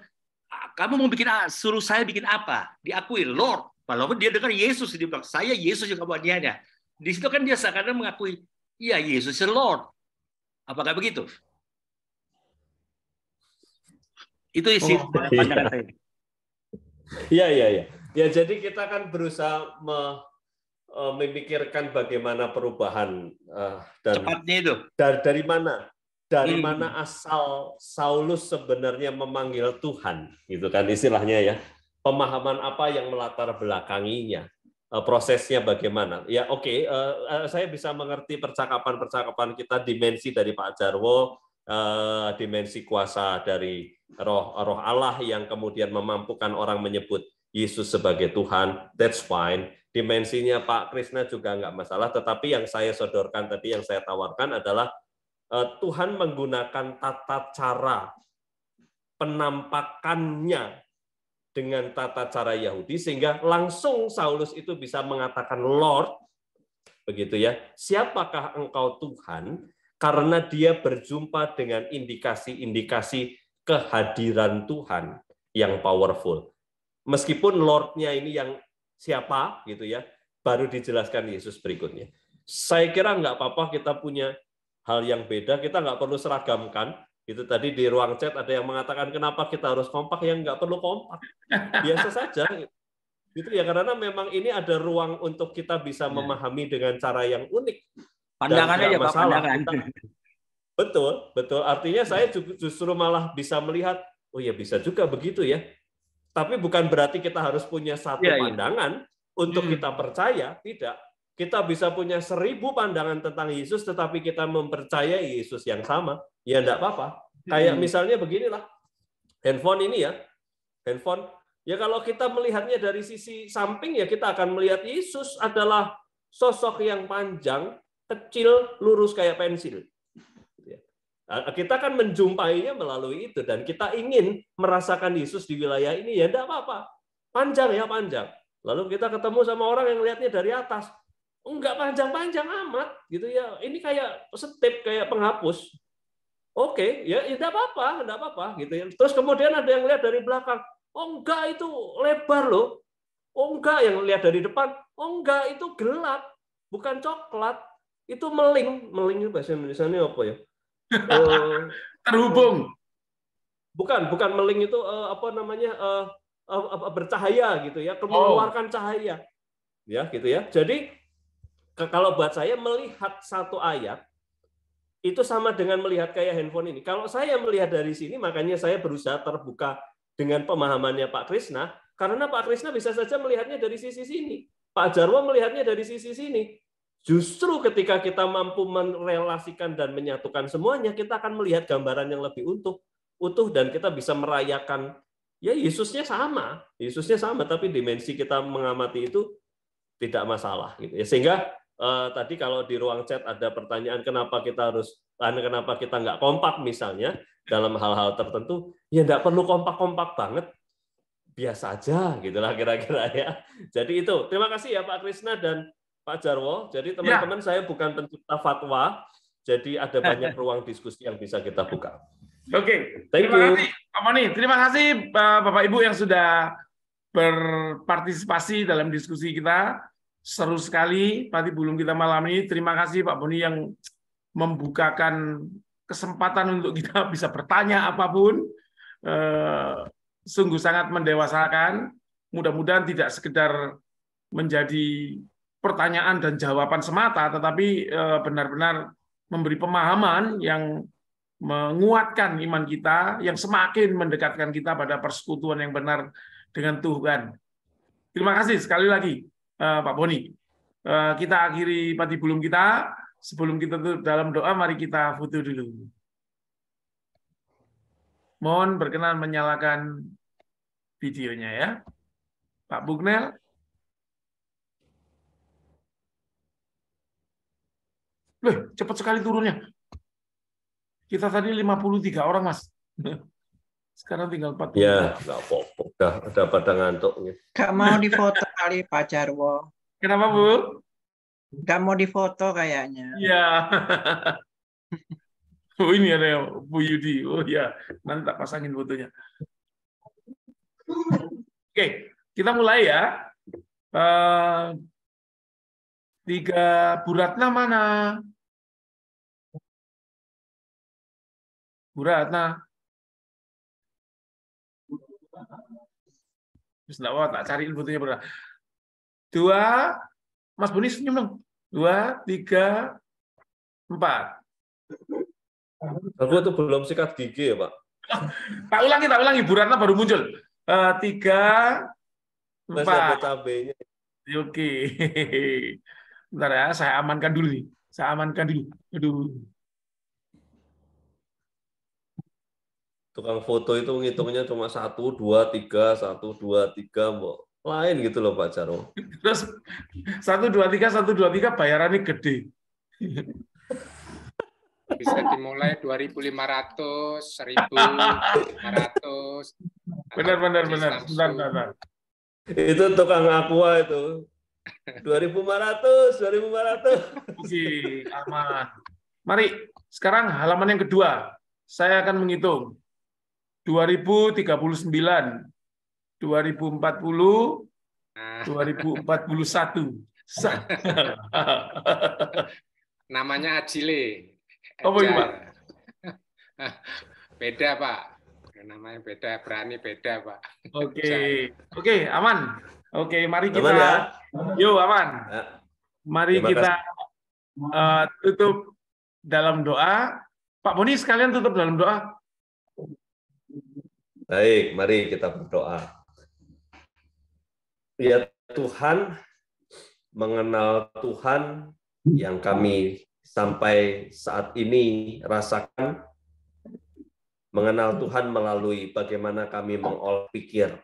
D: Kamu mau suruh saya bikin apa? Diakui Lord. Walaupun dia dengar Yesus dia bilang saya Yesus yang kamu aniaya. Di situ kan dia seakan-akan mengakui, iya Yesus is Lord. Apakah begitu? Itu isi pandangan saya.
A: Iya. Ya jadi kita kan berusaha memikirkan bagaimana perubahan dan
D: cepatnya itu.
A: Dari mana asal Saulus sebenarnya memanggil Tuhan, gitu kan istilahnya ya. Pemahaman apa yang melatar belakanginya. Prosesnya bagaimana? Ya oke, saya bisa mengerti percakapan kita, dimensi dari Pak Jarwo, dimensi kuasa dari Roh Allah yang kemudian memampukan orang menyebut Yesus sebagai Tuhan. That's fine. Dimensinya Pak Krisna juga nggak masalah. Tetapi yang saya sodorkan tadi, yang saya tawarkan adalah Tuhan menggunakan tata cara penampakannya dengan tata cara Yahudi sehingga langsung Saulus itu bisa mengatakan Lord, begitu ya. Siapakah engkau Tuhan? Karena dia berjumpa dengan indikasi-indikasi kehadiran Tuhan yang powerful. Meskipun Lord-nya ini yang siapa gitu ya, baru dijelaskan Yesus berikutnya. Saya kira nggak apa-apa kita punya hal yang beda, kita nggak perlu seragamkan. Itu tadi di ruang chat ada yang mengatakan kenapa kita harus kompak, yang nggak perlu kompak, biasa saja gitu ya, karena memang ini ada ruang untuk kita bisa memahami dengan cara yang unik.
D: Pandangannya ya Pak, pandangan.
A: Betul. Artinya saya justru malah bisa melihat, oh ya bisa juga begitu ya. Tapi bukan berarti kita harus punya satu pandangan untuk kita percaya, tidak. Kita bisa punya 1000 pandangan tentang Yesus, tetapi kita mempercayai Yesus yang sama, ya enggak apa-apa. Kayak misalnya beginilah, handphone ini ya, handphone. Ya kalau kita melihatnya dari sisi samping, ya kita akan melihat Yesus adalah sosok yang panjang, kecil, lurus kayak pensil. Kita akan menjumpainya melalui itu, dan kita ingin merasakan Yesus di wilayah ini, ya enggak apa-apa. Panjang ya, panjang. Lalu kita ketemu sama orang yang lihatnya dari atas. Enggak panjang-panjang amat gitu ya. Ini kayak step, kayak penghapus. Oke, ya enggak apa-apa gitu ya. Terus kemudian ada yang lihat dari belakang. Oh enggak, itu lebar loh. Oh enggak, yang lihat dari depan. Oh enggak, itu gelap. Bukan coklat. Itu meling. Meling itu bahasa Indonesianya apa ya?
B: Terhubung.
A: Bukan meling itu apa namanya? Bercahaya gitu ya, mengeluarkan cahaya. Ya, gitu ya. Jadi kalau buat saya melihat satu ayat itu sama dengan melihat kayak handphone ini. Kalau saya melihat dari sini, makanya saya berusaha terbuka dengan pemahamannya Pak Krisna, karena Pak Krisna bisa saja melihatnya dari sisi sini. Pak Jarwo melihatnya dari sisi sini. Justru ketika kita mampu merelasikan dan menyatukan semuanya, kita akan melihat gambaran yang lebih utuh, dan kita bisa merayakan, ya Yesusnya sama, tapi dimensi kita mengamati itu tidak masalah. Gitu ya. Sehingga tadi kalau di ruang chat ada pertanyaan kenapa kita nggak kompak misalnya dalam hal-hal tertentu, ya nggak perlu kompak-kompak banget. biasa aja, gitulah kira-kira ya. Jadi itu, terima kasih ya Pak Krisna dan Pak Jarwo. Jadi teman-teman, saya bukan pencipta fatwa, jadi ada banyak ruang diskusi yang bisa kita buka.
B: Oke, terima kasih Pak Moni. Terima kasih Bapak Ibu yang sudah berpartisipasi dalam diskusi kita. Seru sekali Patibulung kita malam ini. Terima kasih Pak Moni yang membukakan kesempatan untuk kita bisa bertanya apapun. Sungguh sangat mendewasakan. Mudah-mudahan tidak sekedar menjadi pertanyaan dan jawaban semata, tetapi benar-benar memberi pemahaman yang menguatkan iman kita, yang semakin mendekatkan kita pada persekutuan yang benar dengan Tuhan. Terima kasih sekali lagi Pak Boni. Kita akhiri Patibulung kita. Sebelum kita tutup dalam doa, mari kita foto dulu. Mohon berkenan menyalakan videonya ya. Pak Bugnel. Loh, cepat sekali turunnya. Kita tadi 53 orang, Mas. Sekarang tinggal 40.
A: Ya, nggak apa-apa. Udah pada ngantuk.
G: Nggak mau difoto kali, Pak Jarwo.
B: Kenapa, Bu?
G: Nggak mau difoto kayaknya.
B: Iya. Oh, ini ada Bu Yudi. Oh ya, nanti tak pasangin fotonya. Oke, kita mulai ya. Tiga Bu Ratna mana? Bu Ratna. Terus enggak apa, tak cariin fotonya Bu Ratna. 2, Mas Boni senyum dong. 2, 3, 4.
A: Aku tuh belum sikat gigi ya, Pak.
B: Tak ulangi. Bu Ratna baru muncul. 3, 4.
A: Cabenya.
B: Oke. Bentar ya, saya amankan dulu nih. Aduh.
A: Tukang foto itu ngitungnya cuma 1, 2, 3, 1, 2, 3, lain gitu loh Pak Jarwo.
B: Terus 1, 2, 3 bayarannya gede.
F: Bisa dimulai 2.500, 1.500.
B: Benar. Bentar.
A: Itu tukang aqua itu. 2.500.
B: Oke, aman. Mari, sekarang halaman yang kedua. Saya akan menghitung. 2039, 2040, 2041.
F: Namanya Ajile.
B: Apa itu, Pak?
F: Beda, Pak. Namanya beda, berani beda, Pak.
B: Oke, aman. Oke, mari kita.
A: Aman ya?
B: Yuk, aman.
A: Ya.
B: Mari kita tutup dalam doa. Pak Boni sekalian tutup dalam doa.
A: Baik, mari kita berdoa. Ya Tuhan, mengenal Tuhan yang kami sampai saat ini rasakan, mengenal Tuhan melalui bagaimana kami mengolah pikir.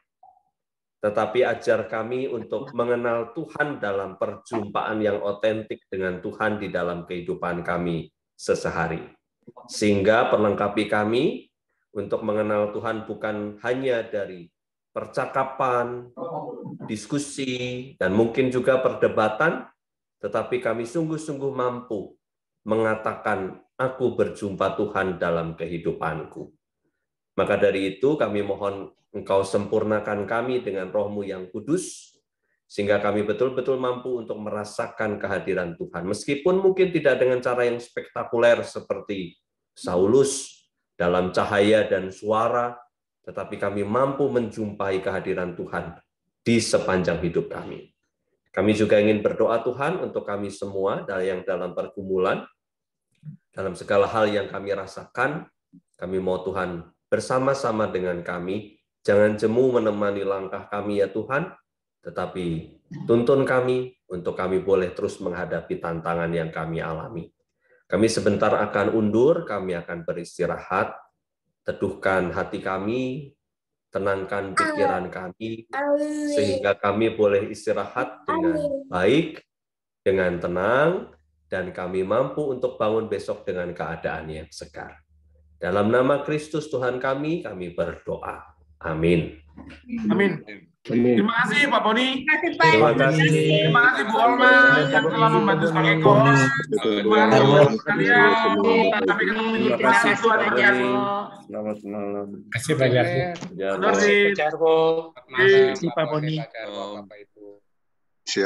A: Tetapi ajar kami untuk mengenal Tuhan dalam perjumpaan yang otentik dengan Tuhan di dalam kehidupan kami sehari-hari. Sehingga perlengkapi kami untuk mengenal Tuhan bukan hanya dari percakapan, diskusi, dan mungkin juga perdebatan, tetapi kami sungguh-sungguh mampu mengatakan, aku berjumpa Tuhan dalam kehidupanku. Maka dari itu kami mohon Engkau sempurnakan kami dengan Roh-Mu yang kudus, sehingga kami betul-betul mampu untuk merasakan kehadiran Tuhan. Meskipun mungkin tidak dengan cara yang spektakuler seperti Saulus, dalam cahaya dan suara, tetapi kami mampu menjumpai kehadiran Tuhan di sepanjang hidup kami. Kami juga ingin berdoa Tuhan untuk kami semua yang dalam pergumulan, dalam segala hal yang kami rasakan, kami mau Tuhan bersama-sama dengan kami, jangan jemu menemani langkah kami ya Tuhan, tetapi tuntun kami untuk kami boleh terus menghadapi tantangan yang kami alami. Kami sebentar akan undur, kami akan beristirahat, teduhkan hati kami, tenangkan pikiran kami, sehingga kami boleh istirahat dengan baik, dengan tenang, dan kami mampu untuk bangun besok dengan keadaan yang segar. Dalam nama Kristus Tuhan kami berdoa. Amin.
B: Amin. Terima kasih Pak Boni.
A: Terima kasih.
B: Terima kasih Bu Olma yang telah membantu sebagai host. Terima kasih sekalian. Sampai ketemu di episode selanjutnya.
A: Selamat malam.
H: Terima kasih Pak Jarwo.
B: Terima kasih
F: Terima kasih
B: Pak Boni.
F: Pak Jarwo, Bapak Ibu.